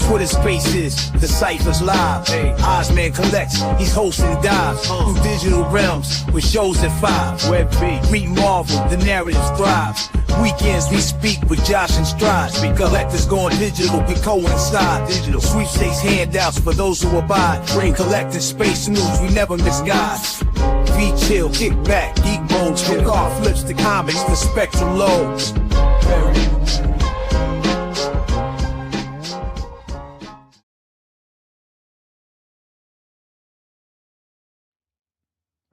Twitter Spaces, the Cypher's live. Ozman collects, he's hosting dives through digital realms with shows at 5. Web V, meet Marvel, the narrative thrives. Weekends we speak with Josh and Stride. Collectors going digital, we coincide. Digital sweepstakes handouts for those who abide. Bring collecting space news, we never miss guys. V chill, kick back, geek modes, from car flips to comics, the spectrum loads.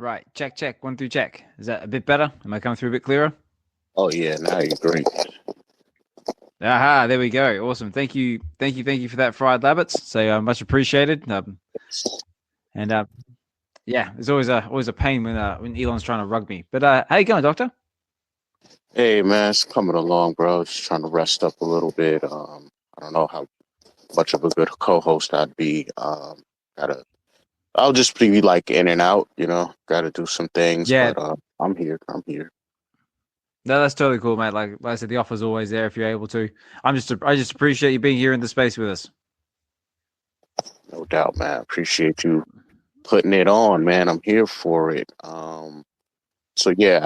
Right, check, 1 2 check. Is that a bit better? Am I coming through a bit clearer? Oh yeah, now you're great. Aha, there we go. Awesome. Thank you for that, Fried Labbits. So much appreciated. Yeah, it's always a pain when Elon's trying to rug me. But how you going, Doctor? Hey man, it's coming along, bro. Just trying to rest up a little bit. I don't know how much of a good co-host I'd be. I'll just be like in and out, gotta do some things. Yeah. But I'm here. No, that's totally cool, mate. Like I said, the offer's always there if you're able to. I just appreciate you being here in the space with us. No doubt, man. Appreciate you putting it on, man. I'm here for it. So yeah,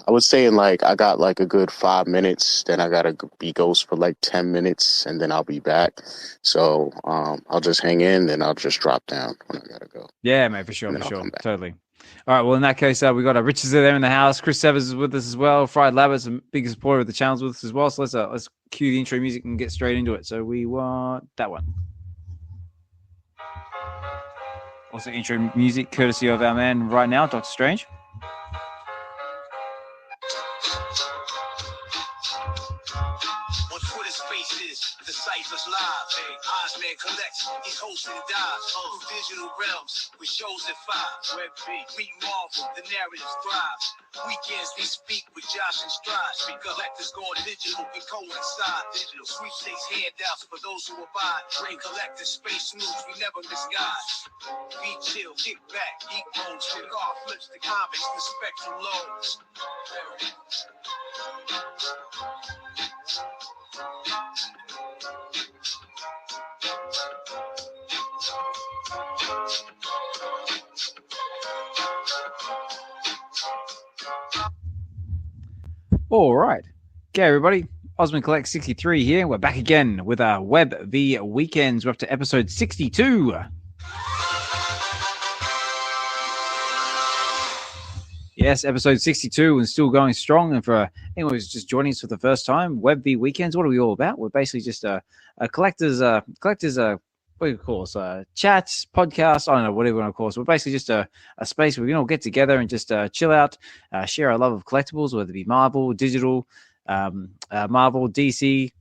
I was saying like I got like a good 5 minutes, then I gotta be ghost for like 10 minutes, and then I'll be back. So I'll just hang in, then I'll just drop down when I gotta go. Yeah, mate, for sure, totally. All right, well, in that case, we got Richards there in the house. Chris Severs is with us as well. Fried Labbits, a big supporter of the channels with us as well. So let's cue the intro music and get straight into it. So we want that one. Also, intro music courtesy of our man right now, Dokta Strange. The Cypher's live. Ozman collects, he's hosting dives through digital realms with shows at 5. Web V, meet Marvel, the narrative thrives. Weekends we speak with Josh and Stride. Collectors going digital, we coincide. Digital sweepstakes handouts for those who abide. Bring collecting space news, we never miss guys. Be chill, kick back, geek modes, from car flips to comics, the spectrum loads. All right. Okay, everybody. Osman Collect 63 here. We're back again with our Web V Weekends. We're up to episode 62. Yes, episode 62 and still going strong. And for anyone who's just joining us for the first time, Web V Weekends, what are we all about? We're basically just a collector's what do you call us? Chats, podcasts, I don't know, whatever you want to call us. We're basically just a space where we can all get together and just chill out, share our love of collectibles, whether it be Marvel, digital, Marvel, DC,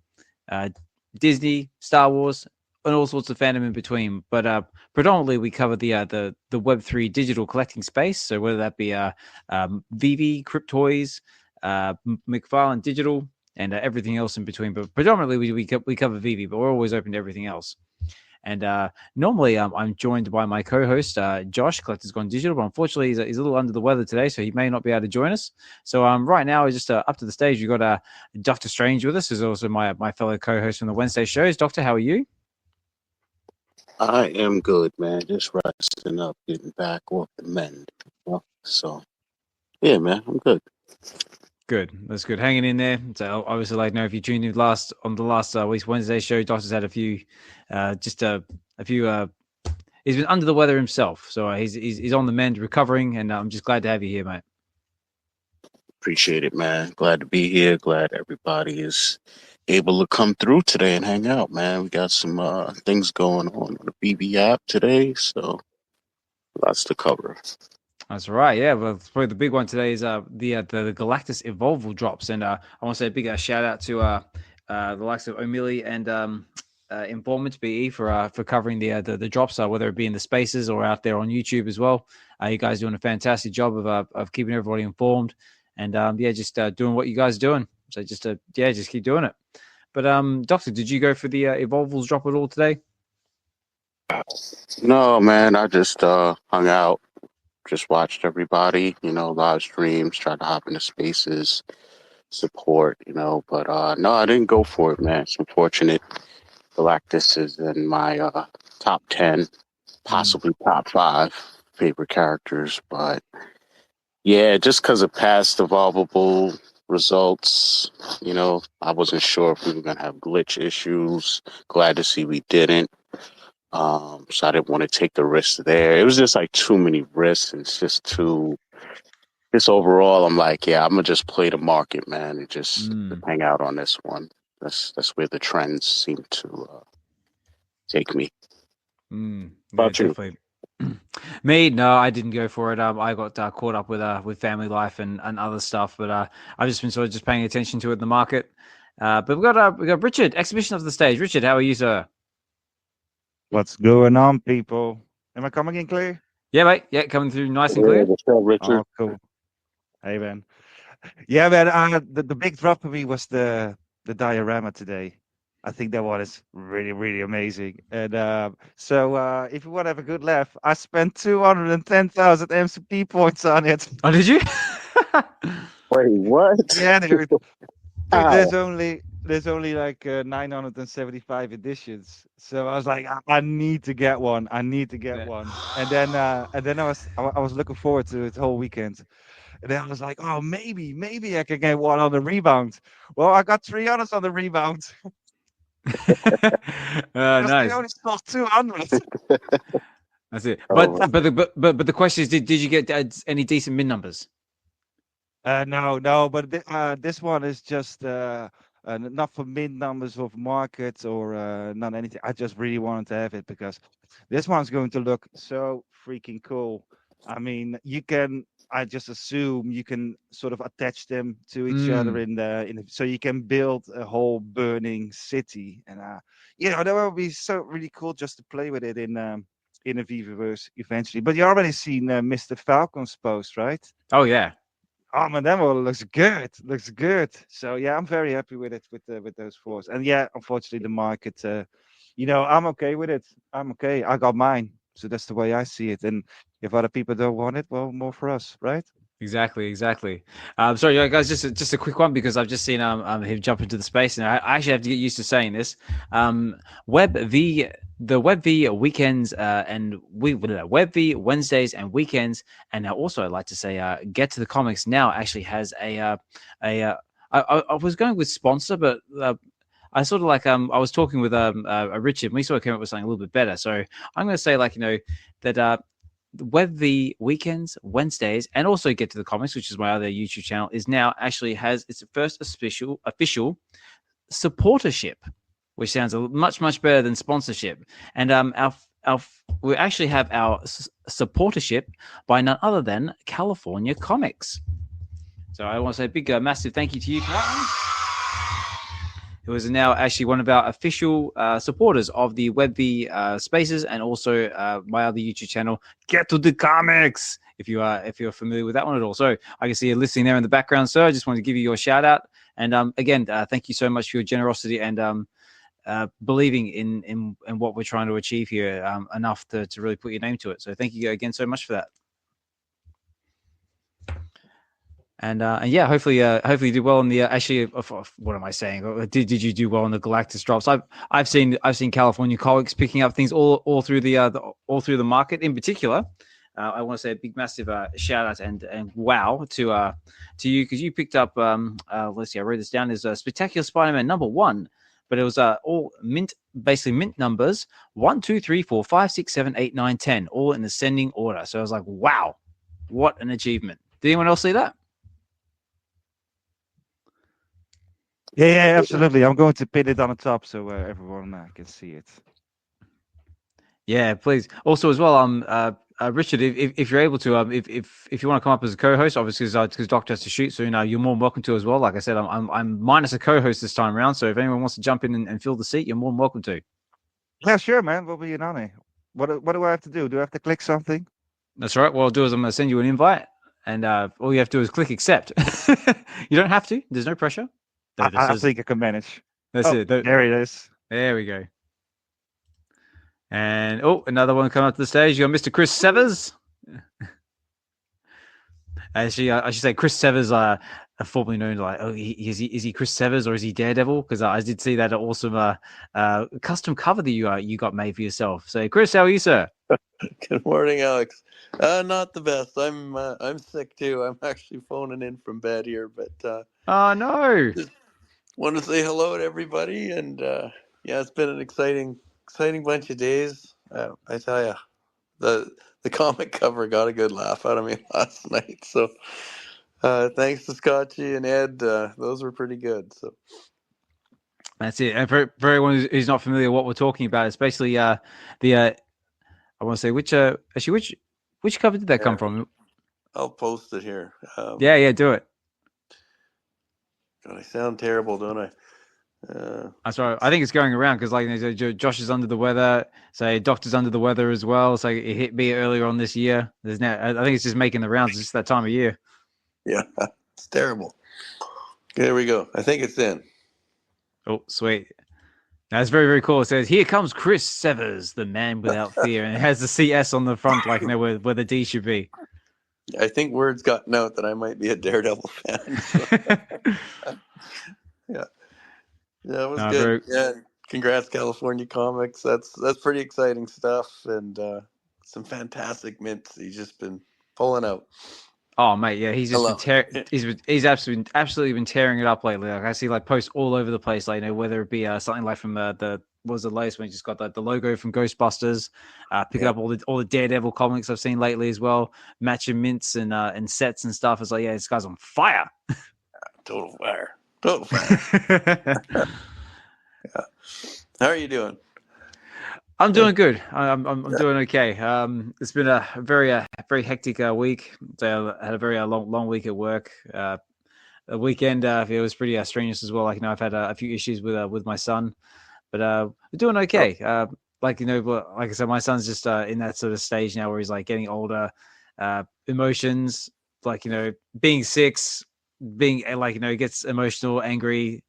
Disney, Star Wars, and all sorts of fandom in between. But predominantly we cover the Web3 digital collecting space. So whether that be VeVe, Cryptoys, McFarlane Digital, and everything else in between. But predominantly we cover VeVe, but we're always open to everything else. And normally I'm joined by my co-host, Josh, Collector's Gone Digital, but unfortunately he's a little under the weather today, so he may not be able to join us. So right now, just up to the stage, we've got Dokta Strange with us, who's also my fellow co-host from the Wednesday shows. Doctor, how are you? I am good, man. Just resting up, getting back off the mend. So, yeah, man, I'm good. Good. That's good. Hanging in there. So obviously, like, if you tuned in on the last week's Wednesday show, Doctor's had a few. He's been under the weather himself, so he's on the mend, recovering, and I'm just glad to have you here, mate. Appreciate it, man. Glad to be here. Glad everybody is able to come through today and hang out, man. We got some things going on the VeVe app today, so lots to cover. That's right, yeah. Well, probably the big one today is the Galactus Evolvables drops, and I want to say a big shout out to the likes of O'Malley and Informant BE for covering the drops, whether it be in the spaces or out there on YouTube as well. You guys doing a fantastic job of keeping everybody informed, and just doing what you guys are doing. So just keep doing it. But Doctor, did you go for the Evolvables drop at all today? No, man. I just hung out. Just watched everybody, live streams, tried to hop into spaces, support, But no, I didn't go for it, man. It's unfortunate. Galactus is in my top 10, possibly top 5 favorite characters, but yeah, just because of past evolvable results, I wasn't sure if we were gonna have glitch issues. Glad to see we didn't. So I didn't want to take the risk there. It was just like too many risks, and it's just too. Just overall, I'm like, yeah, I'm gonna just play the market, man, and just hang out on this one. That's where the trends seem to take me. About you? Definitely. Me, no, I didn't go for it. I got caught up with family life and other stuff, but I've just been sort of just paying attention to it in the market. But we got Richard, Exhibition of the Stage. Richard, how are you, sir? What's going on, people? Am I coming in clear? Yeah, mate. Yeah, coming through nice and clear. What's up, Richard? Oh, cool. Hey, man. Yeah, man. The big drop for me was the diorama today. I think that one is really, really amazing. And so if you want to have a good laugh, I spent 210,000 MCP points on it. Oh, did you? Wait, what? Yeah, dude. There's only like 975 editions, so I was like, I need to get one. I need to get one. And then I was looking forward to it the whole weekend. And then I was like, oh, maybe I can get one on the rebound. Well, I got 300 on the rebound. Nice. I only sold 200. That's it. But the question is, did you get any decent min numbers? No, but this one is just not for min numbers of market or not anything. I just really wanted to have it because this one's going to look so freaking cool. I mean, I just assume you can sort of attach them to each other so you can build a whole burning city, and that would be so really cool just to play with it in a VeVeverse eventually. But you already seen Mr. Falcon's post, right? Oh yeah. Oh man, that one looks good. Looks good. So yeah, I'm very happy with it with those 4s. And yeah, unfortunately the market, I'm okay with it. I'm okay. I got mine. So that's the way I see it. And if other people don't want it, well, more for us, right? Exactly. Sorry, guys, just a quick one because I've just seen him jump into the space, and I actually have to get used to saying this. The Web V weekends Web V Wednesdays and weekends, and also I'd like to say Get to the Comics now actually has I was going with sponsor, but I sort of like I was talking with Richard, and we sort of came up with something a little bit better. So I'm going to say that Web V weekends, Wednesdays, and also Get to the Comics, which is my other YouTube channel, is now actually has its first official supportership, which sounds much better than sponsorship. And we actually have our supportership by none other than California Comics. So I want to say a big, massive thank you to you for that one. Who is now actually one of our official supporters of the Web V spaces, and also my other YouTube channel, Get to the Comics. If you're familiar with that one at all, so I can see you listening there in the background, sir. I just wanted to give you your shout out, and again, thank you so much for your generosity and believing in what we're trying to achieve here enough to really put your name to it. So thank you again so much for that. And yeah, hopefully you do well in the what am I saying? Did you do well in the Galactus drops? I've seen California Comics picking up things all through the market. In particular, I want to say a big massive shout out and wow to you, because you picked up let's see, I wrote this down, is Spectacular Spider-Man #1, but it was all mint numbers 1, 2, 3, 4, 5, 6, 7, 8, 9, 10, all in ascending order. So I was like, wow, what an achievement! Did anyone else see that? Yeah, absolutely. I'm going to pin it on the top so everyone can see it. Yeah, please. Also, as well, Richard, if you're able to, if you want to come up as a co-host, obviously because Doctor has to shoot soon, you're more than welcome to as well. Like I said, I'm minus a co-host this time around, so if anyone wants to jump in and fill the seat, you're more than welcome to. Yeah, sure, man. Will be an honor. What do I have to do? Do I have to click something? That's right. What I'll do is I'm going to send you an invite, and all you have to do is click accept. You don't have to. There's no pressure. I think I can manage. That's it. There it is. There we go. And another one coming up to the stage. You got Mr. Chris Severs. Actually, I should say Chris Severs formerly known like, oh, is he Chris Severs or is he Daredevil? Because I did see that awesome custom cover that you got made for yourself. So, Chris, how are you, sir? Good morning, Alex. Not the best. I'm sick too. I'm actually phoning in from bed here, but Oh no! just want to say hello to everybody. And yeah, it's been an exciting bunch of days. I tell you, the comic cover got a good laugh out of me last night. So thanks to Scotchy and Ed, those were pretty good. So That's it. And for everyone who's not familiar, what we're talking about, it's basically the I want to say which cover did that come from? I'll post it here. Yeah, do it. God, I sound terrible, don't I? That's right. I think it's going around because like Josh is under the weather. Say Doctor's under the weather as well. So it hit me earlier on this year. There's now. I think it's just making the rounds. It's just that time of year. Yeah, it's terrible. There we go. I think it's in. Oh, sweet. That's very, very cool. It says, "Here comes Chris Severs, the man without fear," and it has the CS on the front, like where the D should be. I think word's gotten out that I might be a Daredevil fan. So. Yeah, it was good. Yeah, congrats, California Comics. That's pretty exciting stuff, and some fantastic mints he's just been pulling out. Oh mate, yeah, he's just been he's absolutely been tearing it up lately. Like I see like posts all over the place, like whether it be something like from the was the latest when he just got the logo from Ghostbusters, picking up all the Daredevil comics I've seen lately as well, matching mints and sets and stuff. It's like, yeah, this guy's on fire. Total fire. Yeah. How are you doing? I'm doing good. I'm doing okay. It's been a very hectic week. So I had a very long week at work. The weekend it was pretty strenuous as well. Like I've had a few issues with my son, but we're doing okay. Like like I said, my son's just in that sort of stage now where he's like getting older. Emotions, like being 6, being like he gets emotional, angry.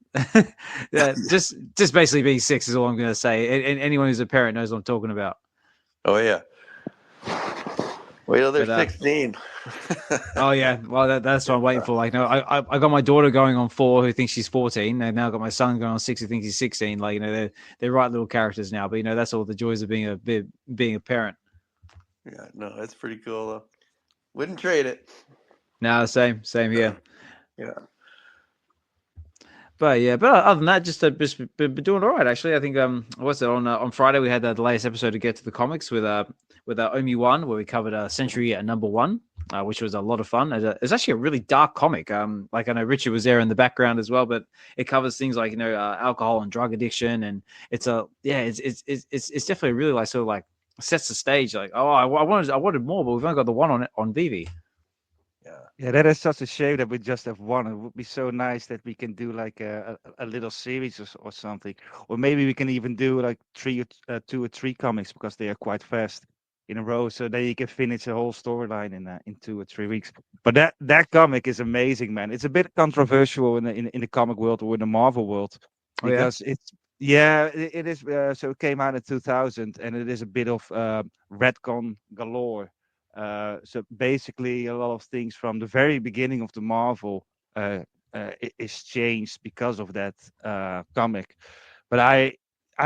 Yeah, just basically being 6 is all I'm going to say. And anyone who's a parent knows what I'm talking about. Oh yeah. Wait till they're 16. Oh yeah, well that's what I'm waiting for. Like, I got my daughter going on 4 who thinks she's 14, and now I've got my son going on 6 who thinks he's 16. Like they're right little characters now. But that's all the joys of being a parent. Yeah, no, it's pretty cool though. Wouldn't trade it. No, same here. Yeah. But other than that, just been doing all right actually. I think what's it on Friday we had the latest episode to get to the comics with Omi 1 where we covered Century at number 1, which was a lot of fun. It's actually a really dark comic. Like I know Richard was there in the background as well, but it covers things like alcohol and drug addiction, and it's definitely really like sort of like sets the stage. Like I wanted more, but we've only got the one on VeVe. Yeah, that is such a shame that we just have one. It would be so nice that we can do like a little series or something, or maybe we can even do like 2 or 3 comics because they are quite fast in a row. So then you can finish the whole storyline in 2 or 3 weeks. But that comic is amazing, man. It's a bit controversial in the comic world or in the Marvel world because it is. So it came out in 2000, and it is a bit of retcon galore. So basically a lot of things from the very beginning of the Marvel is changed because of that comic, but I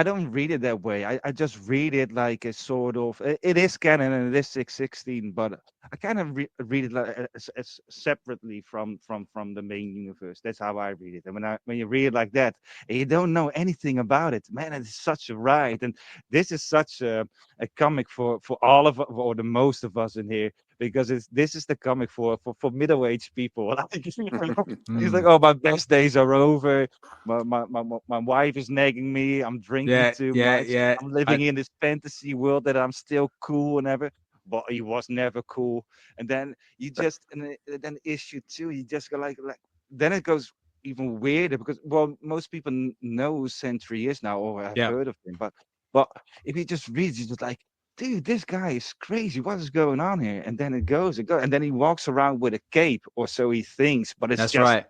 don't read it that way. I just read it like a sort of, it is canon and it is 616, but I kind of read it like as separately from the main universe. That's how I read it. And when you read it like that, and you don't know anything about it, man, it's such a ride. And this is such a comic for all of, or the most of us in here, because this is the comic for middle-aged people. He's like, oh, my best days are over. My wife is nagging me. I'm drinking too much. Yeah. I'm living in this fantasy world that I'm still cool and ever. But he was never cool. And then you just, and then issue 2, you just go like then it goes even weirder because most people know who Sentry is now or have heard of him. But if you just read, you're just like, dude, this guy is crazy. What is going on here? And then it goes, and then he walks around with a cape, or so he thinks. But it's just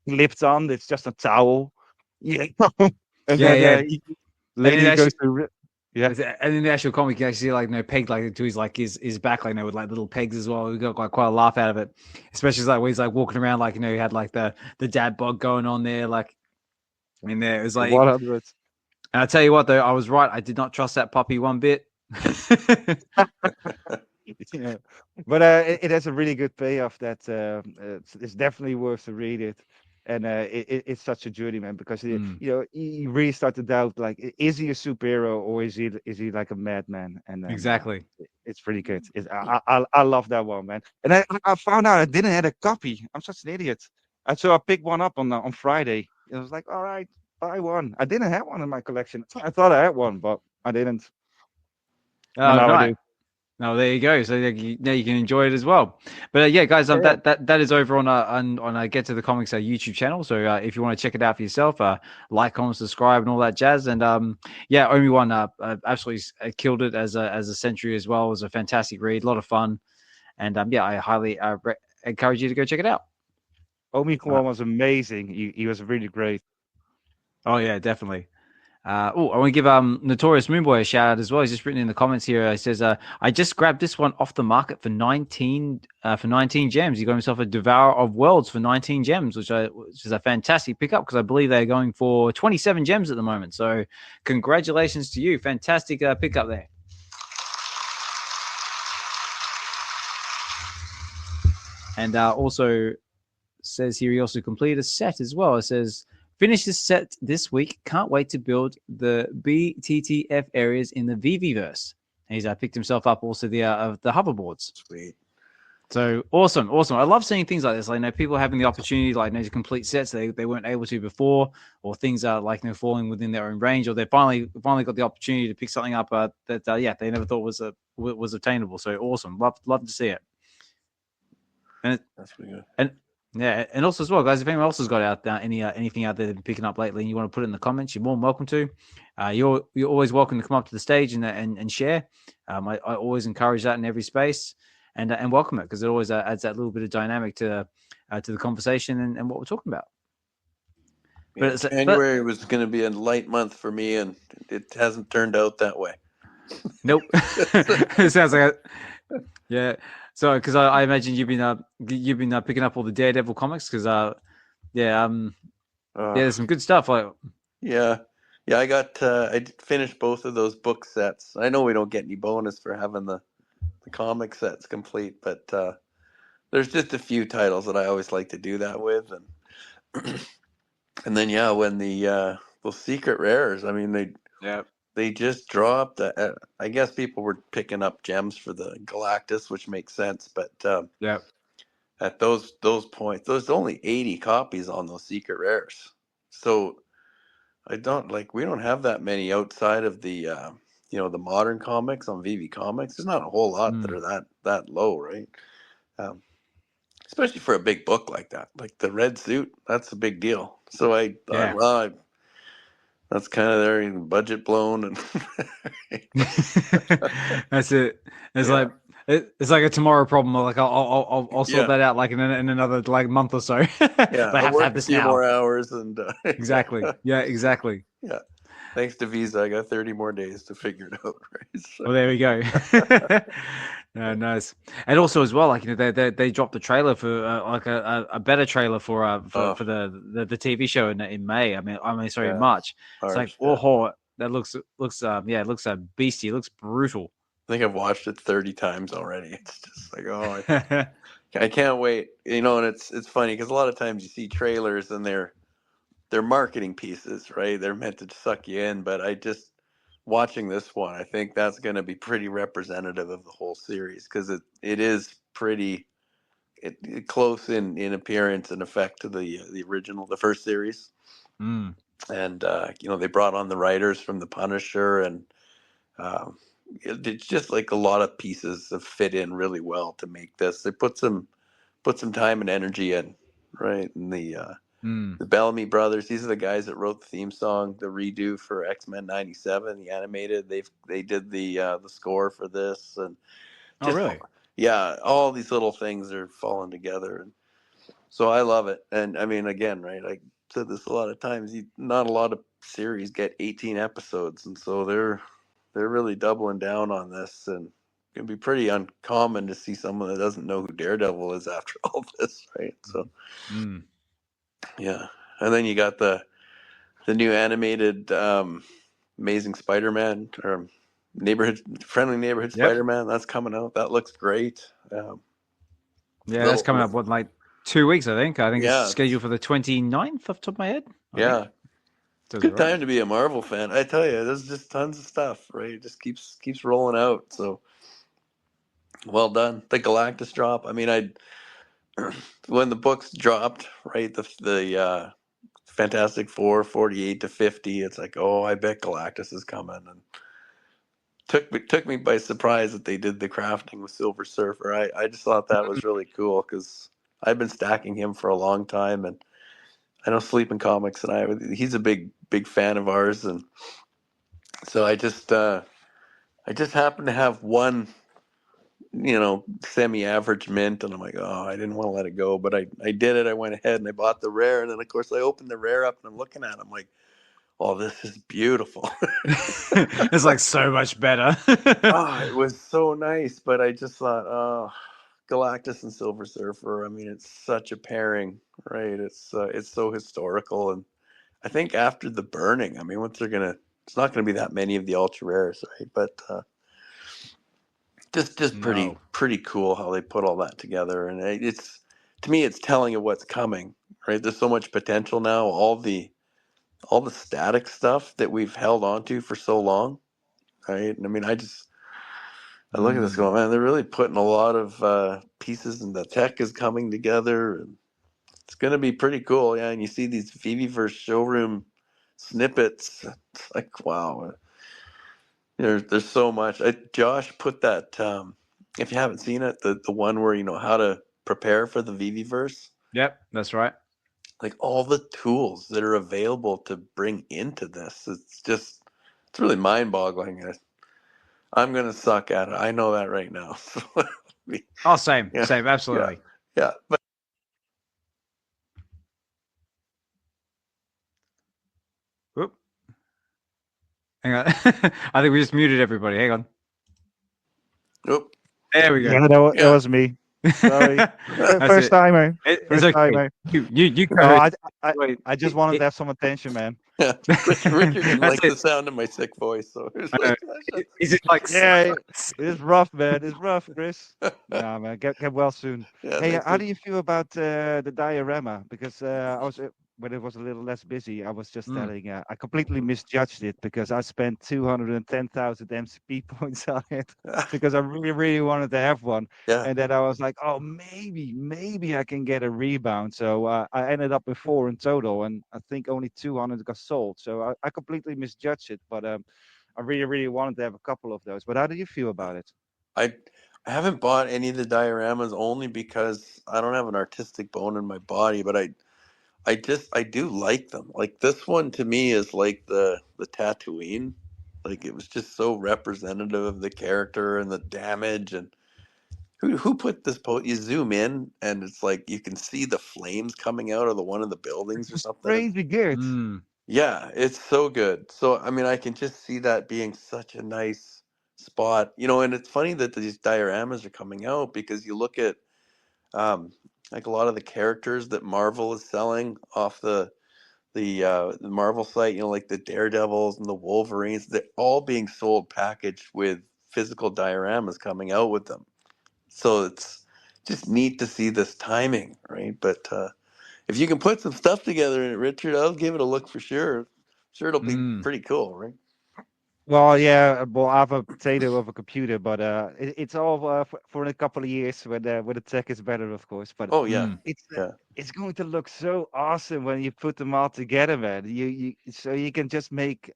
clipped on. It's just a towel. Yeah. And then, later he goes to Yeah. And in the actual comic, you actually see like peg like to his back, like with like little pegs as well. We got like quite a laugh out of it, especially like when he's like walking around, like he had like the dad bod going on there, like in there. It was like, 100. and I tell you what though, I was right. I did not trust that puppy one bit. Yeah. But it has a really good payoff that it's definitely worth to read it. And it's such a journey, man, because Mm, you really start to doubt, like, is he a superhero or is he like a madman? And then exactly. it's pretty good. I love that one, man. And I found out I didn't have a copy. I'm such an idiot. And so I picked one up on Friday. It was like, all right, buy one. I didn't have one in my collection. I thought I had one, but I didn't. Oh, And now I nice. do. No, there you go. So now you can enjoy it as well. But yeah, guys, Yeah. that is over on Get to the Comics YouTube channel. So if you want to check it out for yourself, like, comment, subscribe, and all that jazz. And yeah, Omi One absolutely killed it as a Sentry as well. It was a fantastic read, a lot of fun, and yeah, I highly encourage you to go check it out. Omicron was amazing. He was really great. Oh yeah, definitely. I want to give Notorious Moonboy a shout out as well. He's just written in the comments here. He says, "I just grabbed this one off the market for 19 gems. He got himself a Devourer of Worlds for 19 gems, which is a fantastic pickup because I believe they're going for 27 gems at the moment. So, congratulations to you, fantastic pickup there." And also says here he also completed a set as well. It says, "Finish this set this week. Can't wait to build the BTTF areas in the VeVeverse." And he's picked himself up also the hoverboards. Sweet. So awesome. I love seeing things like this. Like, people having the opportunity, like, to complete sets they weren't able to before, or things are like falling within their own range, or they finally got the opportunity to pick something up that they never thought was obtainable. So awesome. Love to see it. And That's pretty good. And yeah, and also as well, guys, if anyone else has got out there anything out there they've been picking up lately, and you want to put it in the comments, you're more than welcome to. You're always welcome to come up to the stage and share. I always encourage that in every space, and welcome it, because it always adds that little bit of dynamic to the conversation and what we're talking about. Yeah, January was going to be a light month for me, and it hasn't turned out that way. Nope. It sounds like yeah. So, because I imagine you've been picking up all the Daredevil comics, because there's some good stuff. Like, yeah, I finished both of those book sets. I know we don't get any bonus for having the comic sets complete, but there's just a few titles that I always like to do that with, and then when the those secret rares, I mean they just dropped. I guess people were picking up gems for the Galactus, which makes sense. But at those points, there's only 80 copies on those secret rares. So we don't have that many outside of the the modern comics on VeVe Comics. There's not a whole lot that are that low, right? Especially for a big book like that, like the red suit. That's a big deal. So I thought, that's kind of their budget blown, and that's it. It's like it's like a tomorrow problem. Like I'll sort that out like in another like month or so. Yeah, I have to have this now. More hours and exactly. Yeah, exactly. Yeah. Thanks to Visa, I got 30 more days to figure it out. Right. So. Well, there we go. Nice. And also as well, like they dropped the trailer for like a better trailer for the TV show in May. I mean in March. It's like that looks beastie. It looks brutal. I think I've watched it 30 times already. It's just like I can't wait. And it's funny because a lot of times you see trailers and they're marketing pieces, right? They're meant to suck you in, but watching this one, I think that's going to be pretty representative of the whole series, because it is pretty close in appearance and effect to the original, the first series. And they brought on the writers from The Punisher, and it's just like a lot of pieces have fit in really well to make this. They put some time and energy in, right? And the Bellamy brothers, these are the guys that wrote the theme song, the redo for X-Men 97, the animated. They did the score for this, and really? Yeah, all these little things are falling together, and so I love it. And I mean, again, right? I said this a lot of times. Not a lot of series get 18 episodes, and so they're really doubling down on this, and it can be pretty uncommon to see someone that doesn't know who Daredevil is after all this, right? So yeah, and then you got the new animated Amazing Spider-Man, or friendly neighborhood Yep. Spider-Man. That's coming out. That looks great. Yeah, that's coming up, what, like 2 weeks, I think. Yeah. It's scheduled for the 29th off the top of my head. Yeah. Does Good it right. time to be a Marvel fan. I tell you, there's just tons of stuff, right? It just keeps rolling out. So well done. The Galactus drop. I mean, when the books dropped, right? The Fantastic Four 48 to 50. It's like, oh, I bet Galactus is coming, and took me by surprise that they did the crafting with Silver Surfer. I just thought that was really cool because I've been stacking him for a long time, and I know Sleeping Comics and he's a big fan of ours, and so I just happened to have one, semi-average mint, and I'm like, oh, I didn't want to let it go, but I did it. I went ahead and I bought the rare, and then of course I opened the rare up and I'm looking at it. I'm like, oh, this is beautiful. It's like so much better. Oh, it was so nice, but I just thought, oh, Galactus and Silver Surfer. I mean, it's such a pairing, right? It's so historical, and I think after the burning, I mean, it's not gonna be that many of the ultra rares, right? But just pretty cool how they put all that together, and it's, to me, it's telling of what's coming, right? There's so much potential now. All the static stuff that we've held on to for so long, right? And I mean, I look at this going, man, they're really putting a lot of pieces, and the tech is coming together, and it's going to be pretty cool. Yeah, and you see these VeVeverse showroom snippets. It's like, wow, there's so much. Josh put that, if you haven't seen it, the one where how to prepare for the VeVeverse. Yep, that's right. Like all the tools that are available to bring into this, it's really mind-boggling. I'm gonna suck at it. I know that right now. Oh, same, absolutely. Yeah, but Whoop. Hang on. I think we just muted everybody. Hang on. Nope. There we go. Yeah, that was me. Sorry. First timer. It's okay. You no, I just wanted to have some attention, man. Yeah, Richard didn't like the sound of my sick voice, so is it like? Yeah, it's rough, man. It's rough, Chris. Nah, man, get well soon. Yeah, hey, how do you feel about the diorama? Because I was when it was a little less busy, I was just telling. I completely misjudged it because I spent 210,000 MCP points on it because I really wanted to have one. Yeah. And then I was like, oh, maybe I can get a rebound. So I ended up with 4 in total, and I think only 200 got sold. So I completely misjudged it, but I really wanted to have a couple of those. But how do you feel about it? I haven't bought any of the dioramas only because I don't have an artistic bone in my body, but I do like them. Like this one to me is like the Tatooine. Like it was just so representative of the character and the damage, and who put this you zoom in and it's like you can see the flames coming out of one of the buildings or something. Crazy good. Yeah, it's so good. So I mean, I can just see that being such a nice spot, and it's funny that these dioramas are coming out because you look at like a lot of the characters that Marvel is selling off the Marvel site, like the Daredevils and the Wolverines, they're all being sold packaged with physical dioramas coming out with them. So it's just neat to see this timing, right? But if you can put some stuff together in it, Richard, I'll give it a look for sure. Sure, it'll be pretty cool, right? Well, yeah, well, I have a potato of a computer, but it's all for a couple of years when the tech is better, of course. But it's going to look so awesome when you put them all together, man. So you can just make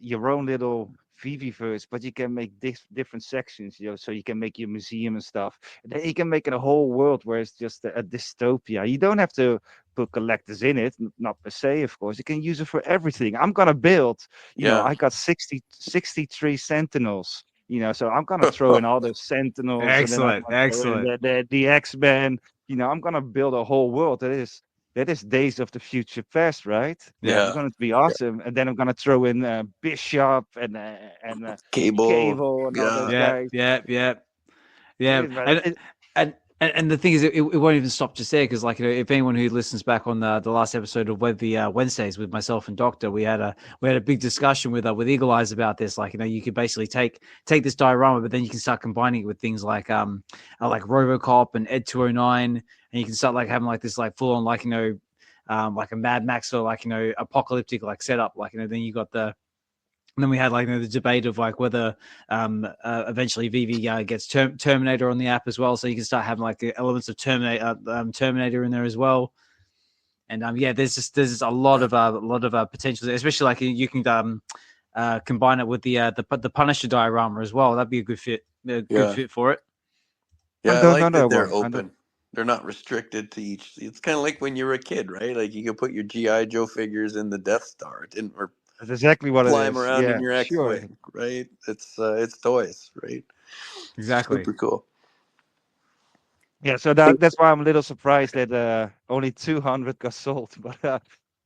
your own little VeVeverse, but you can make different sections, so you can make your museum and stuff. And then you can make it a whole world where it's just a dystopia. You don't have to put collectors in it, not per se, of course. You can use it for everything. I'm gonna build, I got 63 Sentinels, so I'm gonna throw in all those Sentinels. Excellent. The X-Men. I'm gonna build a whole world that is that is Days of the Future Past, right? Yeah. It's going to be awesome. And then I'm going to throw in Bishop and Cable. and all those Yeah, guys. yeah. It is, man. And the thing is, it won't even stop just there, because, like, if anyone who listens back on the last episode of Web V Wednesdays with myself and Dokta, we had a big discussion with Eagle Eyes about this. Like, you could basically take this diorama, but then you can start combining it with things like RoboCop and Ed 209, and you can start like having like this like full on like like a Mad Max or like apocalyptic like setup. Like then you got And then we had the debate of like whether eventually VeVe gets Terminator on the app as well, so you can start having like the elements of Terminator in there as well. And there's a lot of potential, especially like you can combine it with the Punisher diorama as well. That'd be a good fit, fit for it. Yeah, I like that they're open. They're not restricted to each. It's kind of like when you were a kid, right? Like you could put your GI Joe figures in the Death Star. It didn't. That's exactly what it is. Climb around in your X-wing, right? It's toys, right? Exactly. Super cool. Yeah, so that's why I'm a little surprised that only 200 got sold. But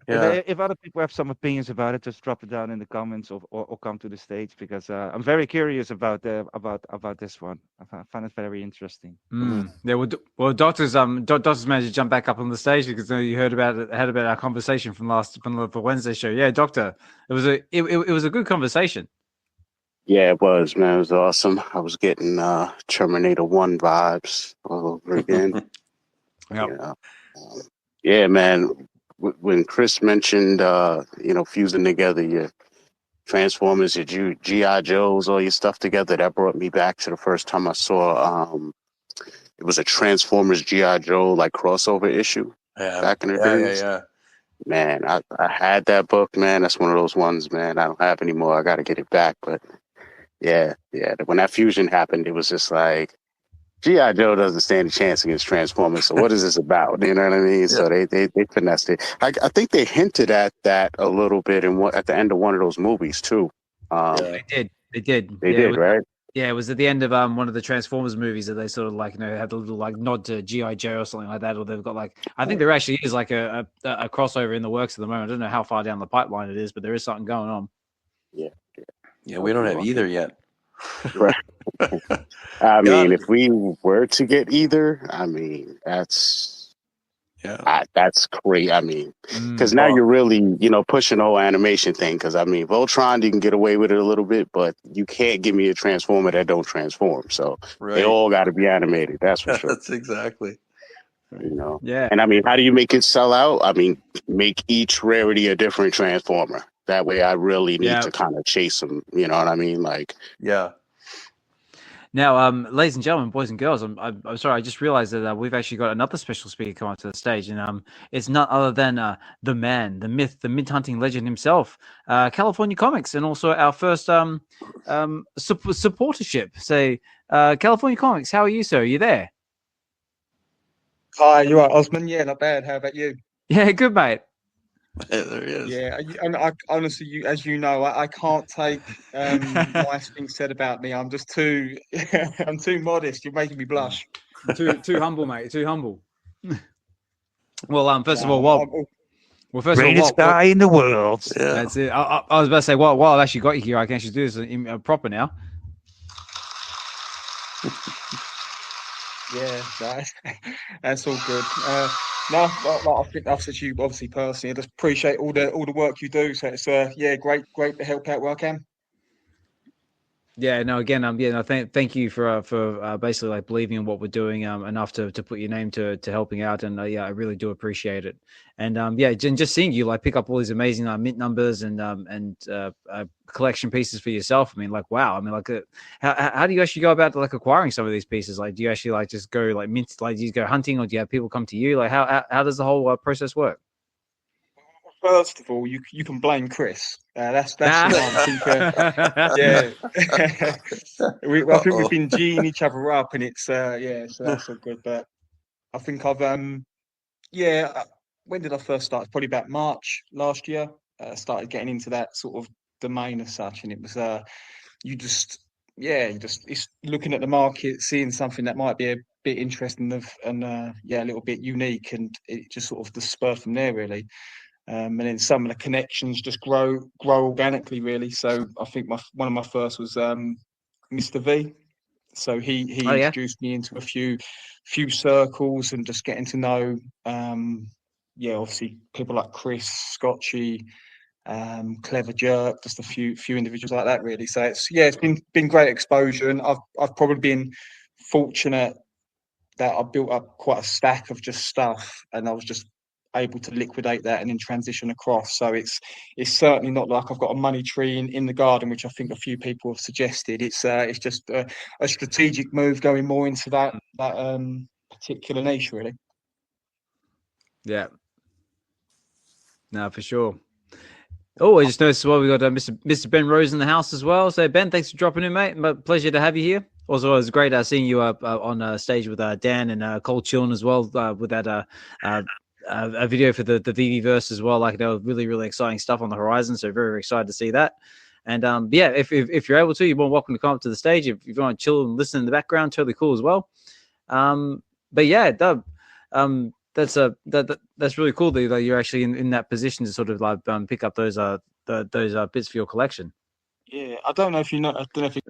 if other people have some opinions about it, just drop it down in the comments or come to the stage, because I'm very curious about this one. I find it very interesting. Yeah, well, Doctor's managed to jump back up on the stage because you heard about our conversation from the Wednesday show. Yeah, Doctor, it was a good conversation. Yeah, it was, man. It was awesome. I was getting Terminator 1 vibes all over again. Yeah, man. When Chris mentioned, fusing together your Transformers, your G.I. Joes, all your stuff together, that brought me back to the first time I saw, it was a Transformers G.I. Joe, like, crossover issue back in the days. Yeah. Man, I had that book, man. That's one of those ones, man, I don't have anymore. I got to get it back. But, yeah. When that fusion happened, it was just like, G.I. Joe doesn't stand a chance against Transformers, so what is this about? You know what I mean? Yeah. So they finessed it. I think they hinted at that a little bit at the end of one of those movies too. They did. They did, right? Yeah, it was at the end of one of the Transformers movies that they sort of like had a little like nod to G.I. Joe or something like that, or they've got like I think there actually is like a crossover in the works at the moment. I don't know how far down the pipeline it is, but there is something going on. Yeah. We don't have either yet. Right. I mean, if we were to get either, I mean, that's great. I mean, because now you're really, pushing the whole animation thing. Because I mean, Voltron, you can get away with it a little bit, but you can't give me a Transformer that don't transform. So they all got to be animated. That's for sure. That's exactly. Yeah. And I mean, how do you make it sell out? I mean, make each rarity a different Transformer. That way, I really need to kind of chase them. You know what I mean? Like, yeah. Now, ladies and gentlemen, boys and girls, I'm sorry, I just realized that we've actually got another special speaker come up to the stage, and it's none other than the man, the myth, the mint hunting legend himself, California Comics, and also our first supportership. Say, California Comics, how are you, sir? Are you there? Hi, you are Osman? Yeah, not bad. How about you? Yeah, good, mate. There he is. Yeah, I honestly, as you know, I can't take nice things said about me. I'm just too, I'm too modest. You're making me blush. Too humble, mate. Too humble. Well, first of all, greatest guy in the world. Yeah. That's it. I was about to say, while I've actually got you here, I can actually do this in proper now. Yeah, that's all good. No, I think I've said to you obviously personally. I just appreciate all the work you do. So it's great to help out where I can. Yeah, no, again, thank you for basically like believing in what we're doing enough to put your name to helping out, and I really do appreciate it. And just seeing you like pick up all these amazing mint numbers and collection pieces for yourself. I mean, like, wow. I mean, like, how do you actually go about like acquiring some of these pieces? Like, do you actually like just go like mint, like do you go hunting, or do you have people come to you? Like, how does the whole process work? First of all, you can blame Chris. That's I think. I think we've been G'ing each other up, and it's so that's all good. But I think I've when did I first start? Probably about March last year. Started getting into that sort of domain as such, and it was it's looking at the market, seeing something that might be bit interesting and a little bit unique, and it just sort of just spurred from there really. And then some of the connections just grow organically really. So I think one of my first was Mr. V. So he introduced me into a few circles and just getting to know obviously people like Chris, Scotchy, Clever Jerk, just a few individuals like that really. So it's been great exposure, and I've probably been fortunate that I built up quite a stack of just stuff, and I was just able to liquidate that and then transition across. So it's certainly not like I've got a money tree in the garden, which I think a few people have suggested. It's just a strategic move going more into that particular niche really. Yeah. No, for sure. Oh, I just noticed as well we got Mr. Ben Rose in the house as well. So Ben, thanks for dropping in, mate. Pleasure to have you here. Also, it was great seeing you on stage with Dan and Cole Chillen as well with that a video for the VeVe verse as well. Like, there was really, really exciting stuff on the horizon. So very, very excited to see that. And if you're able to, you're more welcome to come up to the stage. If you want to chill and listen in the background, totally cool as well. But yeah, that's really cool that you're actually in that position to sort of like pick up those bits for your collection. Yeah, I don't know if it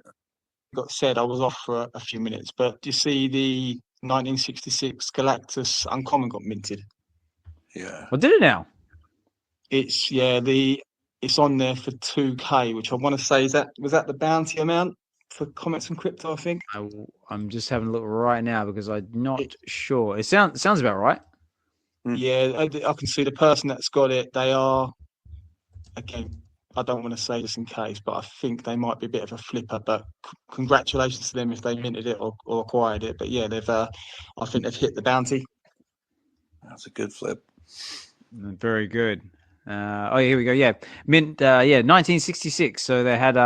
got said. I was off for a few minutes, but do you see the 1966 Galactus Uncommon got minted? Yeah. Well, did it now? It's on there for 2K, which I want to say was that the bounty amount for Comics and Crypto, I think. I'm just having a look right now because I'm not sure. It sounds about right. Yeah, I can see the person that's got it. They are, again, I don't want to say this in case, but I think they might be a bit of a flipper. But congratulations to them if they minted it or acquired it. But yeah, I think they've hit the bounty. That's a good flip. Very good. Here we go. Yeah, mint. 1966. So they had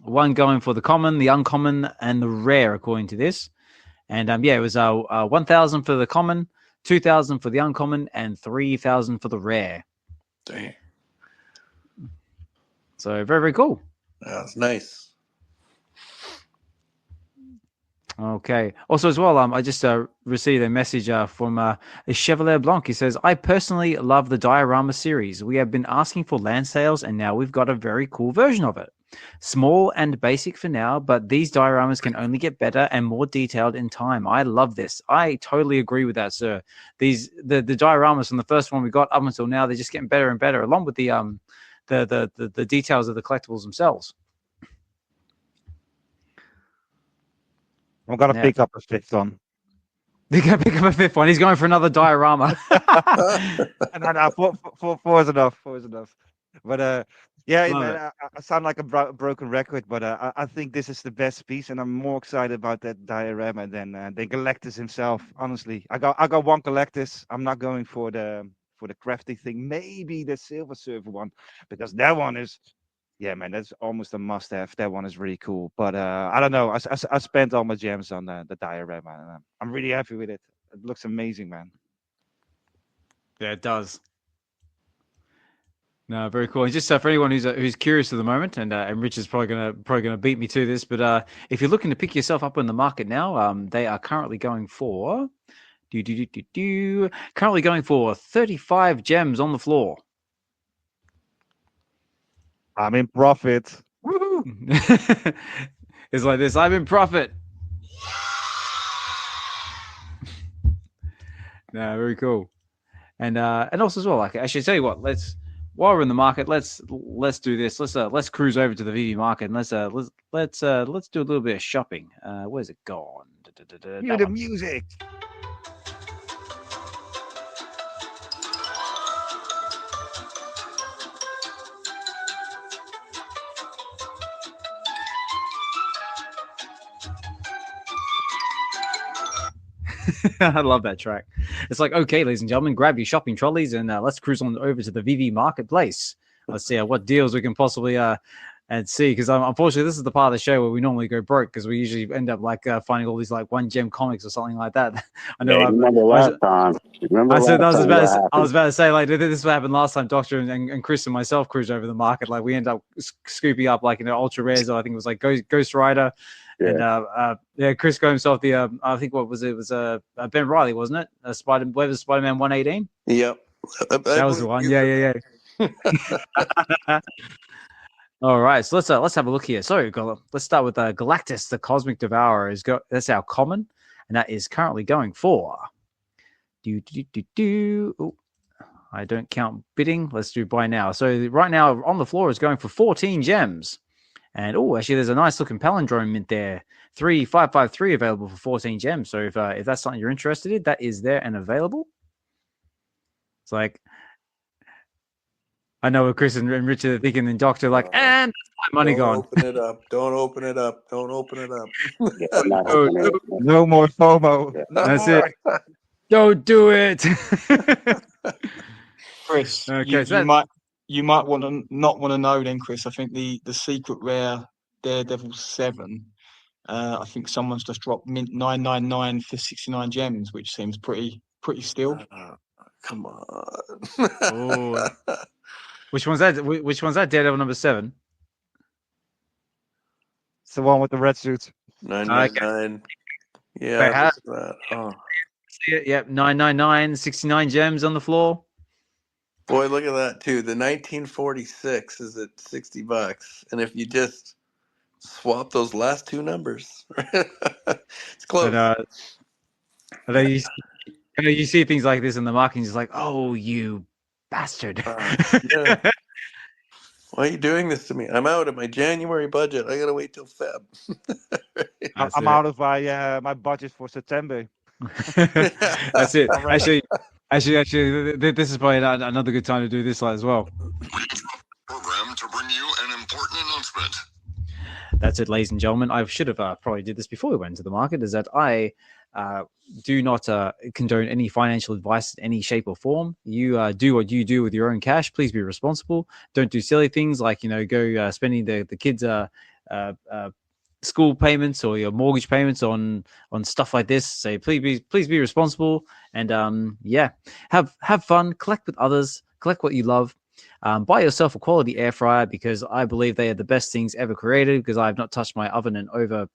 one going for the common, the uncommon, and the rare, according to this. And it was 1,000 for the common, 2,000 for the uncommon, and 3,000 for the rare. Dang. So very, very cool. That's nice. Okay. Also, as well, I just received a message from Chevalier Blanc. He says, I personally love the diorama series. We have been asking for land sales, and now we've got a very cool version of it. Small and basic for now, but these dioramas can only get better and more detailed in time. I love this. I totally agree with that, sir. The dioramas from the first one we got up until now, they're just getting better and better, along with the details of the collectibles themselves. I'm going to pick up a fifth one. They're going to pick up a fifth one. He's going for another diorama. No, four is enough. Four is enough. But I sound like a broken record, but I think this is the best piece, and I'm more excited about that diorama than Galactus himself. Honestly, I got one Galactus. I'm not going for the crafty thing. Maybe the Silver Surfer one, because that one is. Yeah, man, that's almost a must-have. That one is really cool. But I don't know. I spent all my gems on the diorama, and I'm really happy with it. It looks amazing, man. Yeah, it does. No, very cool. And just for anyone who's curious at the moment, and Rich is probably gonna beat me to this, but if you're looking to pick yourself up in the market now, they are currently going for currently going for 35 gems on the floor. I'm in profit. Woo! It's like this. I'm in profit. No, very cool. And also as well, like I should tell you what, while we're in the market, let's do this. Let's cruise over to the VeVe market and let's do a little bit of shopping. Where's it gone? Hear the music. I love that track. It's like, okay, ladies and gentlemen, grab your shopping trolleys and let's cruise on over to the VeVe marketplace. Let's see what deals we can possibly and see, because unfortunately this is the part of the show where we normally go broke, because we usually end up like finding all these like one gem comics or something like that. I know. Remember last time? I was about to say, like, this is what happened last time. Doctor and Chris and myself cruised over the market. Like, we ended up scooping up like ultra rares. I think it was like Ghost Rider And Chris got himself the I think what was it? It was Ben Reilly, wasn't it? Spider-Man 118. Yep. That was the one. Yeah. All right, so let's have a look here. So let's start with Galactus, the Cosmic Devourer. That's our common, and that is currently going for. Ooh, I don't count bidding. Let's do buy now. So right now on the floor is going for 14 gems, and actually there's a nice looking palindrome mint there. 3553 available for 14 gems. So if that's something you're interested in, that is there and available. It's like. I know what Chris and Richard are thinking, and Doctor and that's my money gone. Open it up. Don't open it up. Don't open it up. No more FOMO. Yeah. That's it. Don't do it. Chris, Okay, you might want to not want to know then, Chris. I think the secret rare Daredevil 7. I think someone's just dropped mint 999 for 69 gems, which seems pretty still. Come on. Oh. Which one's that? Daredevil number 7. It's the one with the red suits. 999. Yeah. Wait, how- Oh. See it? Yep, 999, 69 gems on the floor. Boy, look at that too. The 1946 is at $60, and if you just swap those last two numbers, it's close. And you see things like this in the market, and it's like, oh, you bastard. Yeah. Why are you doing this to me? I'm out of my January budget. I gotta wait till Feb. I'm out of my budget for September. That's it. Actually, this is probably another good time to do this as well. Program to bring you an important announcement. That's it, ladies and gentlemen. I should have probably did this before we went into the market. Is that I do not condone any financial advice in any shape or form. You do what you do with your own cash. Please be responsible. Don't do silly things like go spending the kids' school payments or your mortgage payments on stuff like this. So please be responsible and have fun. Collect with others. Collect what you love. Buy yourself a quality air fryer because I believe they are the best things ever created, because I have not touched my oven in over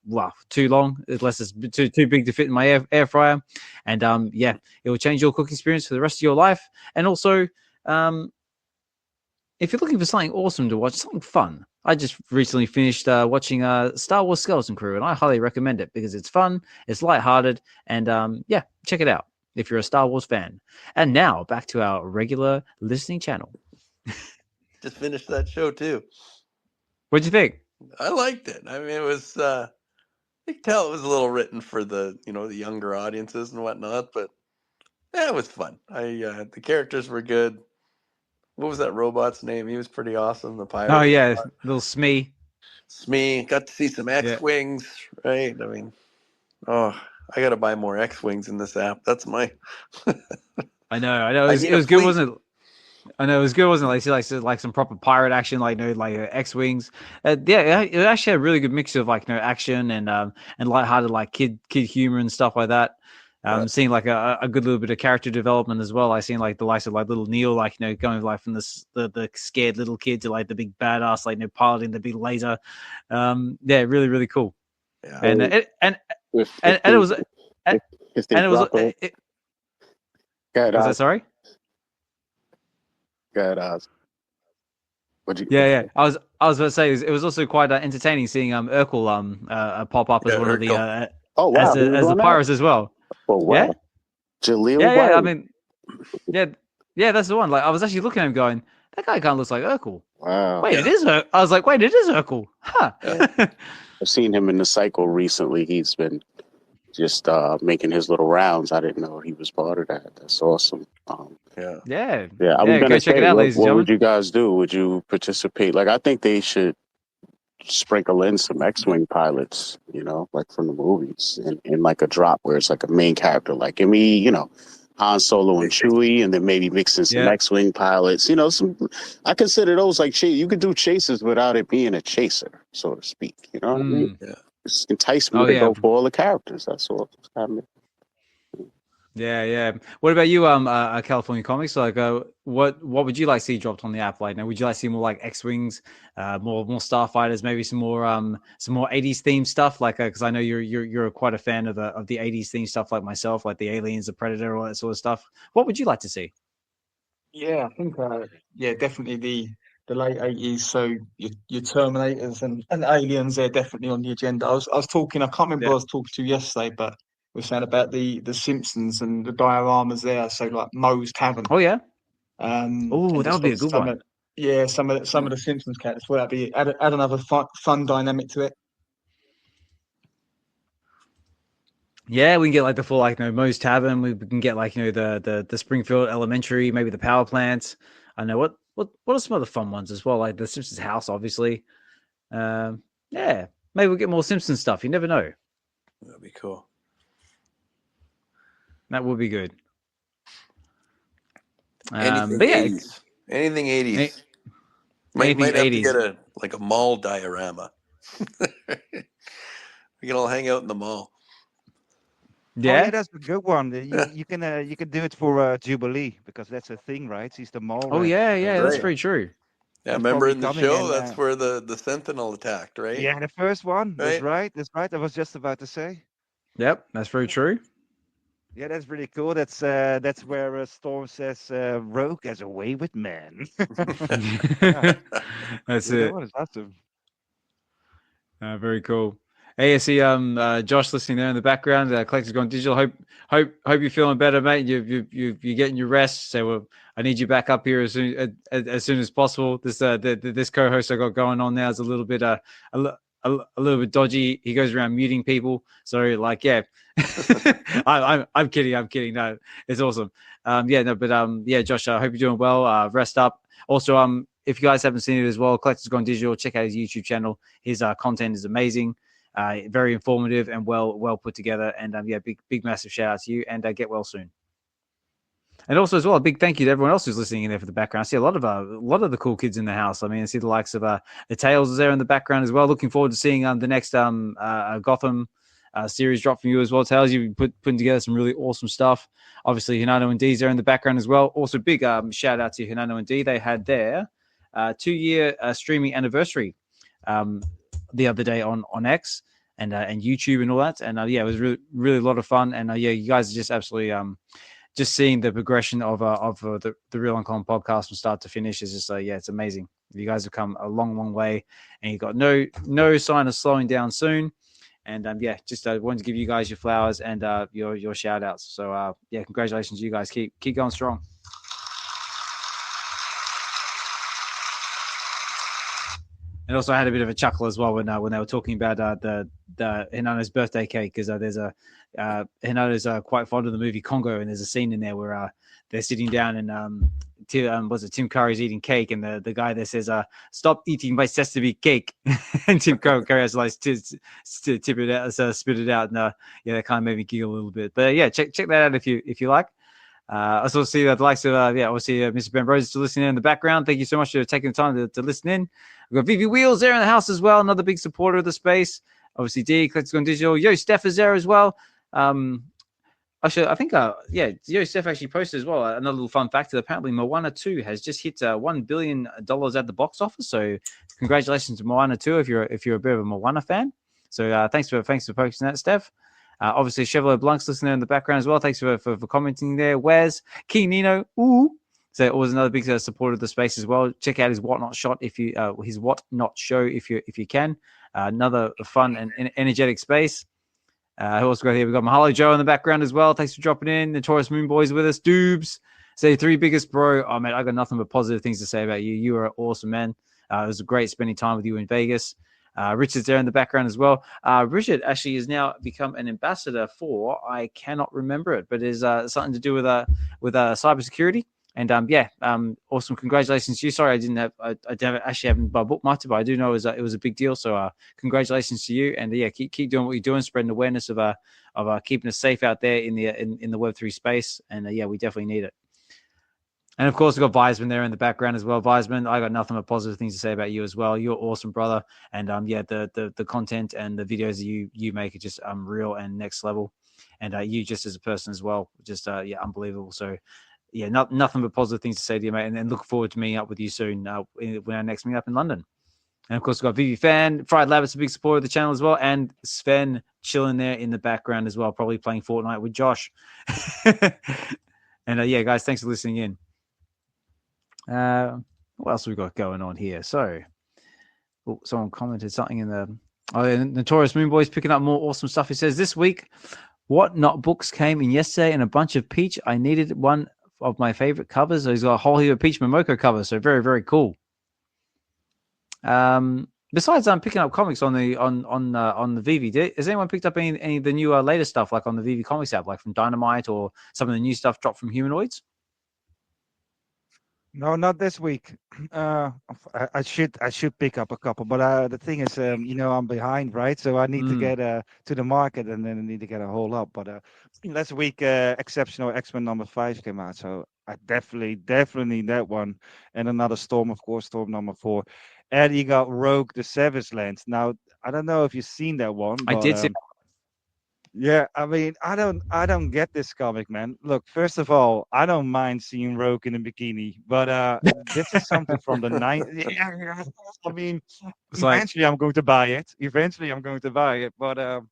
too long, unless it's too big to fit in my air fryer. And it will change your cooking experience for the rest of your life. And also, if you're looking for something awesome to watch, something fun, I just recently finished watching Star Wars Skeleton Crew, and I highly recommend it because it's fun, it's lighthearted, and check it out if you're a Star Wars fan. And now back to our regular listening channel. Just finished that show too. What'd you think? I liked it. I mean, it was. I can tell it was a little written for the the younger audiences and whatnot, but it was fun. The characters were good. What was that robot's name? He was pretty awesome. The pirate. Oh yeah, little Smee. Smee. Got to see some X-wings, right? I mean, I got to buy more X-wings in this app. That's my. I know. It was good, wasn't it? I know it was good, wasn't it? Like some proper pirate action, like X-wings. It actually had a really good mix of action and lighthearted kid humor and stuff like that. Seeing a good little bit of character development as well. I seen the likes of little Neil, going from the scared little kid to the big badass, piloting the big laser. Really, really cool. Yeah. And it was. Was that sorry? Good. Yeah. I was about to say it was also quite entertaining seeing Urkel pop up as one of the as the pirates as well. Oh wow! Yeah, Jaleel. Yeah. I mean, that's the one. I was actually looking at him, going, "That guy kind of looks like Urkel." Wow. Wait, it is. I was like, "Wait, it is Urkel." Huh. Yeah. I've seen him in the cycle recently. He's been just making his little rounds. I didn't know he was part of that. That's awesome. Yeah. I'm gonna check it out, ladies and what gentlemen. would you guys do? Would you participate? I think they should sprinkle in some X-wing pilots, from the movies, in a drop where it's a main character, give me, Han Solo and Chewie, and then maybe mix in some X-wing pilots. I consider those you could do chases without it being a chaser, so to speak. You know what I mean? Yeah. It's enticement to go for all the characters. That's all. Yeah. What about you, California Comics? Like, what would you like to see dropped on the app? Like, now, would you like to see more like X-wings, more Starfighters, maybe some more 80s themed stuff? Like, because I know you're quite a fan of the 80s themed stuff, like myself, like the Aliens, the Predator, all that sort of stuff. What would you like to see? Yeah, I think definitely the late 80s. So your Terminators and Aliens, they're definitely on the agenda. I was talking. I can't remember who I was talking to yesterday, but we were saying about the Simpsons and the dioramas there. So like Moe's Tavern. Oh yeah. And Oh, that just would be a good one. Some of the Simpsons characters. Well, that'd be add another fun dynamic to it. Yeah, we can get like the full Moe's Tavern. We can get like the Springfield Elementary, maybe the power plants. I know what are some other fun ones as well, like the Simpsons house, obviously. Yeah, maybe we'll get more Simpsons stuff. You never know. That'd be cool. That would be good. Anything but yeah, 80s. Anything 80s. Anything might have 80s. to get a mall diorama. We can all hang out in the mall. Yeah, that's a good one. You can do it for Jubilee, because that's a thing, right? He's the mole. Oh yeah, that's right. very true. Yeah, That's remember probably in the coming show, in, that's where the Sentinel attacked, right? Yeah, the first one. Right. That's right. I was just about to say. Yep, that's very true. Yeah, that's really cool. That's where Storm says Rogue has a way with men. That's Yeah, it. that one is awesome. Very cool. Hey, I see Josh listening there in the background. Collector's Gone Digital. Hope you're feeling better, mate. You're getting your rest. So I need you back up here as soon as possible. This co-host I got going on now is a little bit a little bit dodgy. He goes around muting people. So like, yeah, I'm kidding. No, it's awesome. Josh, I hope you're doing well. Rest up. Also, if you guys haven't seen it as well, Collector's Gone Digital, check out his YouTube channel. His content is amazing. Very informative and well put together. And big massive shout out to you, and get well soon. And also as well, a big thank you to everyone else who's listening in there for the background. I see a lot of the cool kids in the house. I mean, I see the likes of the Tails is there in the background as well. Looking forward to seeing the next Gotham series drop from you as well, Tails. You've been putting together some really awesome stuff. Obviously, Hinano and D's there in the background as well. Also, big shout out to Hinano and D. They had their 2-year streaming anniversary the other day on X and YouTube and all that. And it was really a lot of fun. And you guys are just absolutely just seeing the progression of the Real Uncommon podcast from start to finish is just it's amazing. You guys have come a long way, and you've got no sign of slowing down soon. And just wanted to give you guys your flowers and your shout outs. So congratulations, you guys. Keep going strong. And also, I had a bit of a chuckle as well when they were talking about the Hinano's birthday cake, because there's Hinano's quite fond of the movie Congo, and there's a scene in there where they're sitting down and Tim Curry's eating cake, and the guy there says, "Stop eating my sesame cake," and Tim Curry has to like spit it out, and that kind of made me giggle a little bit. But check that out if you like. I also see the likes of obviously Mr. Ben Rose still listening in the background. Thank you so much for taking the time to listen in. We've got VeVe Wheels there in the house as well, another big supporter of the space. Obviously, D, Collector's Gone Digital. Yo, Steph is there as well. Actually, I think Yo, Steph actually posted as well another little fun fact that apparently Moana 2 has just hit $1 billion at the box office. So congratulations to Moana 2 if you're a bit of a Moana fan. So thanks for posting that, Steph. Obviously, Chevrolet Blanc's listening in the background as well. Thanks for commenting there. Wes, King Nino, so always another big supporter of the space as well. Check out his Whatnot shot his Whatnot show if you can. Another fun and energetic space. Who else got here? We got Mahalo Joe in the background as well. Thanks for dropping in. Notorious Moon Boys with us. Doobs. Say 3 biggest bro. Oh man, I got nothing but positive things to say about you. You are awesome, man. It was great spending time with you in Vegas. Richard's there in the background as well. Richard actually has now become an ambassador for, I cannot remember it, but is something to do with cybersecurity. And awesome. Congratulations to you. Sorry, I haven't bookmarked it, but I do know it was a big deal. So congratulations to you. And keep doing what you're doing, spreading awareness of keeping us safe out there in the Web3 space. And we definitely need it. And of course, we've got Wiseman there in the background as well. Wiseman, I got nothing but positive things to say about you as well. You're awesome, brother. And the content and the videos that you make are just real and next level. and you just as a person as well. Just unbelievable. So yeah, nothing but positive things to say to you, mate, and look forward to meeting up with you soon when our next meet up in London. And of course, we've got VeVe Fan. Fried Labbit's a big supporter of the channel as well. And Sven chilling there in the background as well, probably playing Fortnite with Josh. And yeah, guys, thanks for listening in. What else have we got going on here? So, someone commented something in the Notorious Moon Boy's picking up more awesome stuff. He says, this week, what not books came in yesterday and a bunch of Peach. I needed one of my favorite covers. So he's got a whole heap of Peach Momoko covers. So very, very cool. Besides picking up comics on the VeVe, has anyone picked up any of the new latest stuff, like on the VeVe Comics app, like from Dynamite or some of the new stuff dropped from Humanoids? No, not this week. I should pick up a couple, but the thing is, I'm behind, right? So I need to get to the market, and then I need to get a whole lot. But last week, Exceptional X-Men #5 came out, so I definitely need that one, and another Storm, of course, Storm #4. And you got Rogue the Savage Lands. Now, I don't know if you've seen that one. But, I did see. Yeah, I mean, I don't get this comic, man. Look, first of all, I don't mind seeing Rogue in a bikini, but this is something from the 90s. Yeah, I mean, eventually I'm going to buy it. But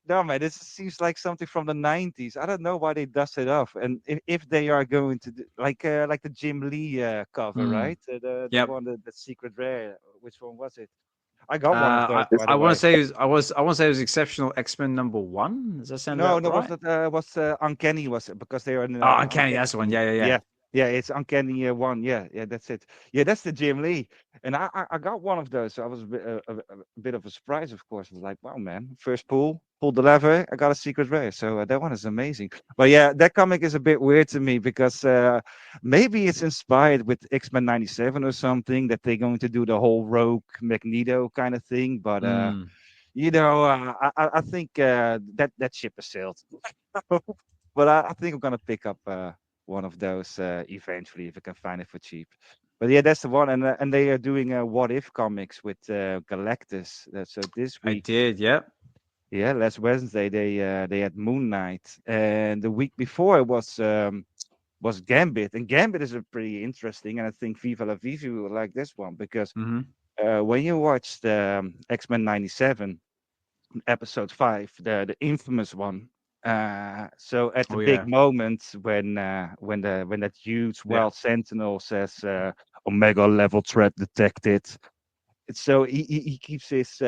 no, man, this seems like something from the 90s. I don't know why they dust it off, and if they are going to do, like the Jim Lee cover, right? The one, the Secret Rare. Which one was it? I got one of those. I want to say it was Exceptional X-Men #1. Does that sound right? Was Uncanny, was it? Because they are in Uncanny, that's the one. Yeah, it's Uncanny 1. Yeah, that's it. Yeah, that's the Jim Lee. And I got one of those. So I was a bit of a surprise, of course. I was like, wow, man. First pulled the lever, I got a Secret Rare. So that one is amazing. But yeah, that comic is a bit weird to me because maybe it's inspired with X-Men 97 or something, that they're going to do the whole Rogue Magneto kind of thing. But, I think that ship has sailed. But I think I'm going to pick up one of those eventually if I can find it for cheap. But yeah, that's the one, and they are doing What If comics with Galactus. So this week, I did, yeah. Last Wednesday they had Moon Knight, and the week before it was Gambit, and Gambit is a pretty interesting, and I think Viva La Vivi will like this one because when you watch the X-Men 97 episode 5, the infamous one. So at the big moment when that huge World Sentinel says Omega level threat detected, so he keeps his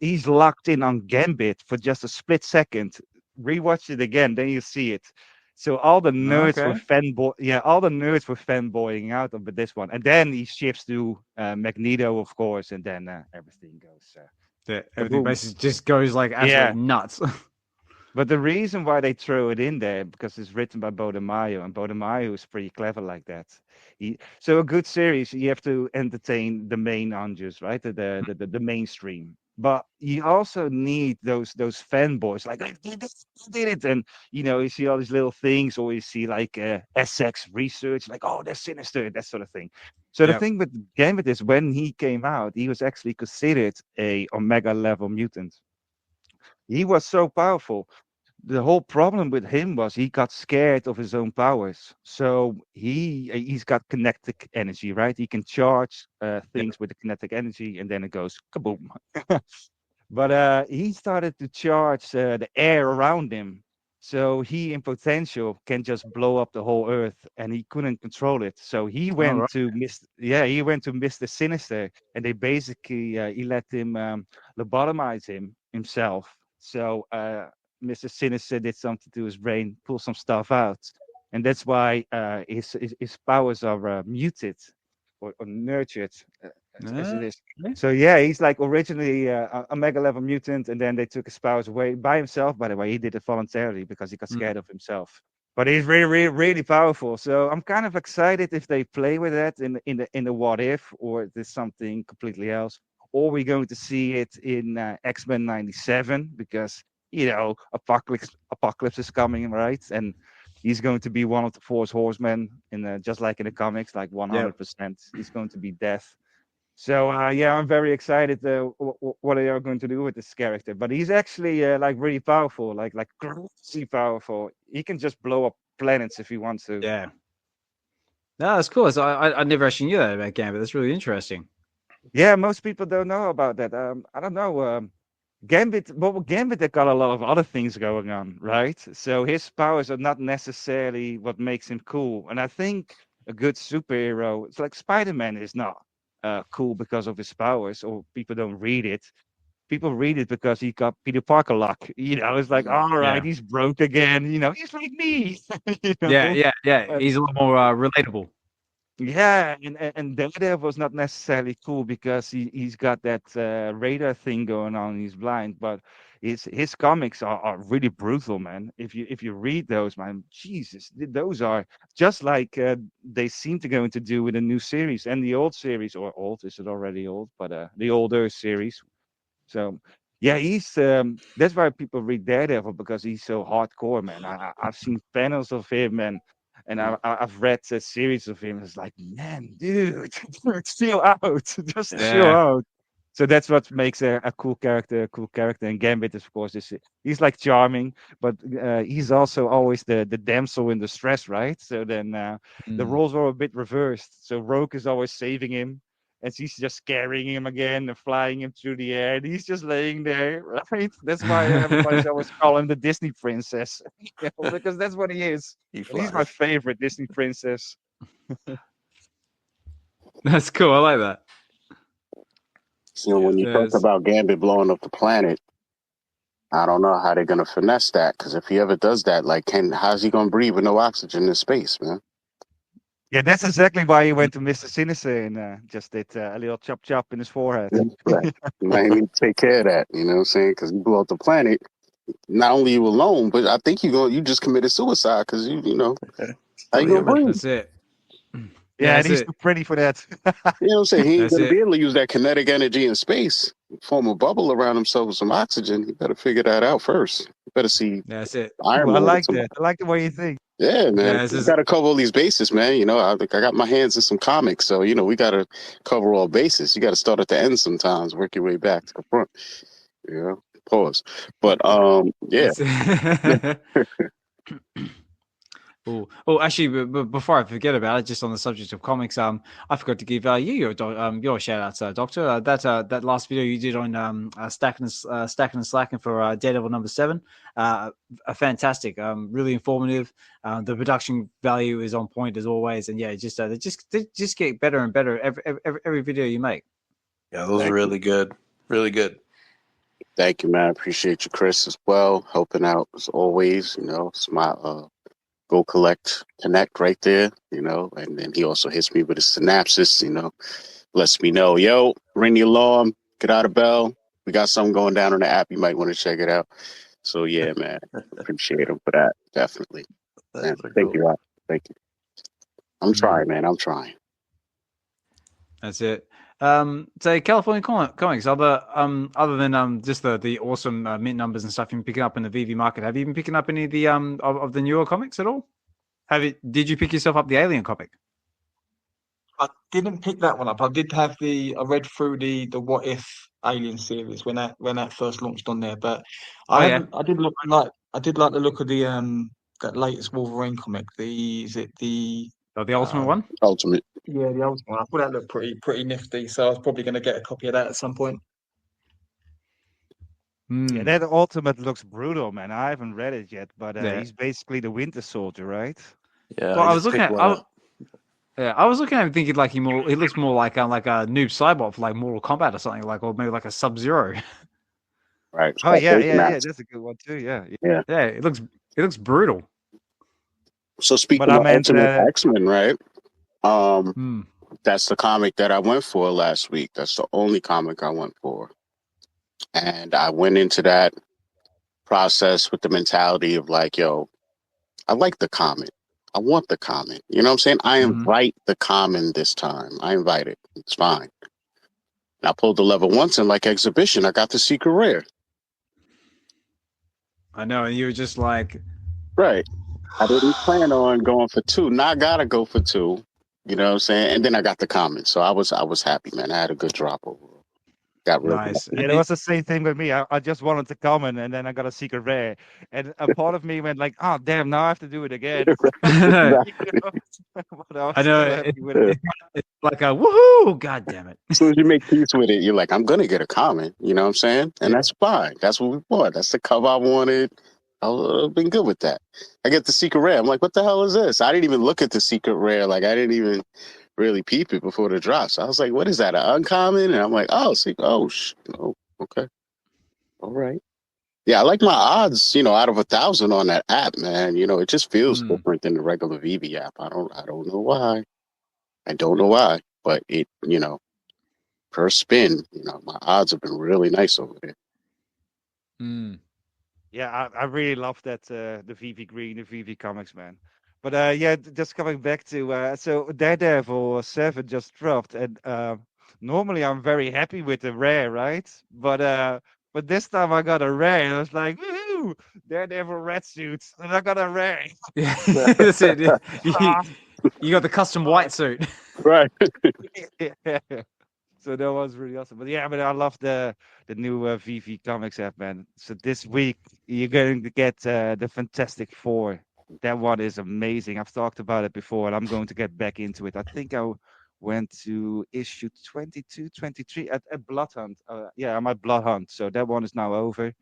he's locked in on Gambit for just a split second. Rewatch it again, then you see it. So all the nerds were fanboying out of this one, and then he shifts to Magneto, of course, and then everything goes. Everything basically just goes like absolutely nuts. But the reason why they throw it in there, because it's written by Bodemayo, and Bodemayo is pretty clever like that. So a good series, you have to entertain the main audience, right? The mainstream. But you also need those fanboys, like they did it, and you see all these little things, or you see like SX research, like they're sinister, that sort of thing. So the thing with Gambit is, when he came out, he was actually considered a Omega level mutant. He was so powerful. The whole problem with him was he got scared of his own powers. So he's got kinetic energy, right? He can charge things with the kinetic energy, and then it goes kaboom. But he started to charge the air around him. So he, in potential, can just blow up the whole Earth, and he couldn't control it. So he went to Mr. Sinister, and they basically he let him lobotomize himself. So Mr. Sinister did something to his brain, pull some stuff out, and that's why his powers are muted or nurtured, as it is. So yeah, he's like originally a mega level mutant, and then they took his powers away by himself. By the way, he did it voluntarily because he got scared of himself. But he's really, really powerful. So I'm kind of excited if they play with that in the What If, or there's something completely else. Or we're going to see it in X-Men 97, because Apocalypse is coming, right? And he's going to be one of the Four Horsemen, just like in the comics, like 100%. He's going to be Death. So yeah, I'm very excited what they are going to do with this character. But he's actually like really powerful, like crazy powerful. He can just blow up planets if he wants to. Yeah. No, that's cool. So I never actually knew that about Gambit. That's really interesting. Yeah, most people don't know about that. I don't know. Gambit, well, Gambit, they got a lot of other things going on, right? So his powers are not necessarily what makes him cool. And I think a good superhero, it's like Spider-Man is not cool because of his powers, or people don't read it. People read it because he got Peter Parker luck. You know, it's like, all right, Yeah. he's broke again. You know, he's like me. You know? Yeah. He's a lot more relatable. Yeah, and Daredevil was not necessarily cool because he's got that radar thing going on. He's blind, but his comics are really brutal, man. If you read those, man, Jesus, those are just like they seem to going to do with a new series and the old series, or old, is it already old? But the older series. So yeah, he's that's why people read Daredevil, because he's so hardcore, man. I've seen panels of him, and I've read a series of him. It's like, man, dude, chill out, just chill out. So that's what makes a cool character a cool character. And Gambit, of course, he's like charming, but he's also always the damsel in distress, right? So then the roles are a bit reversed. So Rogue is always saving him, and she's just carrying him again and flying him through the air, and he's just laying there, right? That's why everybody always call him the Disney princess, because that's what he is. He's my favorite Disney princess. That's cool. I like that. So when you talk about Gambit blowing up the planet, I don't know how they're gonna finesse that, because if he ever does that, like, how's he gonna breathe with no oxygen in space, man? Yeah, that's exactly why he went to Mr. Sinister and just did a little chop chop in his forehead. Right. You might need to take care of that, you know what I'm saying? Because you blew up the planet. Not only you alone, but I think you just committed suicide, because you know how you gonna breathe? That's it. Yeah, and he's too pretty for that. You know what I'm saying? He ain't That's gonna it. be able to use that kinetic energy in space, form a bubble around himself with some oxygen. He better figure that out first. You better see. That's it. Iron I Man like that. I like the way you think. Yeah, man. Yeah, We got to cover all these bases, man. You know, I got my hands in some comics, so you know we got to cover all bases. You got to start at the end sometimes, work your way back to the front. You know, pause. But yeah. Oh, actually, before I forget about it, just on the subject of comics, I forgot to give you your shout out, Doctor. That last video you did on stacking and slacking for Daredevil #7, fantastic, really informative. The production value is on point as always, and yeah, they just get better and better every video you make. Yeah, those are really good, really good. Thank you, man. I appreciate you, Chris, as well, helping out as always. You know, it's my Go Connect right there, you know, and then he also hits me with a synopsis, you know, lets me know, yo, ring the alarm, get out of bell. We got something going down on the app. You might want to check it out. So yeah, man, appreciate him for that. Definitely. Man, thank you. Thank you. I'm trying, man. I'm trying. That's it. So California Comics, other than just the awesome mint numbers and stuff you've been picking up in the VeVe market, have you been picking up any of the of the newer comics at all? Did you pick yourself up the Alien comic? I didn't pick that one up. I read through the What If Alien series when that first launched on there, but I did like the look of the that latest Wolverine comic. The Ultimate one? Ultimate. Yeah, the Ultimate one. I thought that looked pretty nifty, so I was probably going to get a copy of that at some point. Yeah, that Ultimate looks brutal, man. I haven't read it yet, but he's basically the Winter Soldier, right? Yeah, well, I was looking at him thinking like he looks more like a noob Cybot for like Mortal Kombat or something, like, or maybe like a Sub-Zero. Right. Oh yeah, that's a good one too. Yeah. It looks brutal. So speaking of Ultimate X-Men, right? That's the comic that I went for last week. That's the only comic I went for. And I went into that process with the mentality of like, yo, I like the comic. I want the comic. You know what I'm saying? I invite the common this time. I invite it. It's fine. And I pulled the level once, and like Xhibition, I got the secret rare. I know, and you were just like... Right. I didn't plan on going for 2. Now I gotta go for 2 You know what I'm saying? And then I got the comments, so I was happy, man. I had a good drop overall. Got real Nice. happy. Yeah, And it was the same thing with me. I just wanted to comment, and then I got a secret rare, and a part of me went like, "Oh damn, now I have to do it again." You know? But I I was know still happy with it. it's like a woohoo! God damn it! As soon as you make peace with it, you're like, I'm gonna get a comment. You know what I'm saying? And Yeah. that's fine. That's what we bought. That's the cover I wanted. I've been good with that. I get the secret rare. I'm like, what the hell is this? I didn't even look at the secret rare. Like, I didn't even really peep it before the drop. So I was like, what is that? An uncommon? And I'm like, oh, oh, okay, all right. Yeah, I like my odds. Out of 1,000 on that app, man. It just feels Mm. different than the regular VeVe app. I don't know why. I don't know why, but it, per spin, my odds have been really nice over there. Mm. Yeah, I really love that the VeVe Green, the VeVe Comics, man. But yeah, just coming back to so Daredevil 7 just dropped, and normally I'm very happy with the rare, right? But this time I got a rare, and I was like, woohoo! Daredevil red suits, and I got a rare. Yeah, that's it. Yeah. Ah, You got the custom oh, white suit. Right. yeah. So that was really awesome. But yeah, but I love the new VeVe Comics app, man. So this week you're going to get the Fantastic Four. That one is amazing. I've talked about it before, and I'm going to get back into it. I think I went to issue 22, 23 at Blood Hunt. Yeah, I'm at Blood Hunt. So that one is now over.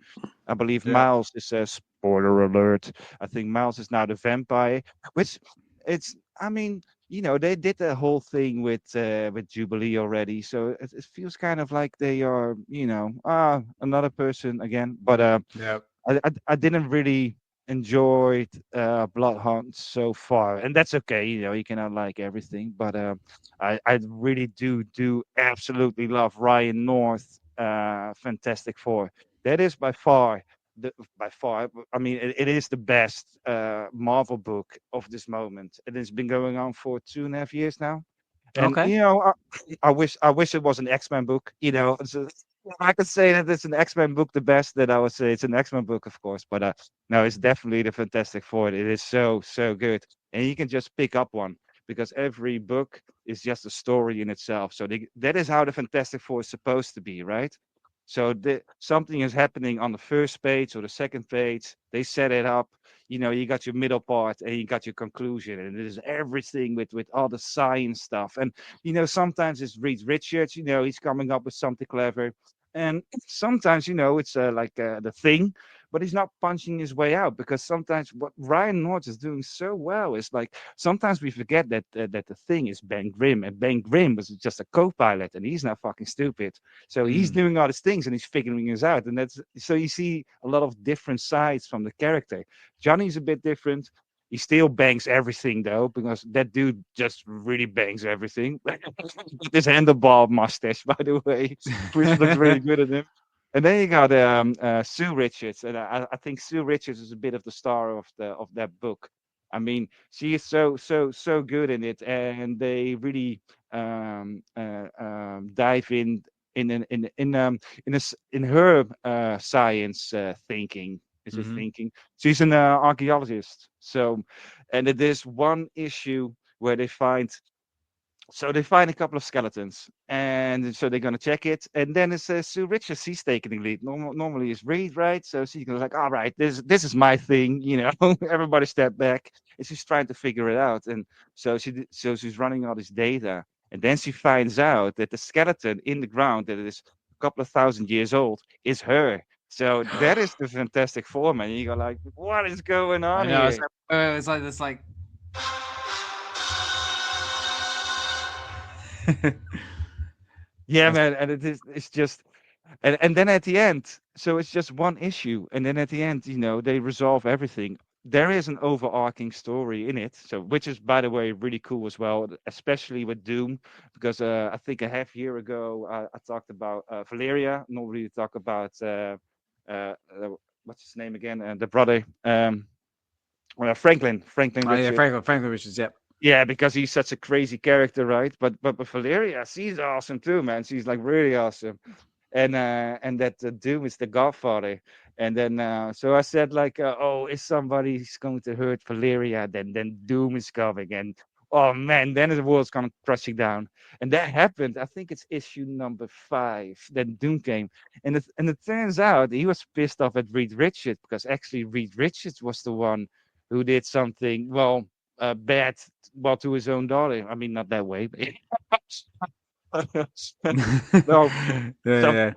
I believe Yeah. Miles is a spoiler alert. I think Miles is now the vampire, which it's. I mean, they did the whole thing with Jubilee already, so it feels kind of like they are, another person again. But Yeah. I didn't really enjoy Blood Hunt so far, and that's okay. You cannot like everything, but I really do absolutely love Ryan North, Fantastic Four. That is by far. I mean, it is the best Marvel book of this moment. It has been going on for 2.5 years now. And Okay. I wish it was an X-Men book. So if I could say that it's an X-Men book the best, then I would say it's an X-Men book, of course. But no, it's definitely the Fantastic Four. It is so good, and you can just pick up one because every book is just a story in itself. So that is how the Fantastic Four is supposed to be, right? So something is happening on the first page or the second page. They set it up. You got your middle part and you got your conclusion, and it is everything with all the science stuff. And sometimes it's Reed Richards. He's coming up with something clever, and sometimes it's like the Thing, but he's not punching his way out, because sometimes what Ryan North is doing so well is like sometimes we forget that the Thing is Ben Grimm, and Ben Grimm was just a co-pilot, and he's not fucking stupid. So he's Mm. doing all these things and he's figuring this out. And that's so you see a lot of different sides from the character. Johnny's a bit different. He still bangs everything though, because that dude just really bangs everything. With his handlebar mustache, by the way, which looks really good at him. And then you got Sue Richards, and I think Sue Richards is a bit of the star of that book. I mean, she is so good in it, and they really dive in her science thinking. Is her Mhm. thinking? She's an archaeologist. So, and it is one issue where they find a couple of skeletons, and so they're gonna check it. And then it says Sue Richards, she's taking the lead. Normally it's Reed, right? So she's gonna like, all right, this is my thing, Everybody step back, and she's trying to figure it out. And so she's running all this data, and then she finds out that the skeleton in the ground that is a couple of thousand years old is her. So that is the Fantastic Four, man. You go like, what is going I on know. here? It's like. Yeah, That's- man, and it's just and then at the end, so it's just one issue, and then at the end, they resolve everything. There is an overarching story in it, so which is, by the way, really cool as well, especially with Doom, because I think a half year ago I talked about Valeria. Not really talk about uh, what's his name again, the brother, Franklin Oh yeah, Richard. Franklin Richards. Yep. Yeah, because he's such a crazy character, right? But Valeria, she's awesome too, man. She's like really awesome. And that Doom is the Godfather. And then so I said like, oh, if somebody's going to hurt Valeria, then Doom is coming. And oh man, then the world's gonna crashing down. And that happened. I think it's issue number 5. Then Doom came, and it turns out he was pissed off at Reed Richards because actually Reed Richards was the one who did something bad, to his own daughter. I mean, not that way, but no, some Yeah.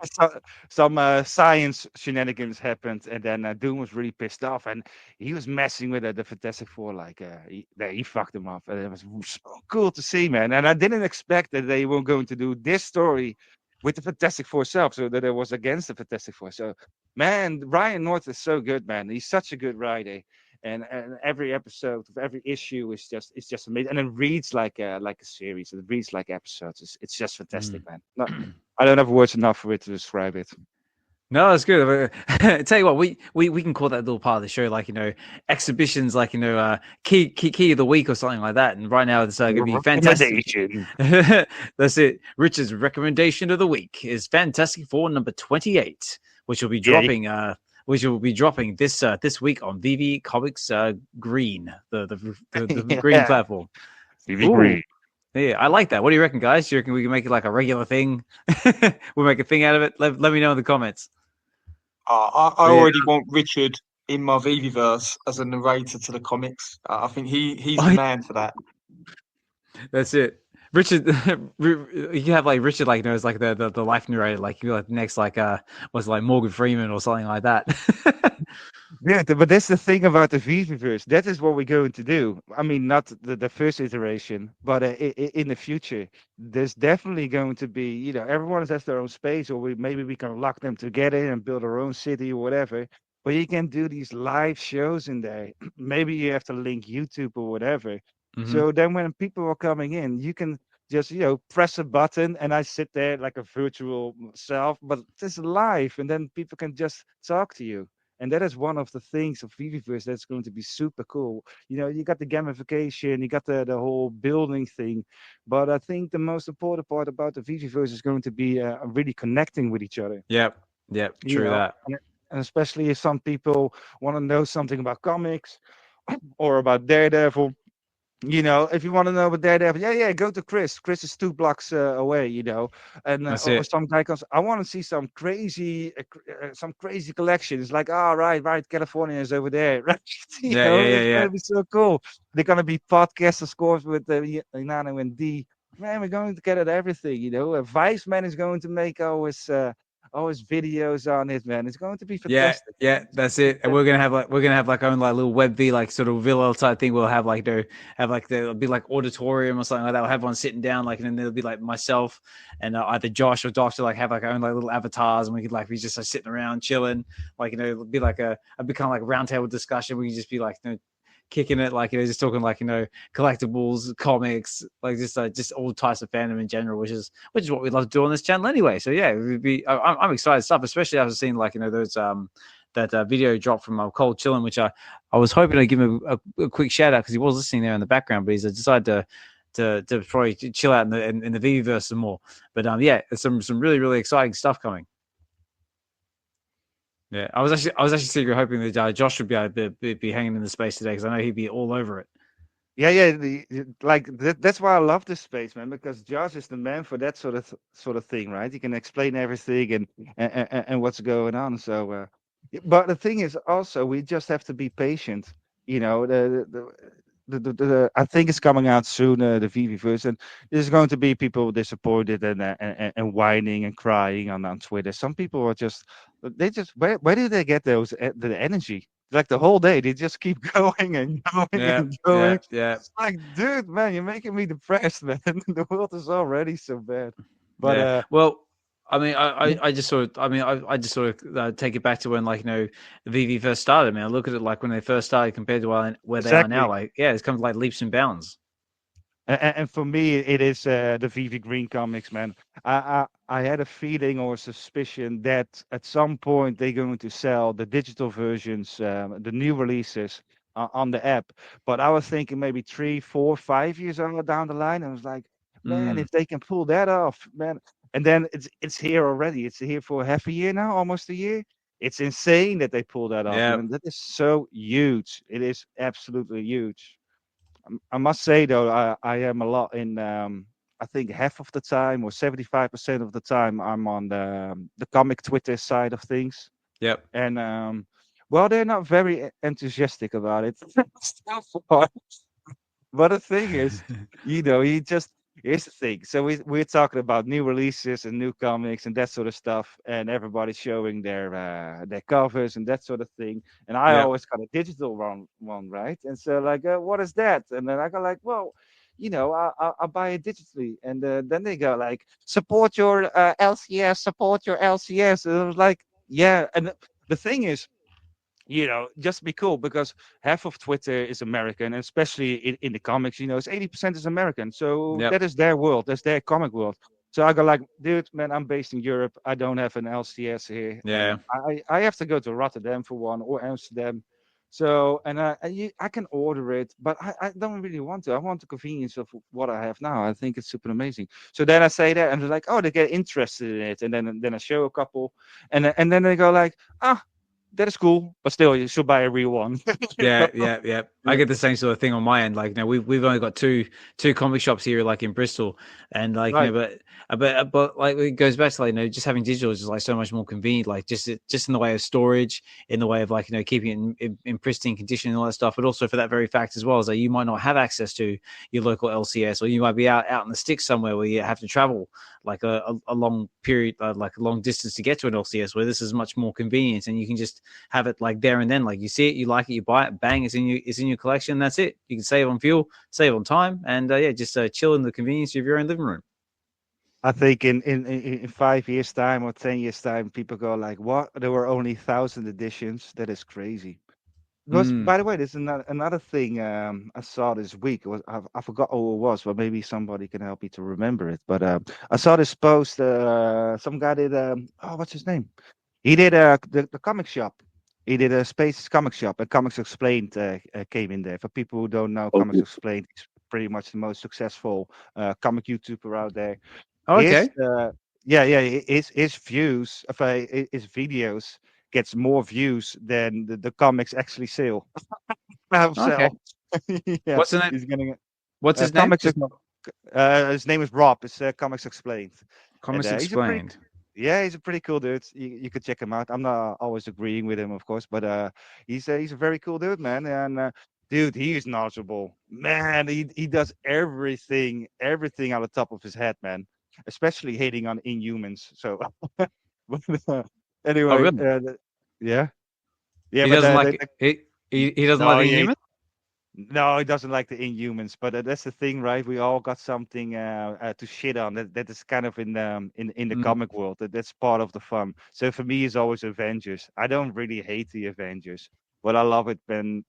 some science shenanigans happened, and then Doom was really pissed off, and he was messing with the Fantastic Four, like he fucked him up, and it was so cool to see, man. And I didn't expect that they were going to do this story with the Fantastic Four itself, so that it was against the Fantastic Four. So, man, Ryan North is so good, man. He's such a good writer. And every episode of every issue is just amazing, and it reads like a series. It reads like episodes. It's just fantastic, man. No, I don't have words enough for it to describe it. No, that's good. I tell you what, we can call that little part of the show, like, exhibitions, like, key of the week or something like that. And right now it's going to be fantastic. That's it. Richard's recommendation of the week is Fantastic Four number 28, which will be dropping. Which will be dropping this week on VeVe Comics Green, the green platform. VeVe Green. Yeah, I like that. What do you reckon, guys? Do you reckon we can make it like a regular thing? We'll make a thing out of it. Let me know in the comments. I already want Richard in my VeVe-verse as a narrator to the comics. I think he's the man for that. That's it. Richard, you have like Richard, like, knows like the life narrator, like you like next, like was like Morgan Freeman or something like that. Yeah, but that's the thing about the VeVe-verse. That is what we're going to do. I mean, not the first iteration, but in the future, there's definitely going to be, everyone has their own space, or maybe we can lock them together and build our own city or whatever. But you can do these live shows in there. Maybe you have to link YouTube or whatever. Mm-hmm. So then when people are coming in, you can just, press a button and I sit there like a virtual self, but it's live, and then people can just talk to you. And that is one of the things of VeVeverse that's going to be super cool. You got the gamification, you got the whole building thing, but I think the most important part about the VeVeverse is going to be really connecting with each other. Yep, true that. And especially if some people want to know something about comics or about Daredevil. If you want to know about Daredevil, go to Chris. Chris is 2 blocks away, and or some guy comes, I want to see some crazy collection. It's like, right, California is over there, right? It's gonna be so cool. They're gonna be podcasts, of course, with Nano and D. Man, we're going to get at everything. Vice Man is going to make always videos on it, man. It's going to be fantastic. Yeah, that's it. And we're gonna have like own like little Web V, like sort of villa type thing. We'll have like there'll be like auditorium or something like that. We'll have one sitting down, like, and then there'll be like myself and either Josh or Doctor, like have like our own like little avatars, and we could like be just like sitting around chilling, like, it'll be like a become like a roundtable discussion. We can just be like, kicking it, like, just talking like, collectibles, comics, like just all types of fandom in general, which is what we love to do on this channel anyway. So yeah, I'm excited stuff, especially after seeing like, those that video drop from Cold Chillin', which I was hoping to give him a quick shout out because he was listening there in the background, but he's decided to probably chill out in the VeVeverse some more. But there's some really, really exciting stuff coming. Yeah, I was actually secretly hoping that Josh would be able to be hanging in the space today, because I know he'd be all over it. Yeah. That's why I love this space, man, because Josh is the man for that sort of thing, right? He can explain everything and what's going on. So, but the thing is also, we just have to be patient. I think it's coming out soon, the VeVeverse, and there's going to be people disappointed and whining and crying on Twitter. Some people are where do they get the energy? Like the whole day, they just keep going and going and going. Yeah. It's like, dude, man, you're making me depressed, man. The world is already so bad. But well, I mean, I just sort of take it back to when, like, VeVe first started. I mean, I look at it like when they first started compared to where they are now. Like, it's come like leaps and bounds. And for me, it is the VeVe Green comics, man. I had a feeling or a suspicion that at some point they're going to sell the digital versions, the new releases on the app. But I was thinking maybe 3, 4, 5 years down the line. I was like, man, if they can pull that off, man. And then it's here already. It's here for half a year now, almost a year. It's insane that they pulled that off. Yeah. And that is so huge. It is absolutely huge. I must say though, I am a lot in. I think half of the time, or 75% of the time, I'm on the comic Twitter side of things, Yep. and well, they're not very enthusiastic about it. So far. But the thing is, he just here's the thing. So we're talking about new releases and new comics and that sort of stuff, and everybody's showing their covers and that sort of thing. And I Yep. always got a digital one, right? And so like, what is that? And then I go like, well, I buy it digitally, and then they go like, support your LCS, support your LCS. And I was like, yeah. And the thing is, just be cool because half of Twitter is American, and especially in the comics, it's 80% is American. So Yep. that is their world, that's their comic world. So I go like, dude, man, I'm based in Europe. I don't have an LCS here, Yeah. and I have to go to Rotterdam for one or Amsterdam. So I can order it, but I don't really want to. I want the convenience of what I have now. I think it's super amazing. So then I say that, and they're like, oh, they get interested in it, and then I show a couple, and then they go like, ah, that is cool, but still, you should buy a real one. Yeah, yeah, yeah. I Yeah. get the same sort of thing on my end. Like, we've only got two comic shops here, like in Bristol, and like, Right. but like it goes back to like, just having digital is just like so much more convenient. Like, just in the way of storage, in the way of like, keeping it in pristine condition and all that stuff. But also for that very fact as well, is that you might not have access to your local LCS, or you might be out in the sticks somewhere where you have to travel like a long period, like a long distance to get to an LCS, where this is much more convenient, and you can just have it like there and then. Like, you see it, you like it, you buy it, bang, it's in your collection. That's it. You can save on fuel, save on time, and just chill in the convenience of your own living room. I think in 5 years' time or 10 years' time, people go like, "What? There were only 1,000 editions. That is crazy." Because, Mm, by the way, there's another thing I saw this week. I forgot who it was, but maybe somebody can help me to remember it. But I saw this post. Some guy did. What's his name? He did the comic shop. He did a Space comic shop, and Comics Explained came in there. For people who don't know, Comics Okay. Explained is pretty much the most successful comic YouTuber out there. okay. His yeah, his views, his videos gets more views than the comics actually sell. Okay. Sell. Yeah, What's the name? he's getting What's his name? comics. Just His name is Rob. It's Comics Explained, and Comics he's a pretty Explained. yeah, he's a pretty cool dude. You could check him out. I'm not always agreeing with him, of course, but he's a very cool dude, man. And dude, he is knowledgeable, man. He does everything out of the top of his head, man. Especially hating on Inhumans. So, but, Oh, anyway, really? yeah, yeah, He but doesn't like it. He doesn't like no, the yeah, human. no, he doesn't like the Inhumans, but that's the thing, right? We all got something to shit on. That is kind of in the Mm, comic world. That's part of the fun. So for me, it's always Avengers. I don't really hate the Avengers, but I love it when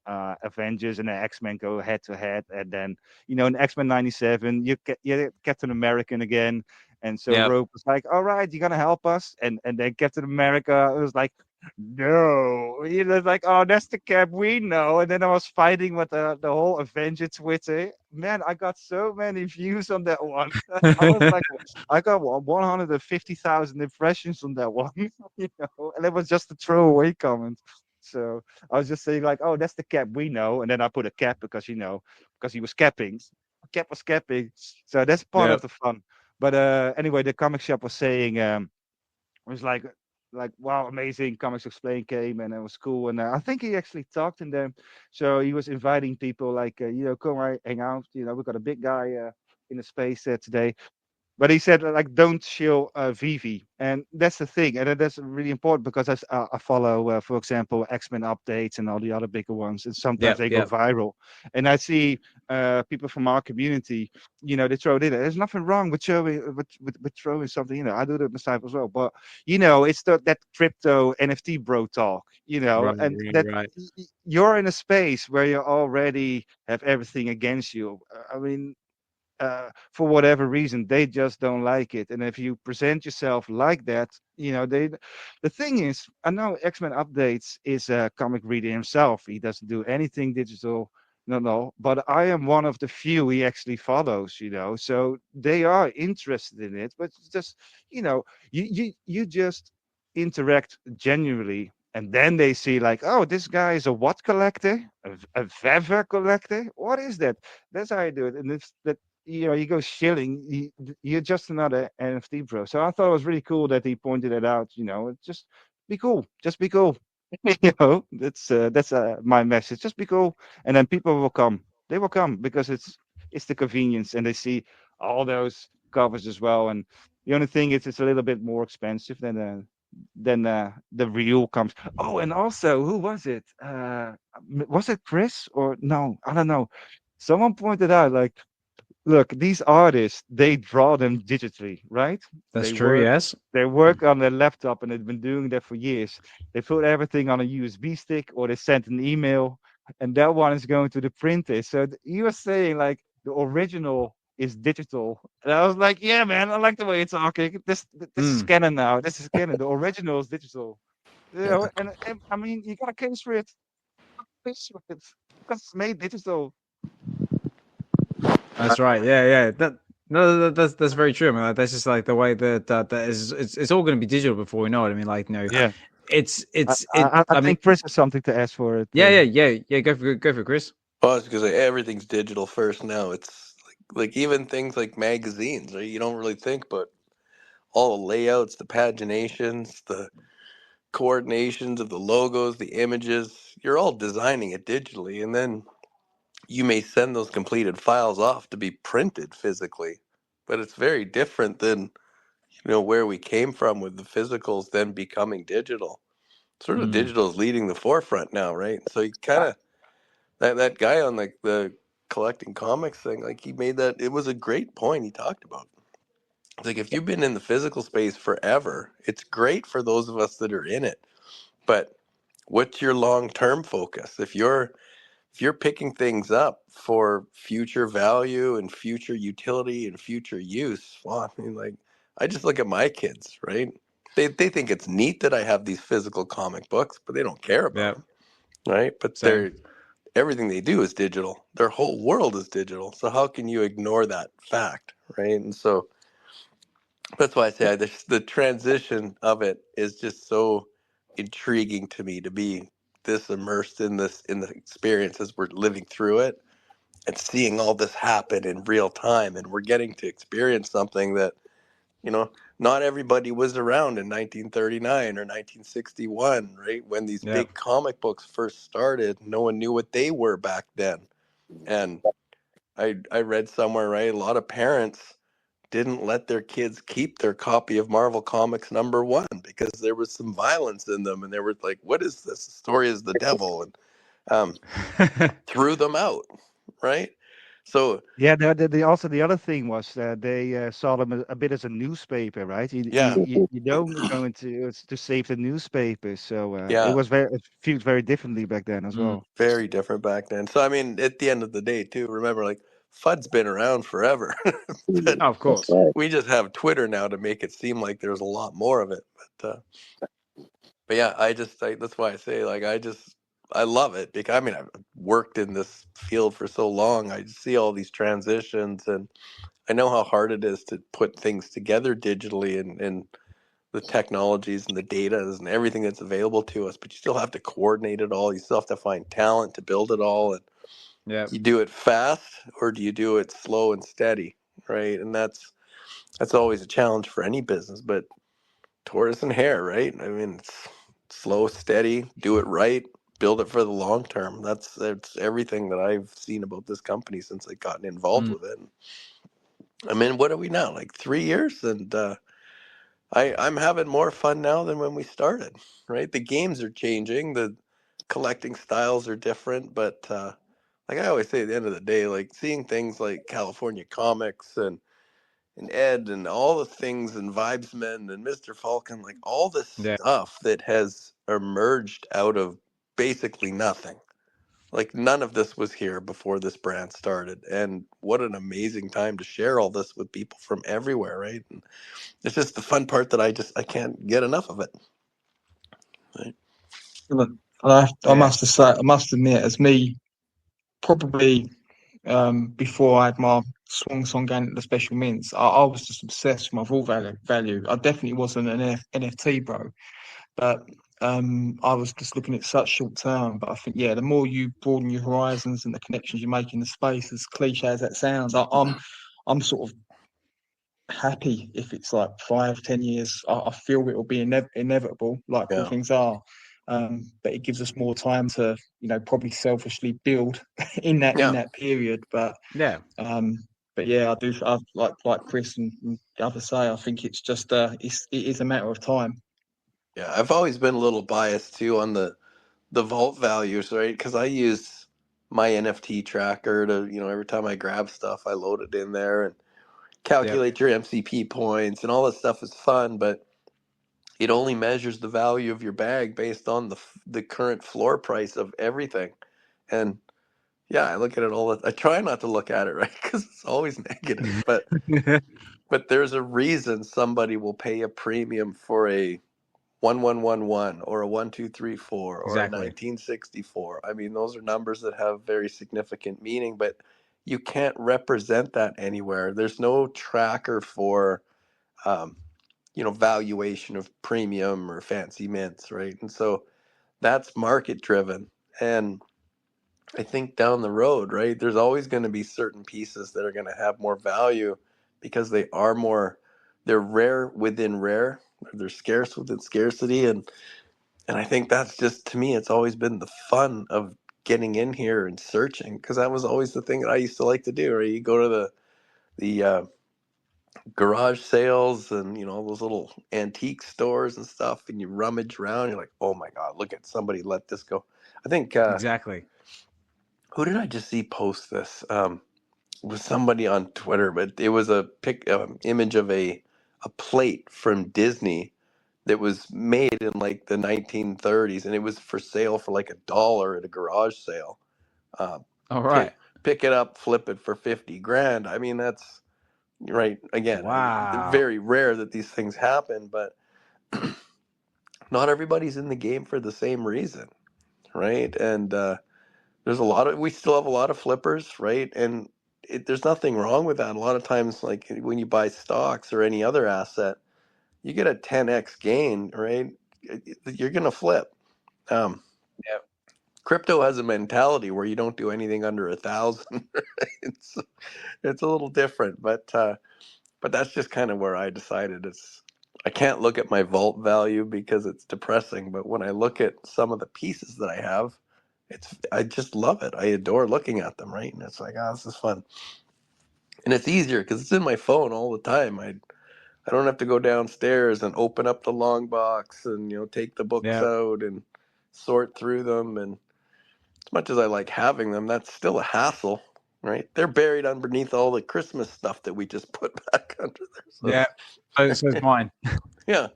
Avengers and the X-Men go head to head, and then in X-Men '97, you get Captain American again, and so yeah. Rogue was like, "All right, you're gonna help us," and then Captain America was like, no, it's like, oh, that's the cap we know. And then I was fighting with the whole Avenger Twitter. Man, I got so many views on that one. I was like, I got 150,000 impressions on that one, and it was just a throwaway comment. So I was just saying like, oh, that's the cap we know. And then I put a cap because because he was capping. Cap was capping. So that's part Yeah. of the fun. But anyway, the comic shop was saying, it was like wow, amazing. Comics Explained came and it was cool. And I think he actually talked in there, so he was inviting people like come right, hang out. We got a big guy in the space today. But he said like don't shill VeVe, and that's the thing, and that's really important because I follow, for example, X-Men updates and all the other bigger ones, and sometimes Yep. they go Yep. viral, and I see people from our community, they throw it in. There's nothing wrong with showing with throwing something. I do that myself as well, but it's that crypto NFT bro talk, Right. and Right. that Right. you're in a space where you already have everything against you. I mean, for whatever reason they just don't like it, and if you present yourself like that, the thing is, I know X-Men updates is a comic reader himself. He doesn't do anything digital, no, but I am one of the few he actually follows, so they are interested in it, but it's just you just interact genuinely, and then they see like, oh, this guy is a what collector, a VeVe collector. What is that? That's how you do it. And it's that, you go shilling, you're just another NFT bro. So I thought it was really cool that he pointed it out. Just be cool, just be cool. That's my message. Just be cool, and then people will come. They will come because it's the convenience, and they see all those covers as well. And the only thing is, it's a little bit more expensive than the real comes. Oh, and also, who was it? Was it Chris or no? I don't know. Someone pointed out, like, look, these artists, they draw them digitally, right? That's They true. work, Yes. they work on their laptop, and they've been doing that for years. They put everything on a USB stick, or they send an email, and that one is going to the printer. So you were saying like the original is digital, and I was like, yeah, man, I like the way you're talking. This is canon now. This is canon. The original is digital. And I mean, you got a case for it. Case for it. Because it's made digital. That's right. Yeah, yeah. That's very true. I mean, like, that's just like the way that is. It's all going to be digital before we know it. I mean, like, Yeah. it's I I mean, think Chris has something to ask for it. yeah. Go for it, Chris. Well, it's because everything's digital first now. It's like even things like magazines, right? You don't really think, but all the layouts, the paginations, the coordinations of the logos, the images, you're all designing it digitally, and then you may send those completed files off to be printed physically. But it's very different than where we came from with the physicals then becoming digital. Sort of digital is leading the forefront now, right? So you kind of that guy on like the collecting comics thing, like he made that. It was a great point he talked about. It's like if you've been in the physical space forever, it's great for those of us that are in it. But what's your long-term focus? If you're picking things up for future value and future utility and future use, well, I mean, like, I just look at my kids, right? They think it's neat that I have these physical comic books, but they don't care about them, right? But Same. everything they do is digital. Their whole world is digital. So how can you ignore that fact, right? And so that's why I say the transition of it is just so intriguing to me, to be this immersed in the experience as we're living through it and seeing all this happen in real time, and we're getting to experience something that not everybody was around in 1939 or 1961, right? When these Yeah. big comic books first started, no one knew what they were back then. And I read somewhere, right, a lot of parents didn't let their kids keep their copy of Marvel Comics #1 because there was some violence in them, and they were like, what is this? The story is the devil, and threw them out, right? So Yeah, also the other thing was that they saw them a bit as a newspaper, right? yeah, You don't go to save the newspaper, so it yeah, was it viewed very differently back then as well. very different back then. So I mean, at the end of the day, too, remember, like, FUD's been around forever, but Oh, of course. we just have Twitter now to make it seem like there's a lot more of it. But yeah, that's why I say, like, I love it because I mean, I've worked in this field for so long. I see all these transitions, and I know how hard it is to put things together digitally, and the technologies and the data and everything that's available to us, but you still have to coordinate it all. You still have to find talent to build it all. And Yeah. you do it fast, or do you do it slow and steady, right? And that's always a challenge for any business, but tortoise and hare, right? I mean, it's slow, steady, do it right, build it for the long term. That's everything that I've seen about this company since I gotten involved with it. I mean, what are we now? Like 3 years? And I'm having more fun now than when we started, right? The games are changing, the collecting styles are different, but like I always say, at the end of the day, like seeing things like California Comics and Ed and all the things and Vibesman and Mr. Falcon, like all this Yeah. stuff that has emerged out of basically nothing. Like none of this was here before this brand started, and what an amazing time to share all this with people from everywhere, right? And it's just the fun part that I can't get enough of it. Right? Look, I must admit, as me, probably before I had my Swan Song and the special mints, I was just obsessed with my raw value. I definitely wasn't an NFT bro, but I was just looking at such short term, but I think the more you broaden your horizons and the connections you make in the space, as cliche as that sounds, I'm sort of happy if it's like 5-10 years. I feel it will be inevitable, like all things are. But it gives us more time to, probably selfishly build in that period. But Yeah. but yeah, I like Chris and the others say, I think it's just it is a matter of time. Yeah, I've always been a little biased too on the vault values, right? Because I use my NFT tracker to, every time I grab stuff, I load it in there and calculate your MCP points, and all that stuff is fun, but it only measures the value of your bag based on the current floor price of everything. And yeah, I look at it I try not to look at it, right? Because it's always negative, but there's a reason somebody will pay a premium for a 1111 or a 1234 or a Exactly. 1964. I mean, those are numbers that have very significant meaning, but you can't represent that anywhere. There's no tracker for, valuation of premium or fancy mints, right? And so that's market driven. And I think down the road, right, there's always going to be certain pieces that are going to have more value because they're rare within rare, they're scarce within scarcity. And I think that's just, to me, it's always been the fun of getting in here and searching, because that was always the thing that I used to like to do, right? You go to the garage sales and, all those little antique stores and stuff, and you rummage around, you're like, oh my God, look at somebody let this go. I think, Exactly. who did I just see post this? It was somebody on Twitter, but it was a image of a plate from Disney that was made in like the 1930s, and it was for sale for like $1 at a garage sale. All right. Pick it up, flip it for 50 grand. I mean, that's right. Again, Wow. very rare that these things happen, but not everybody's in the game for the same reason, right? And we still have a lot of flippers, right? And there's nothing wrong with that. A lot of times, like when you buy stocks or any other asset, you get a 10x gain, right? You're gonna flip. Um, Crypto has a mentality where you don't do anything under 1,000. It's a little different, but that's just kind of where I decided. I can't look at my vault value because it's depressing, but when I look at some of the pieces that I have, I just love it. I adore looking at them, right? And it's like, this is fun, and it's easier because it's in my phone all the time. I don't have to go downstairs and open up the long box and take the books out and sort through them. And as much as I like having them, that's still a hassle, right? They're buried underneath all the Christmas stuff that we just put back under there. So, So is mine. yeah.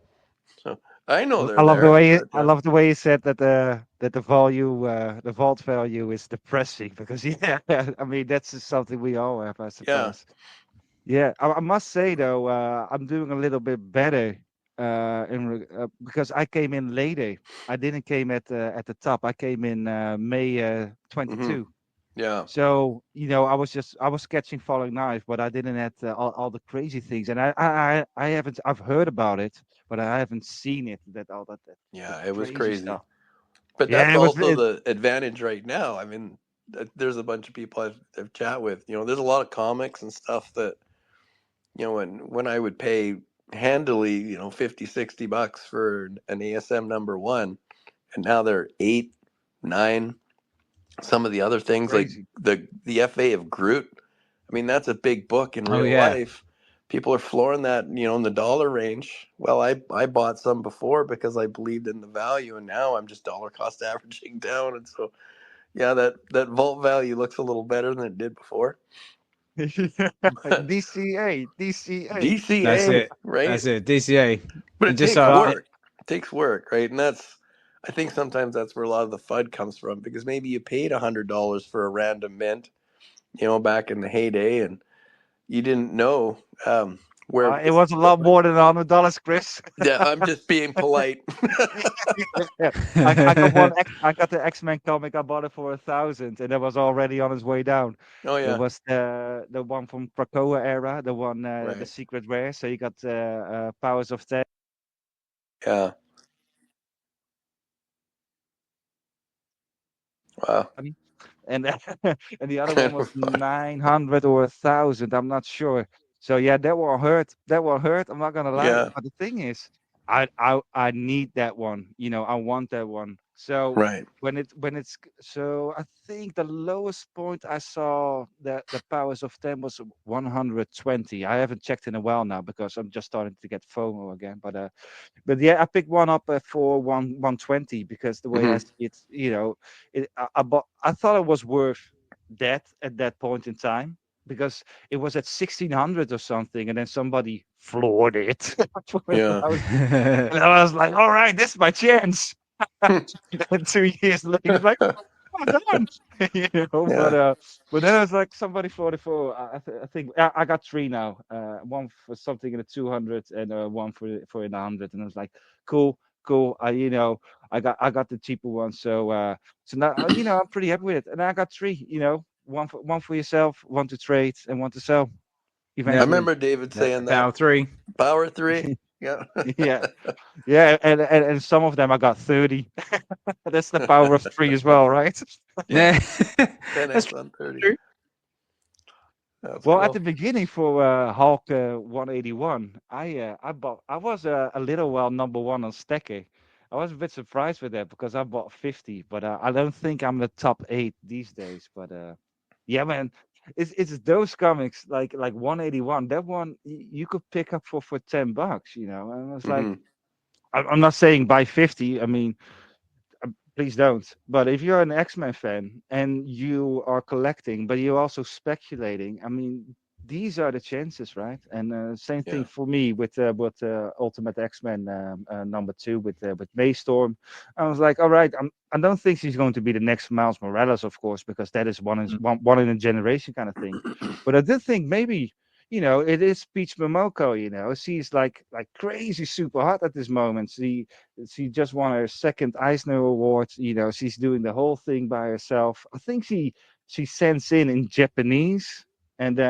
So I know they're I love there. I love the way you said that the value, the vault value is depressing, because I mean, that's just something we all have, I suppose. Yeah, I must say though, I'm doing a little bit better because I came in later. I didn't came at the top. I came in May 22. Yeah. So I was catching falling knife, but I didn't have all the crazy things, and I haven't. I've heard about it, but I haven't seen it. Yeah, it was crazy stuff. But Yeah, that's also the advantage right now. I mean, there's a bunch of people I've chat with. There's a lot of comics and stuff that when I would pay handily, $50-$60 for an ASM #1, and now they're 8, 9. Some of the other things Crazy. like the FA of Groot. I mean, that's a big book in real yeah. life. People are flooring that, in the dollar range. Well, I bought some before because I believed in the value, and now I'm just dollar cost averaging down. And so, yeah, that vault value looks a little better than it did before. DCA. DCA, That's it. right? That's it. DCA. But And it just takes so work. It takes work, right? And I think sometimes that's where a lot of the FUD comes from, because maybe you paid $100 for a random mint, back in the heyday, and you didn't know where It was a lot more than $100, Chris. Yeah, I'm just being polite. I got the X-Men comic. I bought it for 1,000, and it was already on its way down. Oh yeah, It was the one from Krakoa era, the one the right. secret rare. So you got Powers of 10. Yeah, Wow. And and the other one was 900 or 1,000. I'm not sure. So yeah, that will hurt. That will hurt. I'm not gonna lie. Yeah. But the thing is, I need that one. I want that one. So Right. so I think the lowest point I saw that the powers of 10 was 120. I haven't checked in a while now because I'm just starting to get FOMO again. But yeah, I picked one up for 120 because the way I Hmm. see it, I thought it was worth that at that point in time because it was at 1,600 or something, and then somebody floored it for Yeah. 1,000. And I was like, all right, this is my chance. And 2 years later, it's like, oh, done. Yeah. But then I was like, somebody floored it for. I think I got three now. One for something in the 200 and one for in the 100. And I was like, cool. I got the cheaper one. So now I'm pretty happy with it. And I got three. One for yourself, one to trade, and one to sell. I Yeah. Eventually, remember David Yeah, saying Power that. 3. Power 3. Yeah. yeah, yeah, and some of them I got 30. That's the power of three as well, right? Yeah. Yeah. That's 10x on 30. true. That's Well, at cool. the beginning for Hulk 181, I was a little while number one on Stacker. I was a bit surprised with that because I bought 50, but I don't think I'm the top 8 these days. But yeah, man, it's those comics like 181. That one you could pick up for $10, and it's like Hmm. I'm not saying buy 50. I mean, please don't. But if you're an X-Men fan and you are collecting, but you're also speculating, I mean, these are the chances, right? And same thing Yeah. for me with Ultimate X-Men #2 with Maystorm. I was like, all right, I don't think she's going to be the next Miles Morales, of course, because that is one in a generation kind of thing. But I did think maybe. It is Peach Momoko. She's like crazy super hot at this moment. She just won her second Eisner Award. She's doing the whole thing by herself. I think she sends in Japanese, and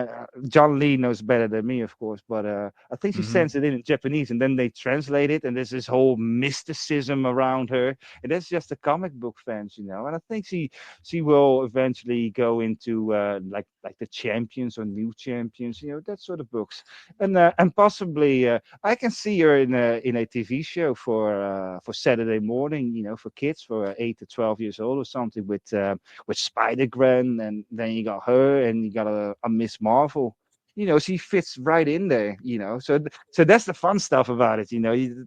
John Lee knows better than me, of course. But I think she Mhm. sends it in Japanese, and then they translate it, and there's this whole mysticism around her, and that's just the comic book fans. And I think she will eventually go into like the Champions or New Champions, that sort of books, and possibly. I can see her in a TV show for Saturday morning, for kids for 8 to 12 years old or something with Spider Gwen, and then you got her, and you got a Miss Marvel. She fits right in there. So that's the fun stuff about it.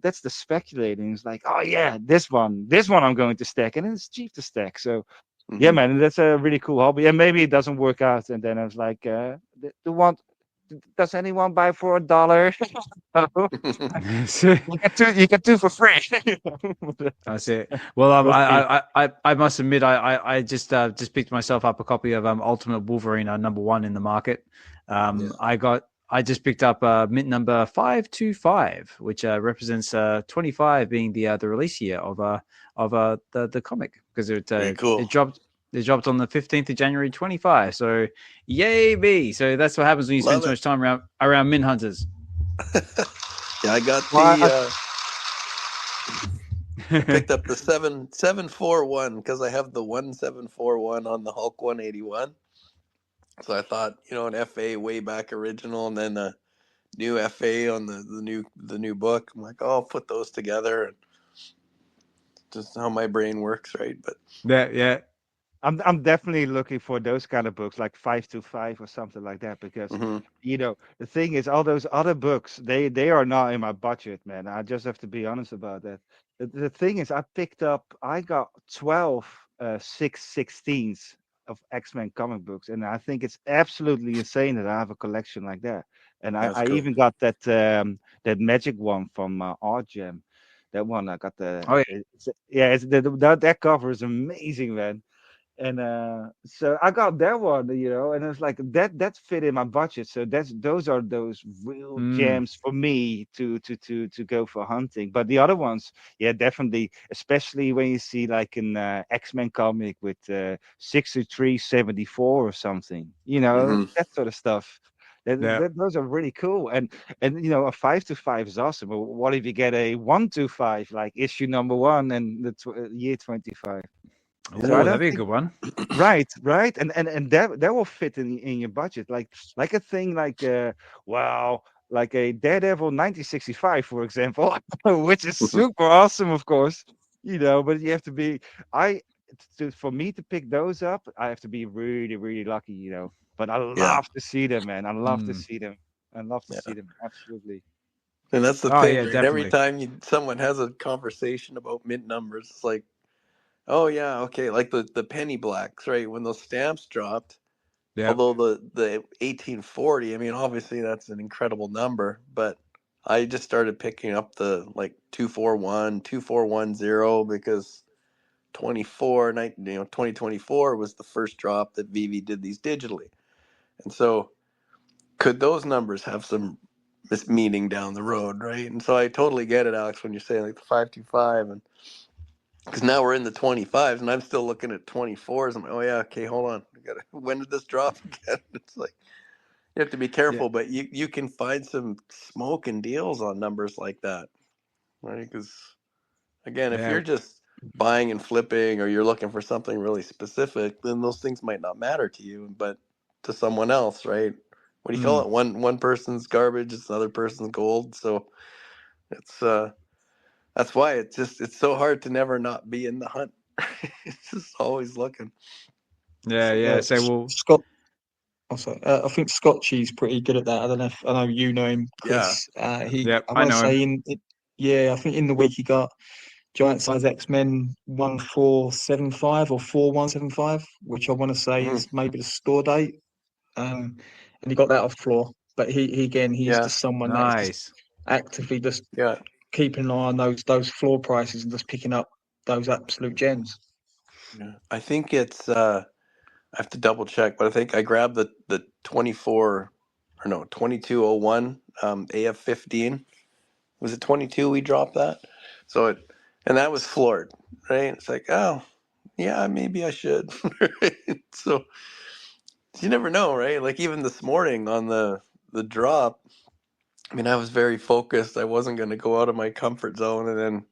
That's the speculating. It's like, oh yeah, this one I'm going to stack, and it's cheap to stack. So yeah, Hmm. man, that's a really cool hobby. And maybe it doesn't work out, and then I was like, does anyone buy for $1? So, You get two for free. that's it. Well, We'll see. I must admit, I just picked myself up a copy of Ultimate Wolverine #1 in the market. Yeah. I just picked up mint number 525, which represents 25 being the release year of the comic, because Very cool. it dropped on the 15th of January 25. So yay me! So that's what happens when you spend Love so it. much time around mint hunters. Yeah, I got Well, the. I picked up the 741 because I have the 1741 on the Hulk 181. So I thought, an FA way back original, and then a new FA on the new book. I'm like, oh, I'll put those together, and just how my brain works, right? But Yeah. I'm definitely looking for those kind of books, like 525 or something like that, because hmm the thing is, all those other books, they are not in my budget, man. I just have to be honest about that. The thing is, I got 12 6/16 of X-Men comic books, and I think it's absolutely insane that I have a collection like that. And that's I cool. even got that magic one from Art Gem. That one I got Oh yeah. that cover is amazing, man. And so I got that one, and it's like that fit in my budget. So those are those real Mm. gems for me to go for hunting. But the other ones, yeah, definitely, especially when you see like an X-Men comic with 6374 or something, hmm that sort of stuff. Yeah. Those are really cool, and a 525 is awesome. But what if you get a 125, like issue #1 and the year 25? Ooh, So I don't that'd be a think good one. right, and that will fit in your budget, like a thing like wow, like a Daredevil 1965, for example, which is super awesome, of course, but you have to be I for me to pick those up, I have to be really, really lucky, But I Yeah, love to see them, man. I love to Mm. see them. I love to yeah. see them. Absolutely. And that's the Oh thing, yeah, right? Every definitely. time someone has a conversation about mint numbers, it's like, oh yeah, okay, like the penny blacks, right? When those stamps dropped, Yeah. although the 1840, I mean, obviously that's an incredible number, but I just started picking up the like 241, 2410 because 2024 was the first drop that VeVe did these digitally. And so could those numbers have some meaning down the road, right? And so I totally get it, Alex, when you're saying like the 525, and because now we're in the 25s and I'm still looking at 24s. I'm like, oh yeah, okay, hold on. When did this drop again? It's like you have to be Yeah. careful, but you can find some smoke and deals on numbers like that, right? Because again, if Yeah. you're just buying and flipping or you're looking for something really specific, then those things might not matter to you, but to someone else, right? What do you call Mm. it? One person's garbage, it's another person's gold. So it's that's why it's so hard to never not be in the hunt. It's just always looking. Yeah, So yeah. So well, Scott. Oh, sorry. I think Scotchy's pretty good at that. I don't know if I know you know him, yeah, Chris. yep, I I want to know him. say yeah, I think in the week he got Giant Size X-Men 1475 or 4175, which I want to say mhm, is maybe the store date. And he got that off the floor. But he again, he's yeah, just someone that is just Nice. actively just yeah. keeping an eye on those floor prices and just picking up those absolute gems. Yeah. I think it's I have to double check, but I think I grabbed the 24 or no 2201 AF15. Was it 22 we dropped that? So and that was floored, right? It's like, oh, yeah, maybe I should. So you never know, right? Like even this morning on the drop, I mean, I was very focused. I wasn't going to go out of my comfort zone, and then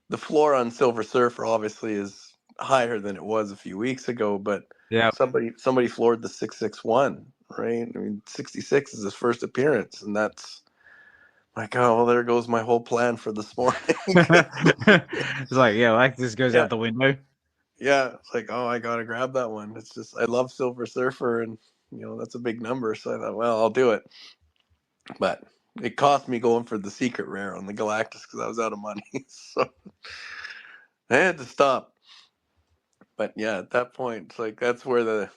the floor on Silver Surfer obviously is higher than it was a few weeks ago, but Yeah. somebody floored the 661, right? I mean, 66 is his first appearance, and that's like, oh, well, there goes my whole plan for this morning. It's like, yeah, like this goes Yeah, out the window. yeah. It's like, oh, I gotta grab that one. It's just I love Silver Surfer, and that's a big number. So I thought, well, I'll do it. But it cost me going for the secret rare on the Galactus because I was out of money, so I had to stop. But yeah, at that point, it's like that's where the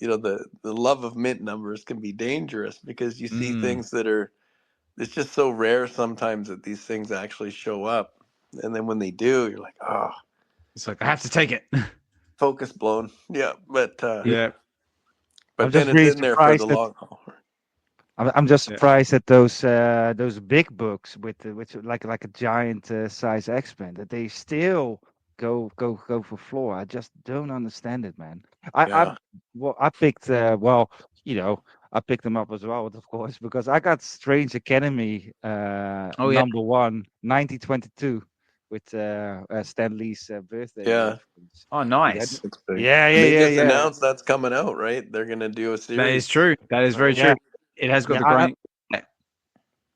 the love of mint numbers can be dangerous because you see Mm. things that are it's just so rare sometimes that these things actually show up, and then when they do, you're like, oh, It's like I have to take it. focus blown. Yeah, Yeah. I'm but then just it's really in there for the surprised that long haul. I'm just Yeah. surprised that those big books with like a giant size X-Men that they still go for floor. I just don't understand it, man. I Yeah, well I picked I picked them up as well, of course, because I got Strange Academy Oh yeah. number 1 1922 with Stan Lee's birthday yeah, reference. Oh, Yeah, nice. it's big. yeah, yeah, They yeah, just yeah, announced that's coming out, right? They're gonna do a That is series, true. That is very right? yeah, true. It has got yeah. the growing.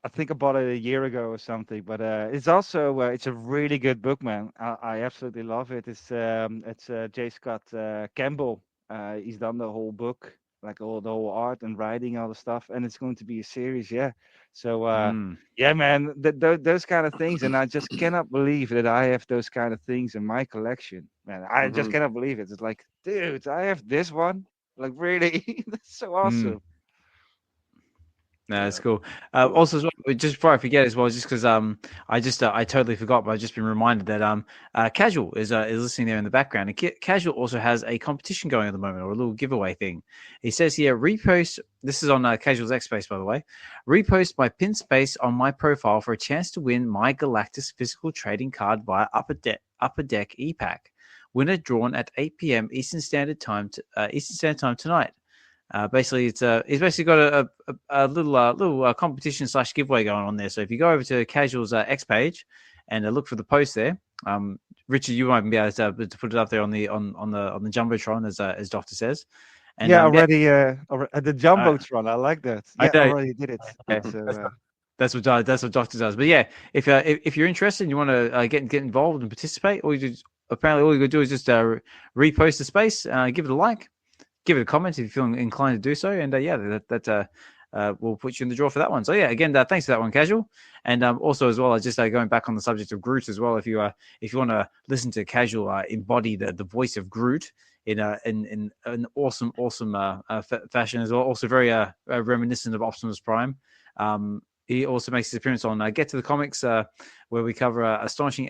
I think I bought it a year ago or something, but it's also it's a really good book, man. I absolutely love it. It's J. Scott Campbell. He's done the whole book, like all the whole art and writing, all the stuff, and it's going to be a series, yeah. So Mm. yeah, man, those kind of things, and I just cannot believe that I have those kind of things in my collection, man. I just Hmm. cannot believe it. It's like, dude, I have this one. Like really, that's so Mm. awesome. No, that's Yeah, cool. cool. Also, as well, just before I forget as well, just because I totally forgot, but I've just been reminded that Casual is listening there in the background. And Casual also has a competition going at the moment, or a little giveaway thing. He says here, repost. This is on Casual's X Space, by the way. Repost my pin space on my profile for a chance to win my Galactus physical trading card via Upper Deck e-pack. Winner drawn at 8 p.m. Eastern Standard Time tonight. Basically, he's basically got a little competition / giveaway going on there. So if you go over to Casual's X page and look for the post there, Richard, you might be able to put it up there on the jumbotron as Doctor says. And, yeah, already the jumbotron. I like that. Yeah, I already did it. Yeah, So, that's what Doctor does. But yeah, if you're interested and you want to get involved and participate, all you gotta do is just repost the space, give it a like, give it a comment if you feel inclined to do so, and we'll put you in the draw for that one. So yeah, again, thanks for that one, Casual. And also as well, just going back on the subject of Groot as well. If you want to listen to Casual embody the voice of Groot in an awesome fashion as well, also very reminiscent of Optimus Prime. He also makes his appearance on Get to the Comics, where we cover Astonishing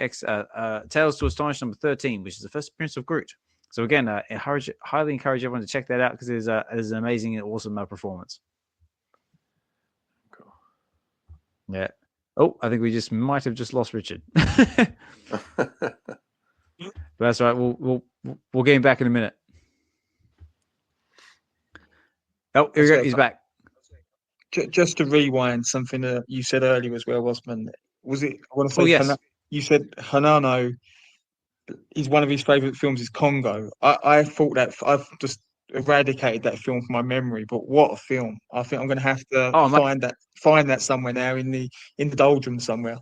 Tales to Astonish number 13, which is the first appearance of Groot. So again, highly encourage everyone to check that out because it is an amazing and awesome performance. Cool. Yeah. Oh, I think we might have just lost Richard. But that's right. We'll get him back in a minute. Oh, here we go. He's back. Just to rewind something that you said earlier as well, Osman. Was it? I want to say. Oh, yes. You said Hanano. One of his favorite films is Congo. I thought that I've just eradicated that film from my memory. But what a film! I think I'm going to have to find that somewhere now in the doldrums somewhere.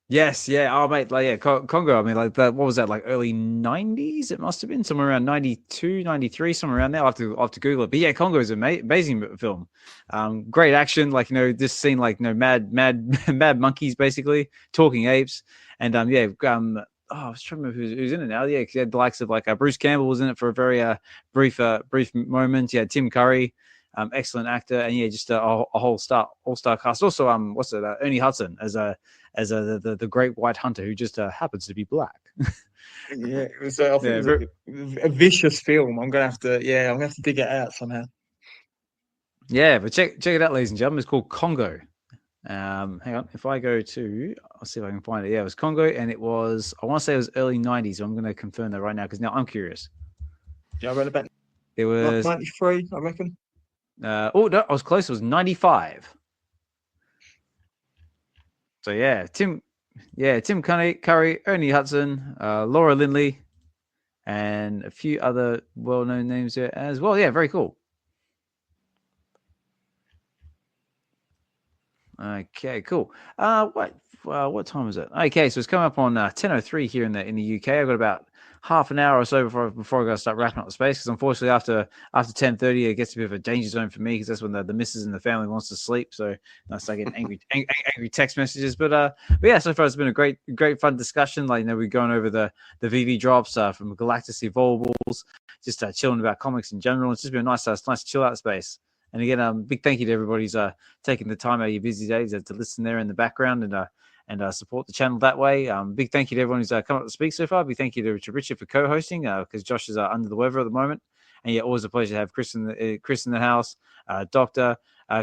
Yes, yeah. Oh, mate, Congo. I mean, what was that? Like early 90s? It must have been somewhere around 92, 93, somewhere around there. I'll have to Google it. But yeah, Congo is an amazing film. Great action, this scene, mad monkeys, basically talking apes, and I was trying to remember who's in it now. Yeah, because you had the likes of Bruce Campbell was in it for a very brief moment. Yeah, Tim Curry. Excellent actor, and yeah, just a whole all-star cast. Also, Ernie Hudson as the great white hunter who just happens to be black. Yeah, it was. I think it was a vicious film. I'm gonna have to dig it out somehow. Yeah, but check it out, ladies and gentlemen. It's called Congo. Hang on, if I go to, I'll see if I can find it. Yeah, it was Congo, and it was. I want to say it was early 90s. So I'm going to confirm that right now because now I'm curious. Yeah, I read about. It was 93, I reckon. No, I was close. It was 95. So yeah, Tim Curry, Ernie Hudson, Laura Lindley, and a few other well-known names there as well. Yeah, very cool. Okay, cool. What time is it? Okay, so it's coming up on 10:03 here in the UK. I've got about half an hour or so before I got to start wrapping up the space because unfortunately after 10:30 it gets a bit of a danger zone for me because that's when the missus and the family wants to sleep. So I start getting angry text messages. But yeah, so far it's been a great fun discussion. We're going over the VeVe drops from Galactus, Evolvables, just chilling about comics in general. It's just been a nice chill out space. And again, big thank you to everybody who's taking the time out of your busy days to listen there in the background and support the channel that way. Big thank you to everyone who's come up to speak so far. Big thank you to Richard for co-hosting because Josh is under the weather at the moment. And yeah, always a pleasure to have Chris in the house. Doctor,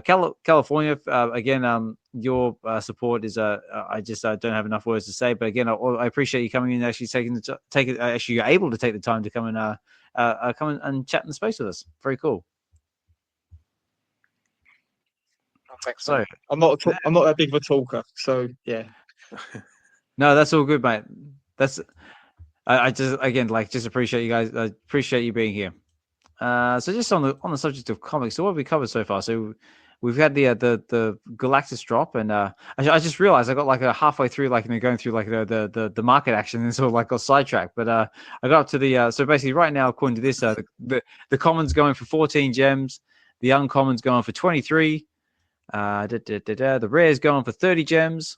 California, again, your support is I just don't have enough words to say. But again, I appreciate you coming in and actually actually you're able to take the time to come and chat in the space with us. Very cool. Thanks. So I'm not that big of a talker, so yeah. No, that's all good, mate. I just appreciate you guys. I appreciate you being here. So just on the subject of comics, so what have we covered so far? So we've had the Galactus drop, and I just realized I got halfway through going through the market action and sort of got sidetracked. But I got up to the so basically right now according to this the commons going for 14 gems, the uncommons going for 23. The rare is going for 30 gems.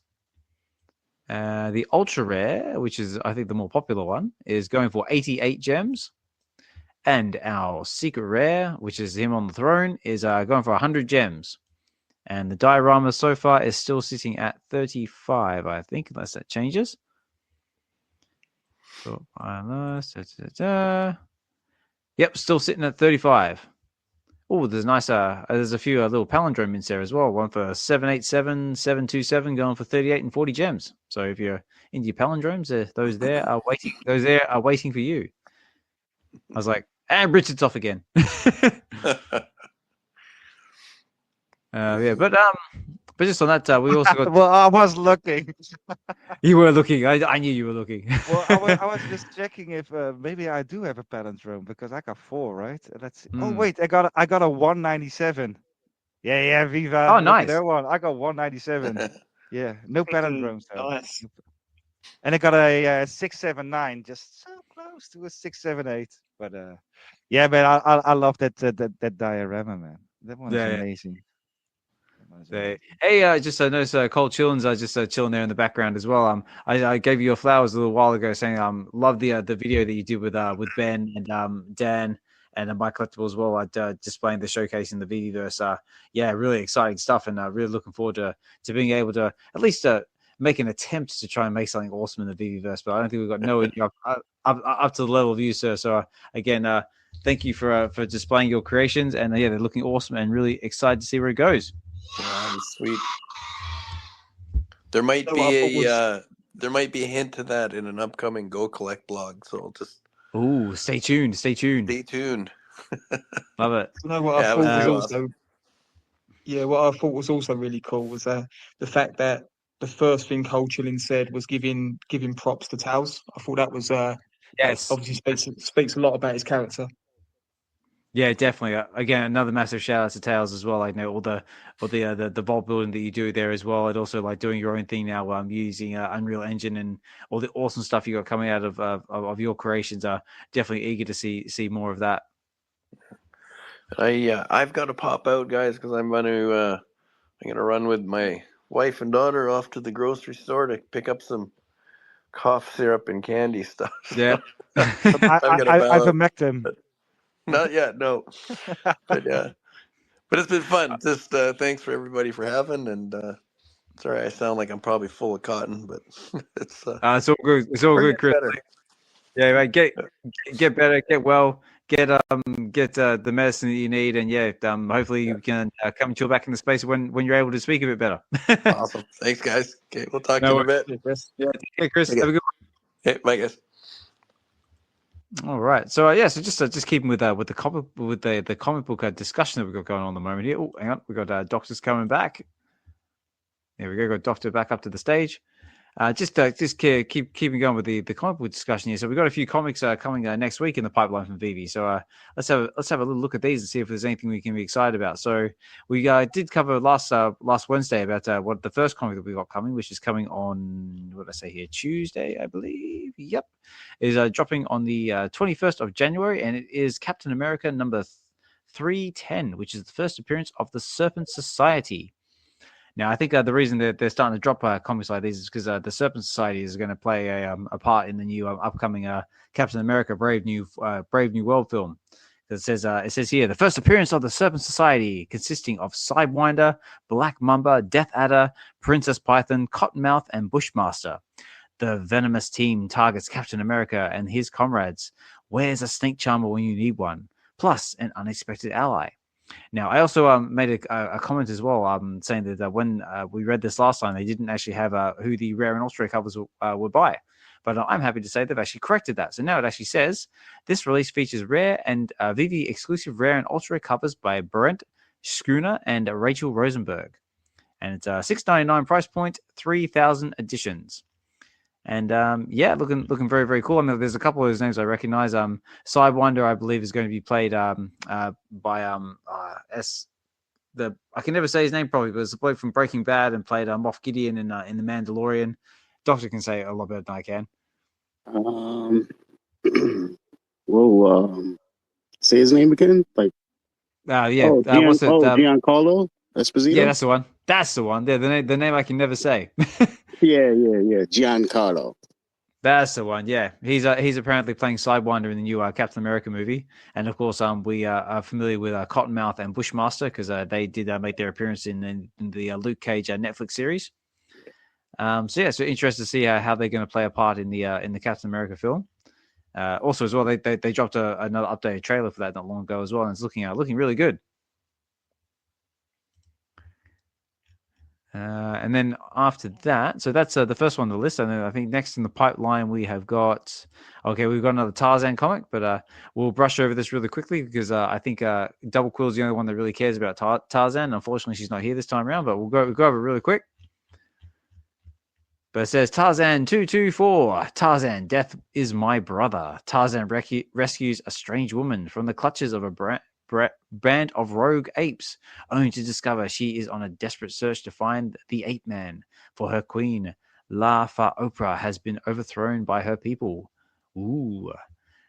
The ultra rare, which is I think the more popular one, is going for 88 gems. And our secret rare, which is him on the throne, is going for 100 gems. And the diorama so far is still sitting at 35, I think, unless that changes. Yep, still sitting at 35. Oh, there's there's a few little palindrome mints there as well. One for 787, 727, going for 38 and 40 gems. So if you're into your palindromes, those there are waiting. Those there are waiting for you. I was like, and Richard's off again. Yeah, but But just on that, we also got. Well, I was looking. You were looking. I knew you were looking. Well, I was just checking if maybe I do have a palindrome because I got 4, right? Let's see. Oh Mm. wait, I got a 197. Yeah, Viva. Oh, Look nice. at that one. I got 197. Yeah, no palindromes though. Nice. And I got a 679, just so close to a 678. But yeah, man, I love that diorama, man. That one is Yeah, yeah. amazing. That one is amazing. Hey, just noticed Cole Chillin's just chilling there in the background as well. I gave you your flowers a little while ago, saying love the video that you did with Ben and Dan and My Collectible as well, displaying the showcase in the VeVeverse. Yeah, really exciting stuff, and really looking forward to being able to at least make an attempt to try and make something awesome in the VeVeverse. But I don't think we've got no up to the level of you, sir. So again, thank you for displaying your creations, and yeah, they're looking awesome, and really excited to see where it goes. Yeah, sweet. There might be a hint to that in an upcoming Go Collect blog. So just Stay tuned. stay tuned. Love it. You know what Yeah, I it was thought was pretty also, what I thought was also really cool was the fact that the first thing Cole Chillin said was giving props to Tails. I thought that was Yes. obviously speaks a lot about his character. Yeah, definitely. Again, another massive shout out to Tails as well. I know all the vault building that you do there as well, and also like doing your own thing now, using Unreal Engine and all the awesome stuff you got coming out of your creations. Are definitely eager to see more of that. I've got to pop out, guys, because I'm gonna run with my wife and daughter off to the grocery store to pick up some cough syrup and candy stuff. Yeah. I've met him. Not yet, no. But yeah, but it's been fun. Just thanks for everybody for having, and sorry I sound like I'm probably full of cotton, but it's it's all good. It's all good, Chris. better. Yeah, right. Get better, get well, get the medicine that you need, and yeah, hopefully you can come chill back in the space when you're able to speak a bit better. Awesome. Thanks, guys. Okay, we'll talk to you in a bit. Chris. Yeah, Chris. Okay. Have a good Okay, bye, guys. All right. So so just keeping with the comic book discussion that we've got going on at the moment here. Oh, hang on, we've got Doctors coming back. There we go. Got Doctor back up to the stage. Just keeping going with the comic book discussion here. So we've got a few comics coming next week in the pipeline from VeVe. So let's have a little look at these and see if there's anything we can be excited about. So we did cover last Wednesday about what the first comic that we got coming, which is coming on, what did I say here, Tuesday, I believe. Yep, is dropping on the 21st of January, and it is Captain America number 310, which is the first appearance of the Serpent Society. Now, I think the reason that they're starting to drop comics like these is because the Serpent Society is going to play a part in the new upcoming Captain America Brave New World film. It says here, the first appearance of the Serpent Society, consisting of Sidewinder, Black Mamba, Death Adder, Princess Python, Cottonmouth, and Bushmaster. The venomous team targets Captain America and his comrades. Where's a snake charmer when you need one? Plus, an unexpected ally. Now, I also made a comment as well, saying that when we read this last time, they didn't actually have who the rare and ultra covers were by. But I'm happy to say they've actually corrected that. So now it actually says, this release features rare and VeVe exclusive rare and ultra covers by Brent Schooner and Rachel Rosenberg. And it's a $6.99 price point, 3,000 editions. And looking very, very cool. I mean, there's a couple of those names I recognize. Sidewinder, I believe, is going to be played by I can never say his name probably, but it's a bloke from Breaking Bad and played Moff Gideon in The Mandalorian. Doctor can say it a lot better than I can. Say his name again. Giancarlo Esposito. Yeah, that's the one. That's the one. Yeah, the name I can never say. Yeah. Giancarlo. That's the one. Yeah, he's apparently playing Sidewinder in the new Captain America movie, and of course, we are familiar with Cottonmouth and Bushmaster because they did make their appearance in the Luke Cage Netflix series. So interested to see how they're going to play a part in the Captain America film. Also, as well, they dropped another updated trailer for that not long ago as well, and it's looking really good. And then after that, so that's the first one on the list. And then I think next in the pipeline we have got, we've got another Tarzan comic, but we'll brush over this really quickly because I think Double Quill's the only one that really cares about Tarzan. Unfortunately, she's not here this time around, but we'll go over it really quick. But it says Tarzan 224. Tarzan, death is my brother. Tarzan rescues a strange woman from the clutches of a band of rogue apes, only to discover she is on a desperate search to find the ape man, for her queen, La Fa Oprah, has been overthrown by her people. Ooh.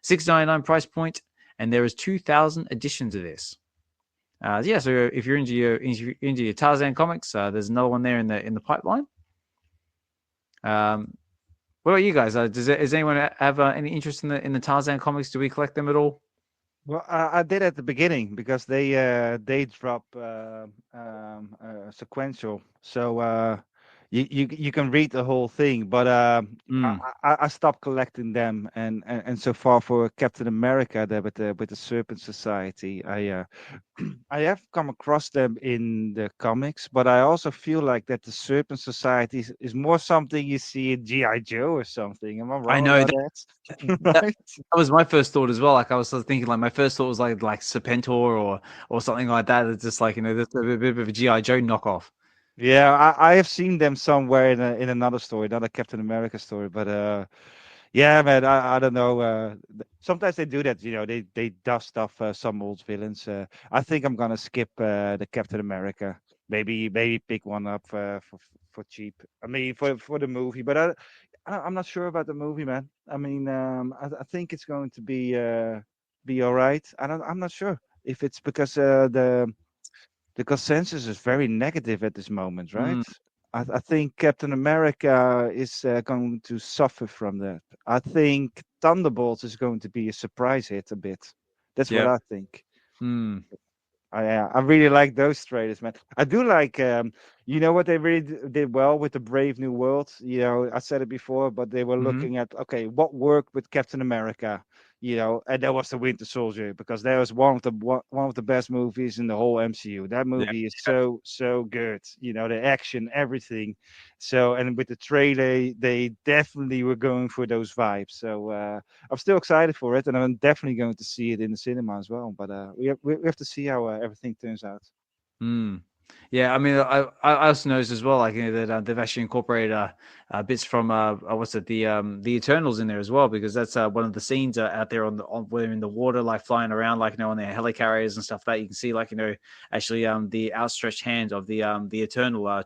$6.99 price point, and there is 2,000 editions of this. So if you're into your Tarzan comics, there's another one there in the pipeline. What about you guys? Does anyone have any interest in the Tarzan comics? Do we collect them at all? Well, I did at the beginning because they drop sequential, so you can read the whole thing. But I stopped collecting them, and so far for Captain America there with the Serpent Society, I have come across them in the comics, but I also feel like that the Serpent Society is more something you see in G.I. Joe or something. Am I wrong? I know about that. Right? That was my first thought as well. Like I was sort of thinking, like my first thought was like Serpentor or something like that. It's just like that's a bit of a G.I. Joe knockoff. Yeah, I have seen them somewhere in another story, another Captain America story. But yeah, man, I don't know. Sometimes they do that, they dust off some old villains. I think I'm gonna skip the Captain America. Maybe pick one up for cheap. I mean, for the movie, but I'm not sure about the movie, man. I mean, I think it's going to be all right. I'm not sure if it's because the consensus is very negative at this moment, right? I think Captain America is going to suffer from that. I think Thunderbolts is going to be a surprise hit a bit. That's what I think. I really like those trailers, man. I do like, what they really did well with the Brave New World. I said it before, but they were looking at, what worked with Captain America, and that was the Winter Soldier, because that was one of the best movies in the whole MCU. That movie is so good. The action, everything. So, and with the trailer, they definitely were going for those vibes. So I'm still excited for it, and I'm definitely going to see it in the cinema as well. But we have to see how everything turns out. Yeah, I mean, I also noticed as well, like that they've actually incorporated bits from the Eternals in there as well, because that's one of the scenes out there where they're in the water, like flying around, like on their helicarriers and stuff. That you can see, like actually the outstretched hand of the Eternal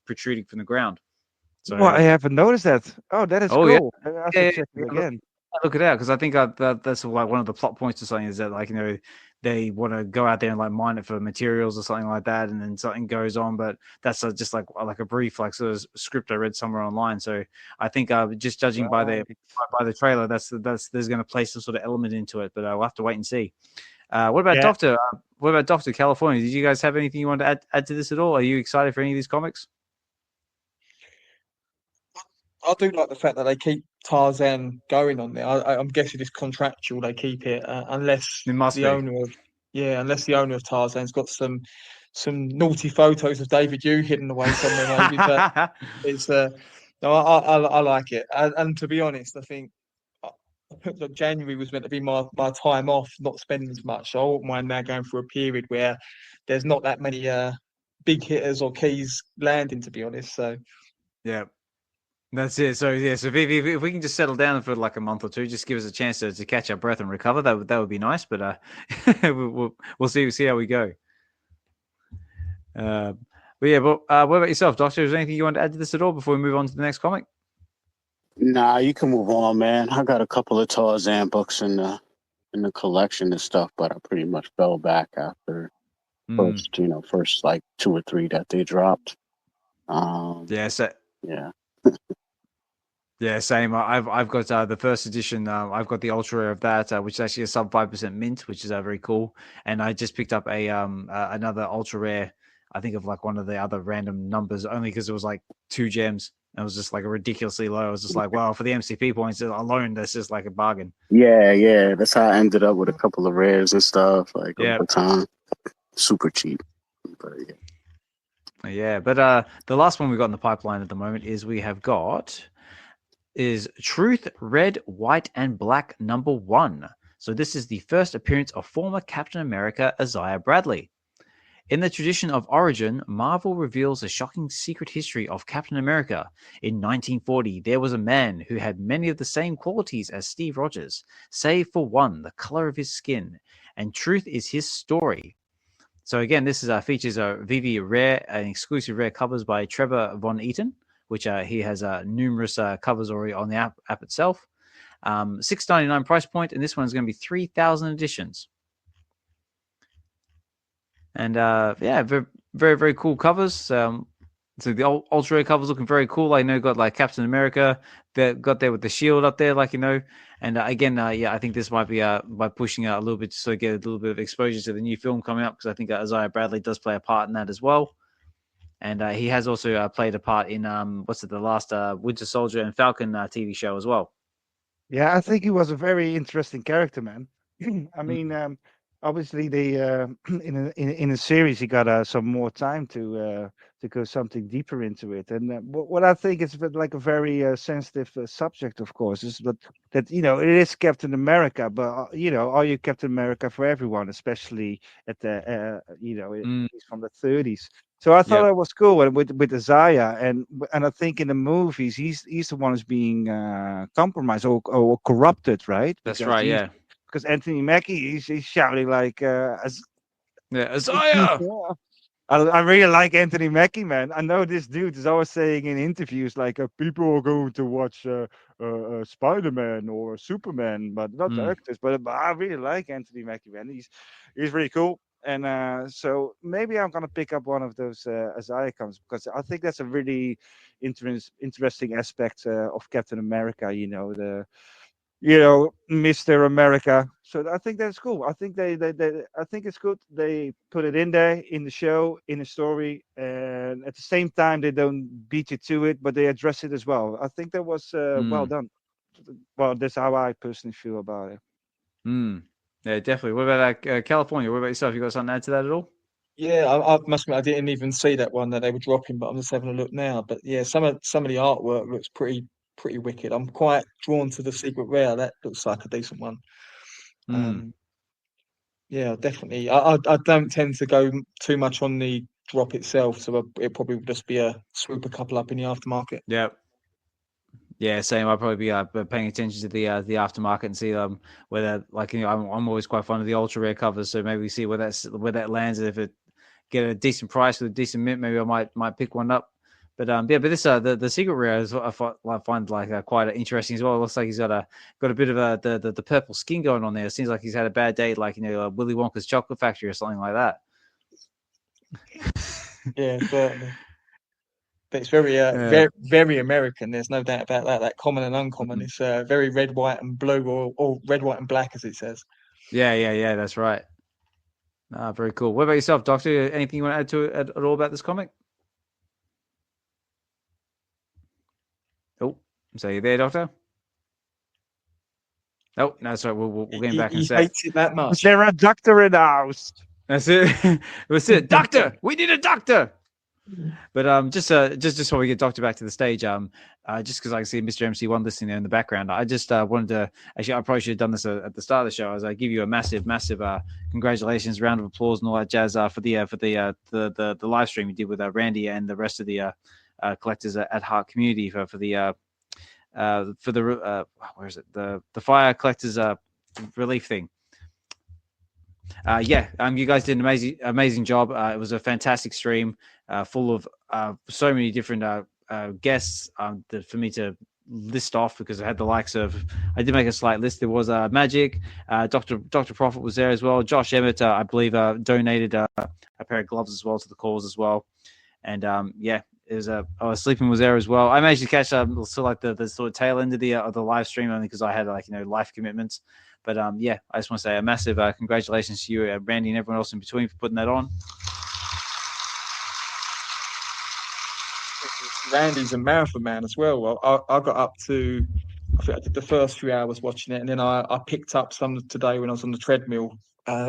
protruding from the ground. So I haven't noticed that. Oh, that is cool. Yeah. I have to check it again. Look it out, because I think that's like one of the plot points or something, is that like they want to go out there and like mine it for materials or something like that, and then something goes on, but that's just like a brief like sort of script I read somewhere online. So I think just judging by the trailer, that's there's going to play some sort of element into it, but we'll have to wait and see. What about Doctor? What about Doctor California? Did you guys have anything you want to add to this at all? Are you excited for any of these comics? I do like the fact that they keep Tarzan going on there. I'm guessing it's contractual; they keep it unless the owner of Tarzan's got some naughty photos of David Yu hidden away somewhere. Maybe, but it's no, I like it. And to be honest, I think January was meant to be my time off, not spending as much. So I wouldn't mind now going through a period where there's not that many big hitters or keys landing. To be honest, so yeah. That's it. So VeVe, if we can just settle down for like a month or two, just give us a chance to catch our breath and recover. That would be nice. But we'll see how we go. But what about yourself, Doctor? Is there anything you want to add to this at all before we move on to the next comic? Nah, you can move on, man. I got a couple of Tarzan books in the collection and stuff, but I pretty much fell back after first like 2 or 3 that they dropped. Yeah. Yeah, same. I've got the first edition. I've got the ultra rare of that, which is actually a sub 5% mint, which is very cool. And I just picked up another ultra rare. I think of like one of the other random numbers, only because it was like 2 gems. It was just like a ridiculously low. I was just like, well, for the MCP points alone, that's just like a bargain. Yeah. That's how I ended up with a couple of rares and stuff like all the time. Super cheap. But, yeah. Yeah, but the last one we got in the pipeline at the moment is Truth, Red, White, and Black #1. So this is the first appearance of former Captain America Isaiah Bradley. In the tradition of Origin, Marvel reveals a shocking secret history of Captain America. In 1940, there was a man who had many of the same qualities as Steve Rogers, save for one, the color of his skin, and truth is his story. So again, this is features VeVe rare and exclusive rare covers by Trevor Von Eaton, which he has numerous covers already on the app itself. $6.99 price point, and this one's going to be 3,000 editions. And yeah, very, very, very cool covers. So the ultra rare covers looking very cool. I know got like Captain America that got there with the shield up there, like, you know. And again, yeah, I think this might be by pushing out a little bit to sort of get a little bit of exposure to the new film coming up, because I think Isaiah Bradley does play a part in that as well. And he has also played a part in the last Winter Soldier and Falcon TV show as well. Yeah, I think he was a very interesting character, man. I mean, obviously they in a series he got some more time to go something deeper into it. And what I think is like a very sensitive subject, of course, is that you know, it is Captain America, but you know, are you Captain America for everyone, especially at the you know, he's from the 30s. So I thought it was cool with Isaiah, and I think in the movies he's the one who's being compromised or corrupted, right? That's right, yeah. Because Anthony Mackie, he's shouting like, Isaiah! I really like Anthony Mackie, man. I know this dude is always saying in interviews like, people are going to watch Spider-Man or Superman, but not the actors. But I really like Anthony Mackie, man. He's really cool. And so maybe I'm gonna pick up one of those Isaiah comes, because I think that's a really interesting aspect of Captain America. You know, Mr. America. So I think that's cool. I think I think it's good. They put it in there in the show, in the story, and at the same time they don't beat you to it, but they address it as well. I think that was well done. Well, that's how I personally feel about it. Yeah, definitely. What about California? What about yourself? You got something to add to that at all? Yeah, I must admit I didn't even see that one that they were dropping, but I'm just having a look now. But yeah, some of the artwork looks pretty wicked. I'm quite drawn to the Secret Rare. That looks like a decent one. Yeah, definitely. I don't tend to go too much on the drop itself, so it probably would just be a swoop a couple up in the aftermarket. Yeah. Yeah, same. I'll probably be paying attention to the aftermarket and see whether, like, you know, I'm always quite fond of the ultra rare covers, so maybe see where that lands, and if it get a decent price with a decent mint, maybe I might pick one up. But yeah, but this the secret rare is what I find like quite interesting as well. It looks like he's got a bit of the purple skin going on there. It seems like he's had a bad day, like, you know, Willy Wonka's chocolate factory or something like that. Yeah, certainly. But it's very very American. There's no doubt about that. That common and uncommon. It's very red, white, and blue, or red, white, and black, as it says. Yeah. That's right. Very cool. What about yourself, Doctor? Anything you want to add to it at all about this comic? Oh, so you there, Doctor? Oh, no, sorry. We'll get back in a sec. He hates it that much. Is there a doctor in the house? That's it. That's it. Doctor, we need a doctor. But just before we get Doctor back to the stage, just because I can see Mr. MC1 listening there in the background, I just wanted to actually, I probably should have done this at the start of the show, as I give you a massive congratulations, round of applause, and all that jazz for the live stream you did with Randy and the rest of the collectors at Heart community for the where is it, the fire collectors relief thing. You guys did an amazing job. It was a fantastic stream, full of so many different guests for me to list off, because I had the likes of, I did make a slight list. There was Magic, Dr. Prophet was there as well. Josh Emmett, I believe, donated a pair of gloves as well to the cause as well. And it was Sleeping was there as well. I managed to catch the sort of tail end of the live stream, only because I had life commitments. But I just want to say a massive congratulations to you, Randy, and everyone else in between for putting that on. Randy's a marathon man as well. I got up to, I think I did the first 3 hours watching it, and then I picked up some today when I was on the treadmill,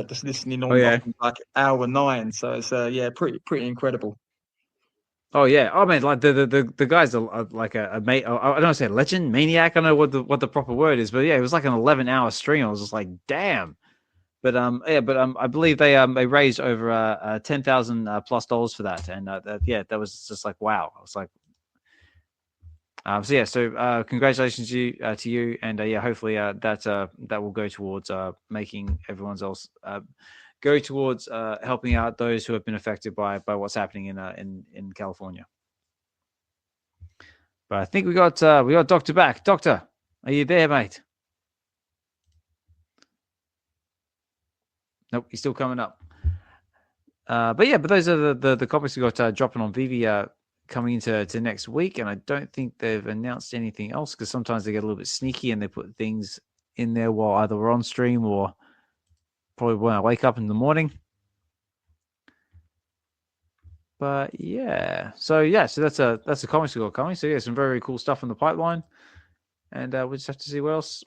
just listening on like hour 9. So it's pretty incredible. Oh yeah, I mean, like the guys are like I don't want to say legend, maniac. I don't know what the proper word is, but yeah, it was like an 11-hour stream. I was just like, damn. But I believe they raised over $10,000 plus dollars for that, and that was just like wow. I was like, so congratulations to you, and hopefully that will go towards making everyone else go towards helping out those who have been affected by what's happening in California. But I think we got Doctor back. Doctor, are you there, mate? Nope, he's still coming up. But those are the comics we got dropping on VeVe coming into next week, and I don't think they've announced anything else because sometimes they get a little bit sneaky and they put things in there while either we're on stream or probably when I wake up in the morning. But so that's a comics we got coming. So some very, very cool stuff in the pipeline, and we'll just have to see what else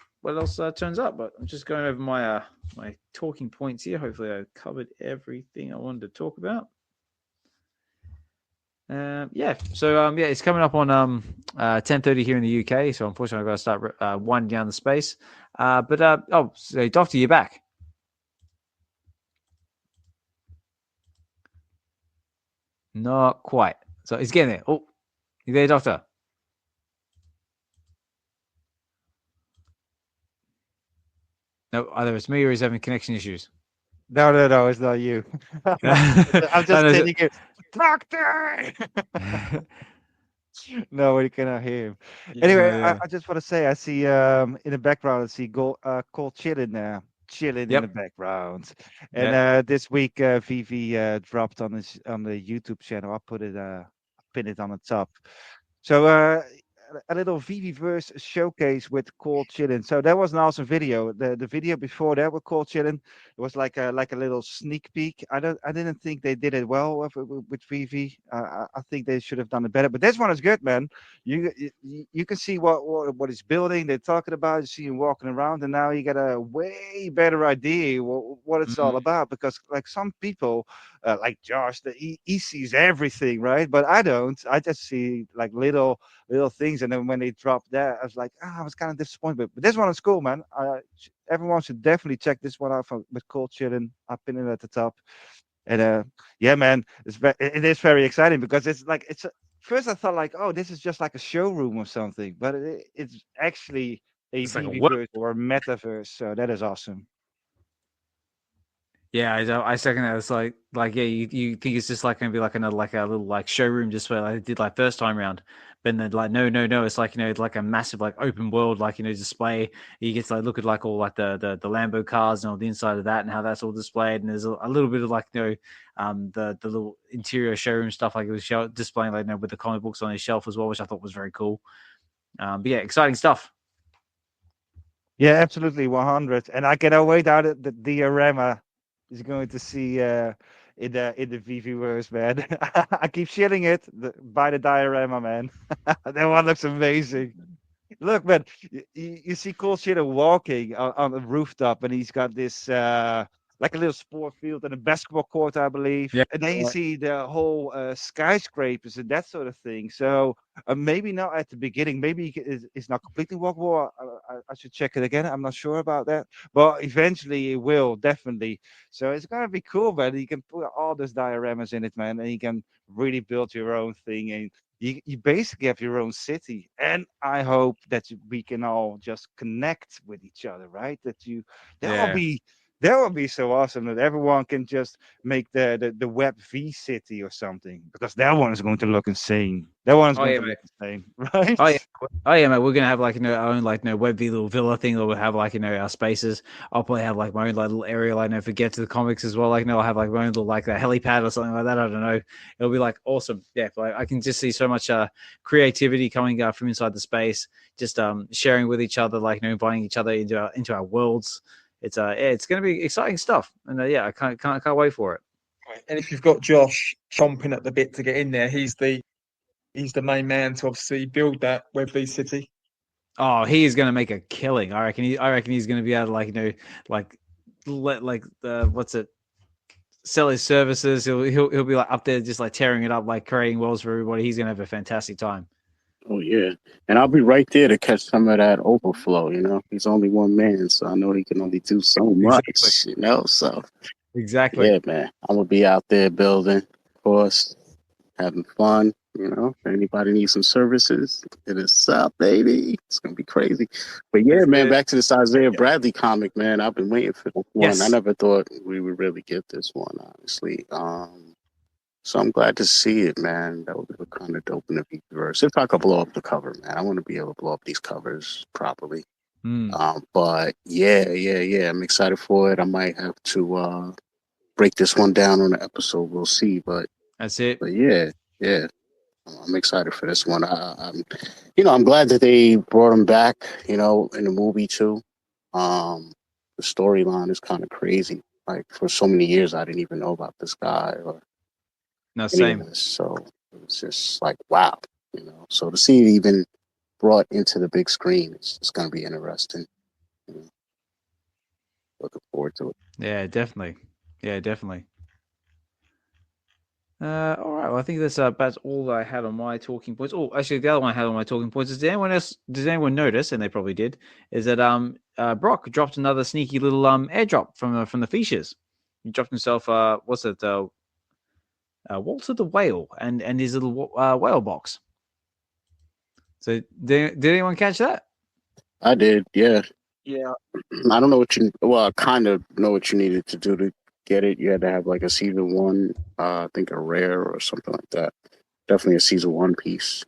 turns up. But I'm just going over my my talking points here. Hopefully I covered everything I wanted to talk about. It's coming up on 10:30 here in the UK. So unfortunately I've got to start winding down the space. So Doctor, you're back. Not quite. So he's getting there. Oh, you there, Doctor? No, either it's me or he's having connection issues. No, it's not you. I'm just telling you, Doctor. No, we cannot hear him. Anyway, I just want to say, I see in the background, I see Cold Chilling there. Chilling in the background, and this week VeVe dropped on the YouTube channel. I put it pin it on the top. So a little VeVeverse showcase with Cold Chillin'. So that was an awesome video. The video before that with Cold Chillin', it was like a little sneak peek. I didn't think they did it well with VeVe. I think they should have done it better. But this one is good, man. You can see what he's building. They're talking about. You see him walking around, and now you get a way better idea what it's all about. Because like some people, like Josh, he sees everything, right? But I don't. I just see like little things, and then when they dropped that, I was like, I was kind of disappointed. But this one is cool, man. Everyone should definitely check this one out with Cold Chillin'. I'll pin it at the top. And man, it is very exciting because it's first I thought like, oh, this is just like a showroom or something, but it's actually a VeVeverse or a metaverse. So that is awesome. Yeah, I second that. It's like you think it's just like gonna be like a little like showroom just where I did like first time round, but then like no, it's like like a massive like open world like display. You get to like look at like all like the Lambo cars and all the inside of that and how that's all displayed, and there's a little bit of like the little interior showroom stuff like it was displaying like with the comic books on his shelf as well, which I thought was very cool. But yeah, exciting stuff. Yeah, absolutely, 100. And I cannot wait out the diorama is going to see in the VeVeverse, man. I keep shitting it by the diorama, man. That one looks amazing. Look, man, you see Cold Chillin' walking on the rooftop, and he's got this like a little sport field and a basketball court, I believe. Yeah. And then you see the whole skyscrapers and that sort of thing. So maybe not at the beginning. Maybe it's not completely walkable. I should check it again. I'm not sure about that. But eventually it will, definitely. So it's going to be cool, man. You can put all those dioramas in it, man. And you can really build your own thing. And you basically have your own city. And I hope that we can all just connect with each other, right? That would be so awesome that everyone can just make the Web V city or something, because that one is going to look insane. That one is going to look insane, right? Oh yeah, mate. We're gonna have like our own like Web V little villa thing, or we'll have like our spaces. I'll probably have like my own like little area like for Get to the Comics as well. Like I'll have like my own little like a helipad or something like that. I don't know. It'll be like awesome. Yeah, like I can just see so much creativity coming from inside the space. Just sharing with each other, like inviting each other into our worlds. It's going to be exciting stuff, and I can't wait for it. And if you've got Josh chomping at the bit to get in there, he's the main man to obviously build that Web V city. Oh, he is going to make a killing. I reckon he's going to be able to what's it? sell his services. He'll be like up there just like tearing it up, like creating worlds for everybody. He's gonna have a fantastic time. Oh yeah, and I'll be right there to catch some of that overflow. You know, he's only one man, so I know he can only do so much. Exactly. You know, so Exactly. yeah, man, I'm gonna be out there building, of course, having fun. You know, if anybody needs some services, it is up, baby. It's gonna be crazy. But yeah, That's man, good. back to this Isaiah Bradley comic, man. I've been waiting for this one. Yes. I never thought we would really get this one, honestly. So I'm glad to see it, man. That would be kind of dope in the Veverse. If I could blow up the cover, man, I want to be able to blow up these covers properly. But yeah, I'm excited for it. I might have to break this one down on the episode. We'll see. But That's it. But yeah, I'm excited for this one. I'm glad that they brought him back. You know, in the movie too. The storyline is kind of crazy. Like for so many years, I didn't even know about this guy or No, any same. of this. So it's just like wow, you know. So to see it even brought into the big screen, it's going to be interesting. You know. Looking forward to it. Yeah, definitely. All right. Well, I think that's all I had on my talking points. Oh, actually, the other one I had on my talking points is: Does anyone notice? And they probably did. Is that Brock dropped another sneaky little airdrop from the features. He dropped himself Walter the Whale and his little whale box. So did anyone catch that? I did. Yeah. Yeah. I don't know I kind of know what you needed to do to get it. You had to have like a season 1, I think a rare or something like that. Definitely a season 1 piece.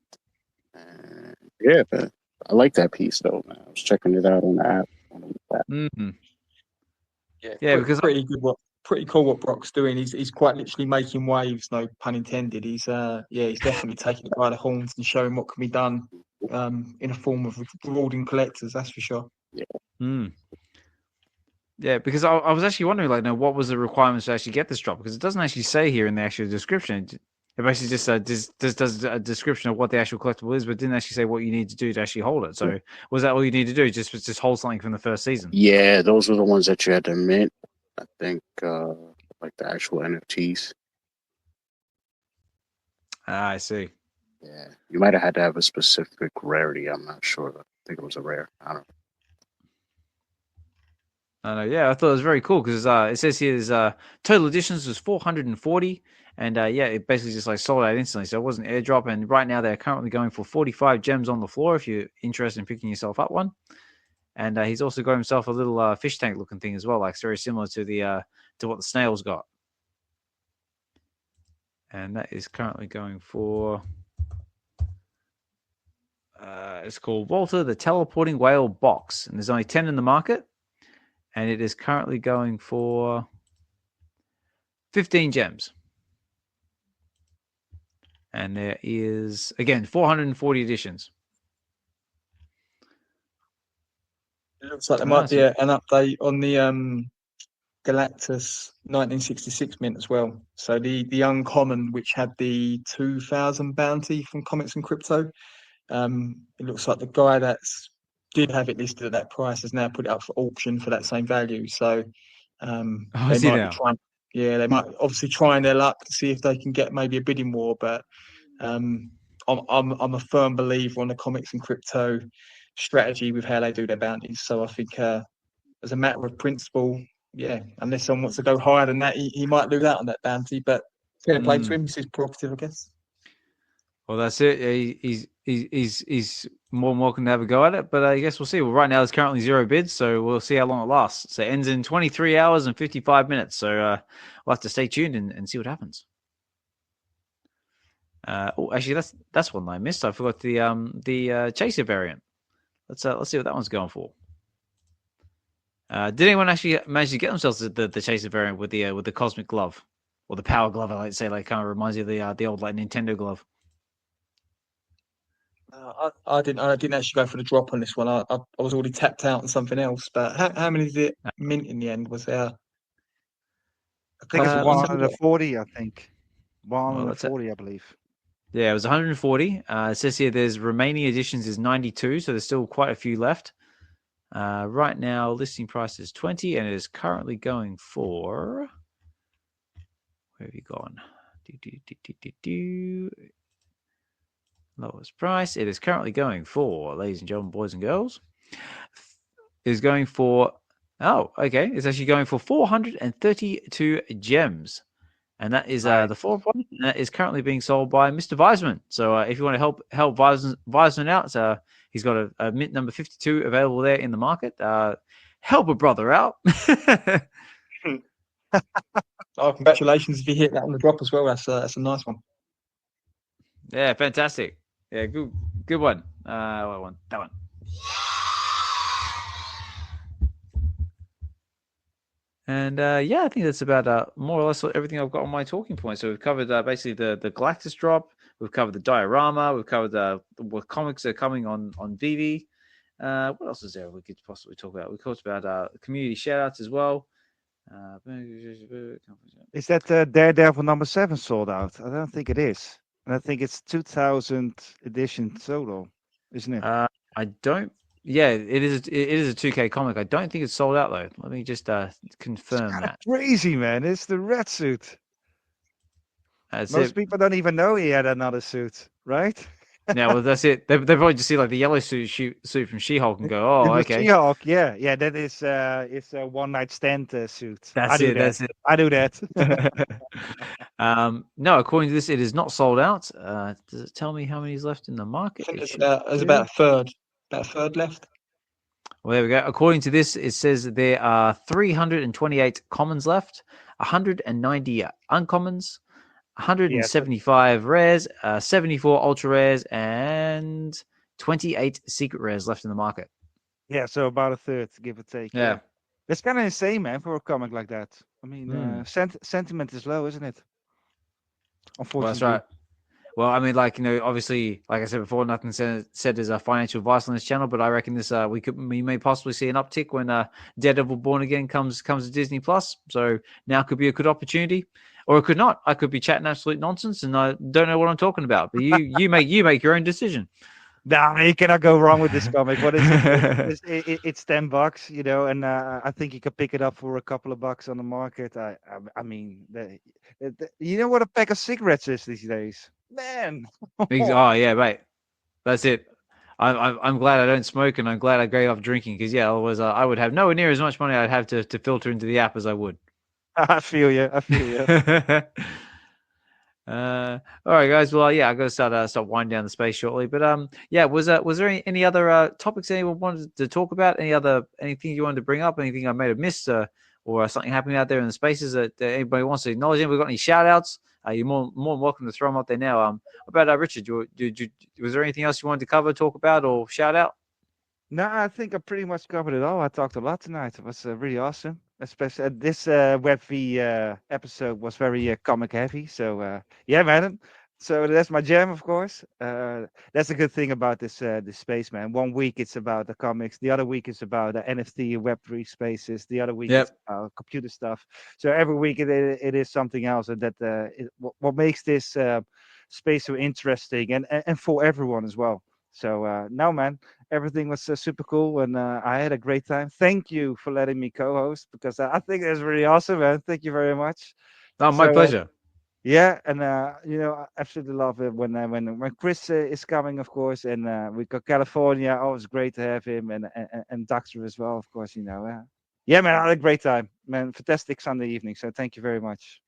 Yeah, man. I like that piece though, man. I was checking it out on the app. Mm-hmm. Yeah, because pretty cool what Brock's doing. He's quite literally making waves, no pun intended. He's definitely taking it by the horns and showing what can be done in a form of rewarding collectors, that's for sure. Yeah. Yeah, because I was actually wondering, like, what was the requirements to actually get this drop? Because it doesn't actually say here in the actual description. It basically just does a description of what the actual collectible is, but didn't actually say what you need to do to actually hold it. So was that all you need to do? Just hold something from the first season? Yeah, those were the ones that you had to mint. I think like the actual NFTs. I see. Yeah, you might have had to have a specific rarity. I'm not sure. I think it was a rare. I don't know. Yeah, I thought it was very cool because it says here there's total editions was 440, and it basically just like sold out instantly. So it wasn't airdrop, and right now they're currently going for 45 gems on the floor if you're interested in picking yourself up one. And he's also got himself a little fish tank looking thing as well, like it's very similar to the to what the snails got. And that is currently going for it's called Walter the Teleporting Whale Box, and there's only 10 in the market. And it is currently going for 15 gems. And there is, again, 440 editions. It looks like there might be an update on the Galactus 1966 mint as well. So the uncommon, which had the 2,000 bounty from Comics and Crypto, it looks like the guy that's did have it listed at that price has now put it up for auction for that same value. So they might obviously trying their luck to see if they can get maybe a bidding war. But I'm a firm believer on the Comics and Crypto strategy with how they do their bounties. So I think as a matter of principle, unless someone wants to go higher than that, he might lose out on that bounty. But fair play to him, it's his prerogative, I guess. Well, that's it. He's more than welcome to have a go at it, but I guess we'll see. Well, right now there's currently 0 bids, so we'll see how long it lasts. So it ends in 23 hours and 55 minutes. So we'll have to stay tuned and see what happens. Actually, that's one I missed. I forgot the Chaser variant. Let's see what that one's going for. Did anyone actually manage to get themselves the Chaser variant with the Cosmic Glove or the Power Glove? I like to say, like, kind of reminds you of the old like Nintendo glove. I didn't actually go for the drop on this one. I was already tapped out on something else. But how many did it mint in the end? Was there? I think it's 140. I think 140, I believe. Yeah, it was 140. It says here there's remaining editions is 92, so there's still quite a few left. Right now, listing price is 20, and it is currently going for Where have you gone? Lowest price. It is currently going for, ladies and gentlemen, boys and girls, is going for, oh, okay. It's actually going for 432 gems. And that is the fourth one. And that is currently being sold by Mr. Weisman. So if you want to help Weisman out, he's got a mint number 52 available there in the market. Help a brother out. Oh, congratulations if you hit that on the drop as well. That's a nice one. Yeah, fantastic. Yeah, good one. That one. And yeah, I think that's about more or less everything I've got on my talking points. So we've covered basically the Galactus drop. We've covered the diorama. We've covered what comics are coming on VeVe. What else is there we could possibly talk about? We talked about community shoutouts as well. Is that Daredevil number 7 sold out? I don't think it is. And I think it's 2000 edition solo, isn't it? I don't. Yeah, it is. It is a 2K comic. I don't think it's sold out though. Let me just confirm that. Crazy, man! It's the red suit. Most people don't even know he had another suit, right? Yeah, well, that's it. They probably just see like the yellow suit from She-Hulk and go, "Oh, okay." She-Hulk, yeah. That is it's a one night stand suit. That's it. I do that. No, according to this, it is not sold out. Does it tell me how many is left in the market? I think there's about a third. About a third left. Well, there we go. According to this, it says there are 328 commons left, 190 uncommons, 175 rares, 74 ultra rares, and 28 secret rares left in the market. Yeah, so about a third, give or take. Yeah. That's kind of insane, man, for a comic like that. I mean, sentiment is low, isn't it? Unfortunately. Well, that's right. Well, I mean, obviously, like I said before, nothing said there's a financial advice on this channel, but I reckon this we may possibly see an uptick when Daredevil Born Again comes to Disney Plus. So now could be a good opportunity, or it could not. I could be chatting absolute nonsense, and I don't know what I'm talking about. But you make your own decision. Nah, you cannot go wrong with this comic. What is it? It's $10, and I think you could pick it up for a couple of bucks on the market. I mean, you know what a pack of cigarettes is these days, man. Oh yeah, right. That's it. I'm glad I don't smoke, and I'm glad I gave up drinking because otherwise I would have nowhere near as much money I'd have to filter into the app as I would. I feel you. All right, guys. Well, I got to start winding down the space shortly. But was there any other topics anyone wanted to talk about? Anything you wanted to bring up? Anything I may have missed, or something happening out there in the spaces that anybody wants to acknowledge? Anybody got any shout outs? You're more than welcome to throw them up there now. About Richard, was there anything else you wanted to cover, talk about, or shout out? No, I think I pretty much covered it all. I talked a lot tonight. It was really awesome. Especially this Web V episode was very comic heavy. So yeah, man. So that's my jam, of course. That's a good thing about this space, man. 1 week it's about the comics. The other week is about the NFT Web 3 spaces. The other week it's about computer stuff. So every week it is something else, and that what makes this space so interesting and for everyone as well. So no, man, everything was super cool, and I had a great time. Thank you for letting me co-host, because I think that's really awesome, man. Thank you very much. Oh, my pleasure. Yeah, and I absolutely love it when Chris is coming, of course, and we got California. Always great to have him, and Doctor as well, of course. Yeah, man, I had a great time, man. Fantastic Sunday evening. So thank you very much.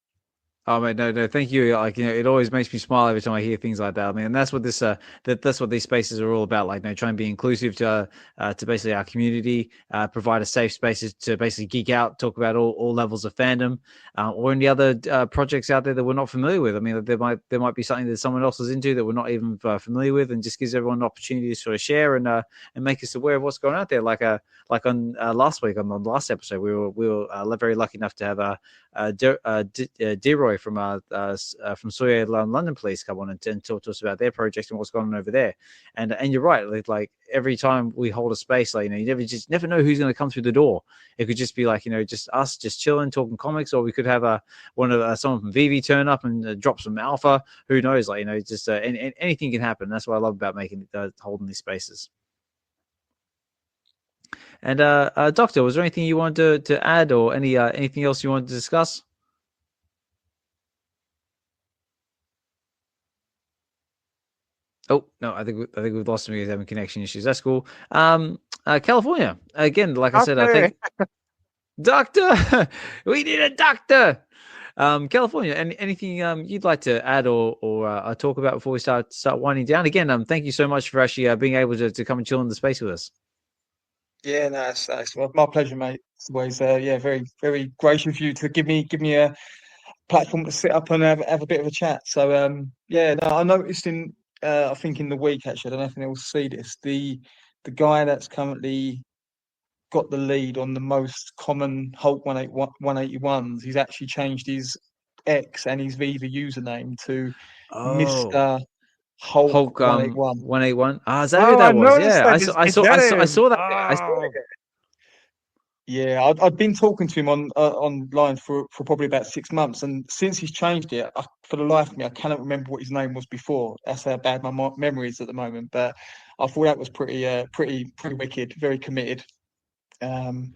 Oh mate, no, thank you. It always makes me smile every time I hear things like that. I mean, and that's what this that's what these spaces are all about. Try and be inclusive to basically our community, provide a safe spaces to basically geek out, talk about all levels of fandom, or any other projects out there that we're not familiar with. I mean, there might be something that someone else is into that we're not even familiar with, and just gives everyone an opportunity to sort of share and make us aware of what's going out there. Like on last week on the last episode, we were very lucky enough to have Deroy from Sawyer London Police come on and talk to us about their project and what's going on over there. And you're right, like every time we hold a space, you never know who's going to come through the door. It could just be just us just chilling, talking comics, or we could have someone from VeVe turn up and drop some alpha. Who knows? Anything can happen. That's what I love about holding these spaces. And Doctor, was there anything you wanted to add, or anything else you wanted to discuss? Oh no, I think we've lost him. He's having connection issues. That's cool. California again. Like I said, I think doctor. We need a doctor. California. Anything you'd like to add or talk about before we start winding down? Again, thank you so much for actually being able to come and chill in the space with us. Yeah, no, it's my pleasure, mate. It's always, very, very gracious of you to give me a platform to sit up and have a bit of a chat. So, yeah, no, I noticed I think in the week actually, I don't know if anyone will see this. The guy that's currently got the lead on the most common Hulk 181s, he's actually changed his X and his VeVe username to Mr. Hulk 181. 181. Ah, is that who that was? Yeah, I saw that. I saw it. Yeah, I'd been talking to him online for probably about 6 months, and since he's changed it, for the life of me, I cannot remember what his name was before. That's how bad my memory is at the moment. But I thought that was pretty wicked, very committed. And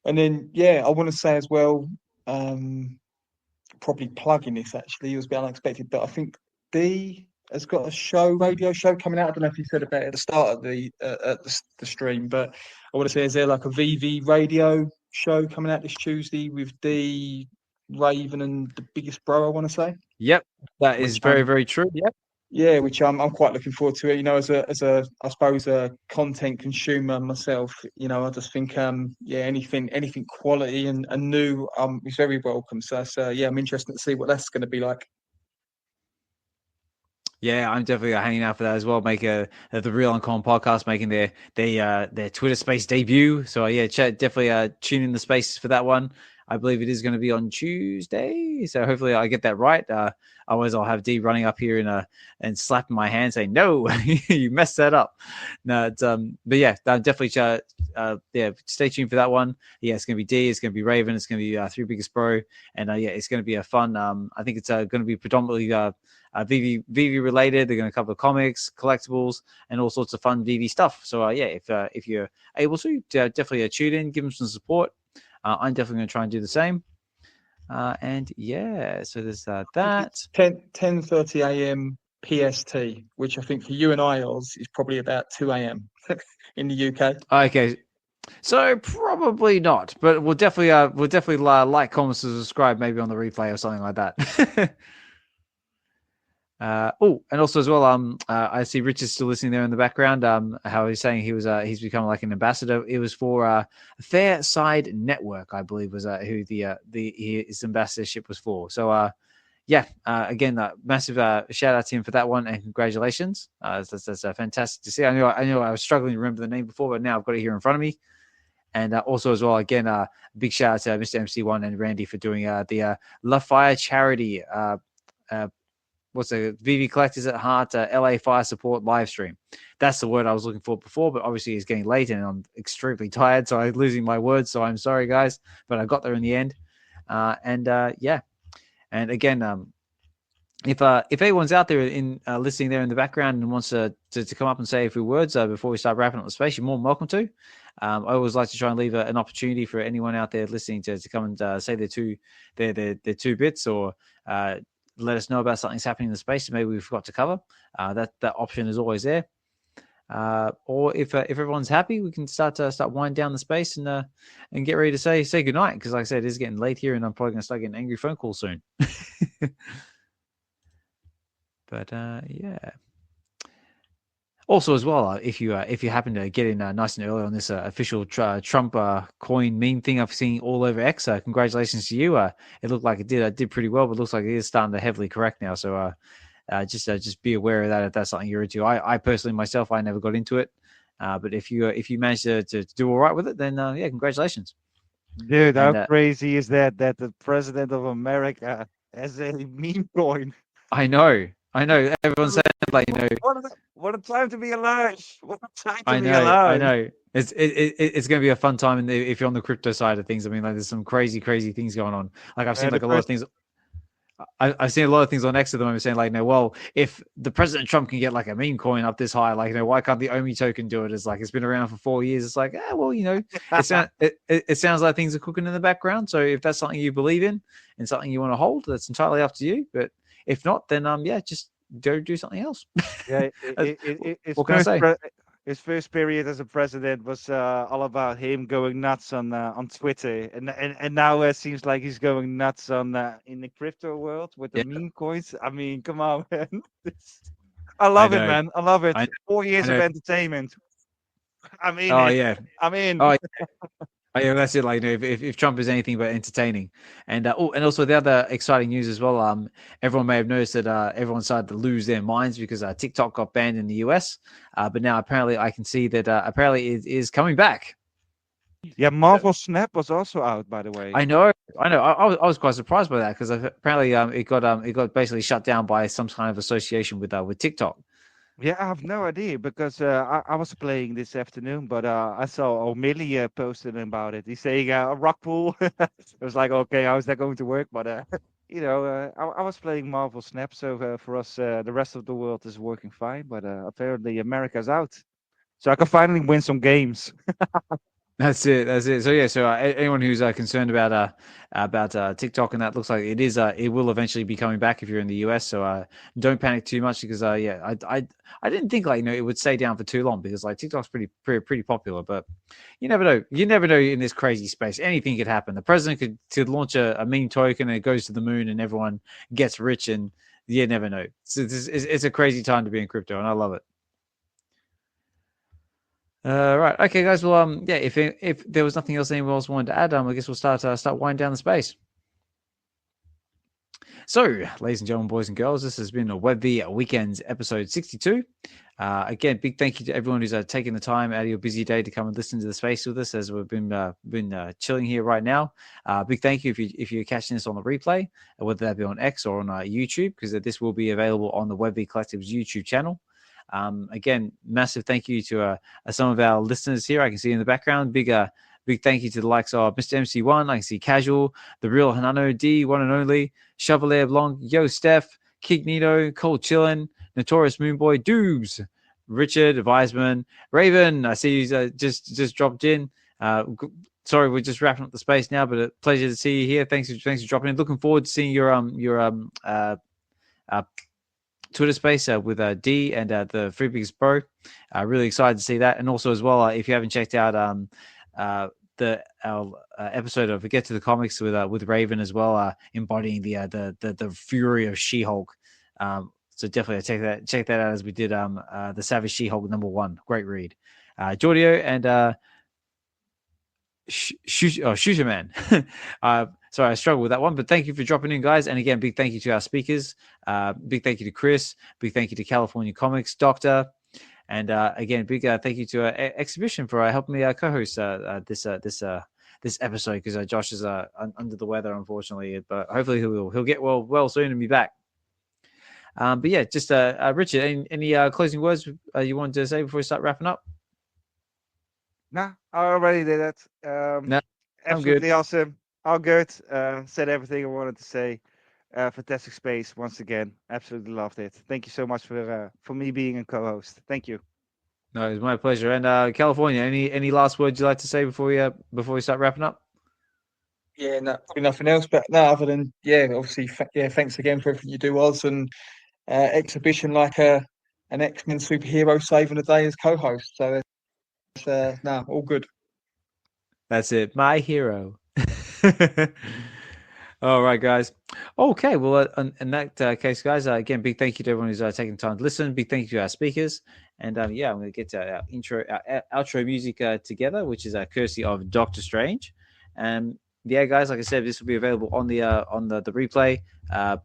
then I want to say as well, probably plugging this actually, it was a bit unexpected, but I think D has got a radio show coming out. I don't know if you said about it at the start of the stream, but I want to say, is there like a VeVe radio show coming out this Tuesday with D, Raven, and the biggest bro? I want to say. Yep, that is very, very true. Yep. Yeah, which I'm quite looking forward to it. You know, as a I suppose a content consumer myself, you know, I just think anything quality and new is very welcome. So I'm interested to see what that's going to be like. Yeah, I'm definitely hanging out for that as well. Make the Real Uncommon podcast making their Twitter space debut. So definitely tune in the space for that one. I believe it is going to be on Tuesday. So hopefully I get that right. Otherwise I'll have D running up here and slapping my hand saying, no, you messed that up. No, but yeah, definitely stay tuned for that one. Yeah, it's going to be D, it's going to be Raven, it's going to be Three Biggest Bro. And it's going to be a fun, I think it's going to be predominantly VeVe related. They're going to cover comics, collectibles, and all sorts of fun VeVe stuff. So if you're able to, definitely tune in, give them some support. I'm definitely going to try and do the same. So there's that. 10:30 a.m. PST, which I think for you and I, Oz, is probably about 2 a.m. in the UK. Okay, so probably not, but we'll definitely like, comment, subscribe, maybe on the replay or something like that. And also as well, I see Rich is still listening there in the background. How he's saying he's become like an ambassador. It was for Fair Side Network, I believe, was who his ambassadorship was for. So again, massive shout out to him for that one, and congratulations. That's fantastic to see. I know I was struggling to remember the name before, but now I've got it here in front of me. And also as well, again, big shout out to Mr. MC1 and Randy for doing the La Fire charity. What's the VeVe Collectors at Heart LA Fire Support live stream. That's the word I was looking for before, but obviously it's getting late and I'm extremely tired, so I'm losing my words. So I'm sorry, guys, but I got there in the end. And again, if anyone's out there in listening there in the background and wants to come up and say a few words before we start wrapping up the space, you're more than welcome to. I always like to try and leave an opportunity for anyone out there listening to come and say their two bits or let us know about something's happening in the space that maybe we forgot to cover. That option is always there. Or if everyone's happy, we can start winding down the space and get ready to say goodnight. Because like I said, it is getting late here, and I'm probably going to start getting angry phone calls soon. But Also, as well, if you happen to get in nice and early on this official Trump coin meme thing I've seen all over X, congratulations to you. It looked like it did pretty well, but it looks like it is starting to heavily correct now. So just be aware of that if that's something you're into. I personally myself, I never got into it, but if you manage to do all right with it, then congratulations. Dude, how crazy is that the president of America has a meme coin? I know. Everyone's saying like, what a time to be alive! What a time to be alive! I alive! know. It's going to be a fun time, if you're on the crypto side of things. I mean, like, there's some crazy things going on. Like I've seen like a lot of things. I've seen a lot of things on X at the moment saying like, well, if the President Trump can get like a meme coin up this high, like, why can't the OMI token do it? It's like, it's been around for 4 years. It's like, it sounds like things are cooking in the background. So if that's something you believe in and something you want to hold, that's entirely up to you. But if not, then do something else. Yeah, What can I say? His first period as a president was all about him going nuts on Twitter, and now it seems like he's going nuts on in the crypto world with the meme coins. I mean, come on, man! I love it, man. I love it. 4 years of entertainment. I mean, I'm in. Oh, yeah, that's it. Like, if Trump is anything but entertaining, and also the other exciting news as well. Everyone may have noticed that everyone started to lose their minds because TikTok got banned in the US, but now apparently I can see that apparently it is coming back. Yeah, Marvel Snap was also out, by the way. I know. I was quite surprised by that because apparently it got basically shut down by some kind of association with TikTok. Yeah, I have no idea because I was playing this afternoon, but I saw O'Malley posted about it. He's saying a rock pool. I was like, okay, how is that going to work? But I was playing Marvel Snap, so for us, the rest of the world is working fine. But apparently, America's out, so I can finally win some games. That's it. So anyone who's concerned about TikTok and that, looks like it will eventually be coming back if you're in the US. So don't panic too much because I didn't think it would stay down for too long because TikTok's pretty popular, but you never know. You never know in this crazy space. Anything could happen. The president could launch a meme token and it goes to the moon and everyone gets rich, and you never know. It's a crazy time to be in crypto, and I love it. Right, okay, guys. Well, if there was nothing else anyone else wanted to add, I guess we'll start winding down the space. So, ladies and gentlemen, boys and girls, this has been a VeVe Weekends episode 62. Again, big thank you to everyone who's taking the time out of your busy day to come and listen to the space with us as we've been chilling here right now. Big thank you if you're catching this on the replay, whether that be on X or on YouTube, because this will be available on the VeVe Collective's YouTube channel. Again, massive thank you to some of our listeners here. I can see in the background. Big thank you to the likes of Mr. MC1. I can see Casual, The Real Hanano D, One and Only, Chevalier Blanc, Yo Steph, Kignito, Cole Chillin, Notorious Moonboy, Doobs, Richard, Wiseman, Raven. I see you just dropped in. Sorry, we're just wrapping up the space now, but a pleasure to see you here. Thanks for dropping in. Looking forward to seeing your Twitter space with D and the Free Biggest Pro. Really excited to see that. And also as well, if you haven't checked out our episode of Get to the Comics with Raven as well, embodying the fury of She-Hulk. So definitely check that out as we did the Savage She-Hulk #1. Great read. Jordio and Shooter Man. Sorry, I struggled with that one, but thank you for dropping in, guys. And again, big thank you to our speakers. Big thank you to Chris. Big thank you to California Comics, Dokta. And again, big thank you to Xhibition for helping me co-host this episode because Josh is under the weather, unfortunately. But hopefully he'll get well soon and be back. But yeah, just Richard, any closing words you wanted to say before we start wrapping up? Nah, I already did that. No, absolutely good. Awesome. All good. Said everything I wanted to say. Fantastic space once again. Absolutely loved it. Thank you so much for me being a co-host. Thank you. No, it's my pleasure. And California, any last words you'd like to say before we start wrapping up? Yeah, no, nothing else. But no, other than obviously, thanks again for everything you do, Oz, and Xhibition like an X-Men superhero saving the day as co-host. So no, all good. That's it. My hero. All right, guys. Okay, well, in that case, guys, again, big thank you to everyone who's taking the time to listen. Big thank you to our speakers. And I'm going to get to our outro music together, which is courtesy of Dokta Strange. Yeah, guys, like I said, this will be available on the replay.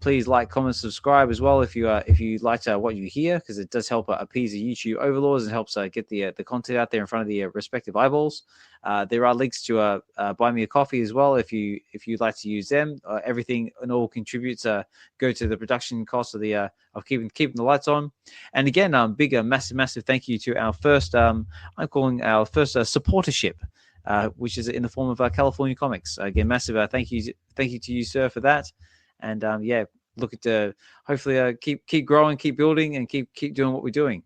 Please like, comment, subscribe as well if you liked what you hear, because it does help appease the YouTube overlords and helps get the content out there in front of the respective eyeballs. There are links to buy me a coffee as well if you'd like to use them. Everything and all contributes go to the production cost of keeping the lights on. And again, massive thank you to our first I'm calling our first supportership. Which is in the form of California Comics. Again, massive thank you to you, sir, for that. And looking to hopefully keep growing, keep building, and keep doing what we're doing.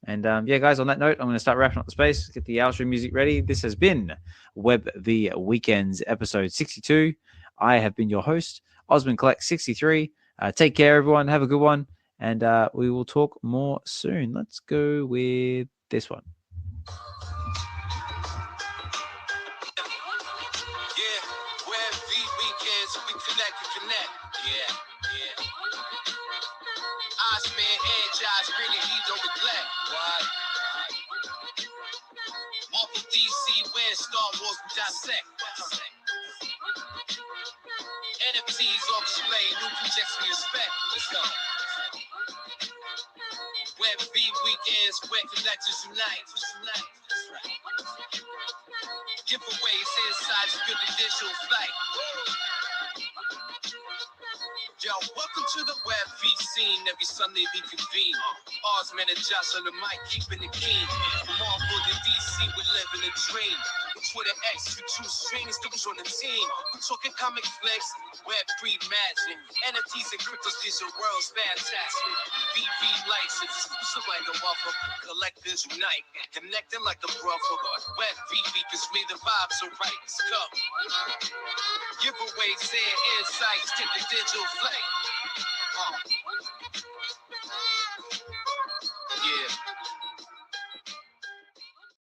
And guys, on that note, I'm going to start wrapping up the space, get the outro music ready. This has been VeVe Weekends episode 62. I have been your host, Osmond Collect 63. Take care, everyone. Have a good one, And we will talk more soon. Let's go with this one. Yeah, Web V weekends, we connect. Yeah. Osman, Josh, really, he don't neglect. What? Marvel DC win, Star Wars we dissect. NFTs on display, new projects we inspect. Let's go. Web V weekends, where collectors unite. Giveaways, insights, good digital flight. Yo, welcome to the Web V scene. Every Sunday we convene. Osman and Josh on the mic, keeping it keen. From Marvel to DC, we live in a dream. Twitter X, YouTube streams, couples on the team. We're talking comic flicks, Web3 magic. NFTs and cryptos, these are worlds fantastic. VeVe license, so like a waffle. Collectors unite, connecting like the brother. Web VeVe, cause me the vibes are right. Let's go. Giveaways and insights, take the digital flight.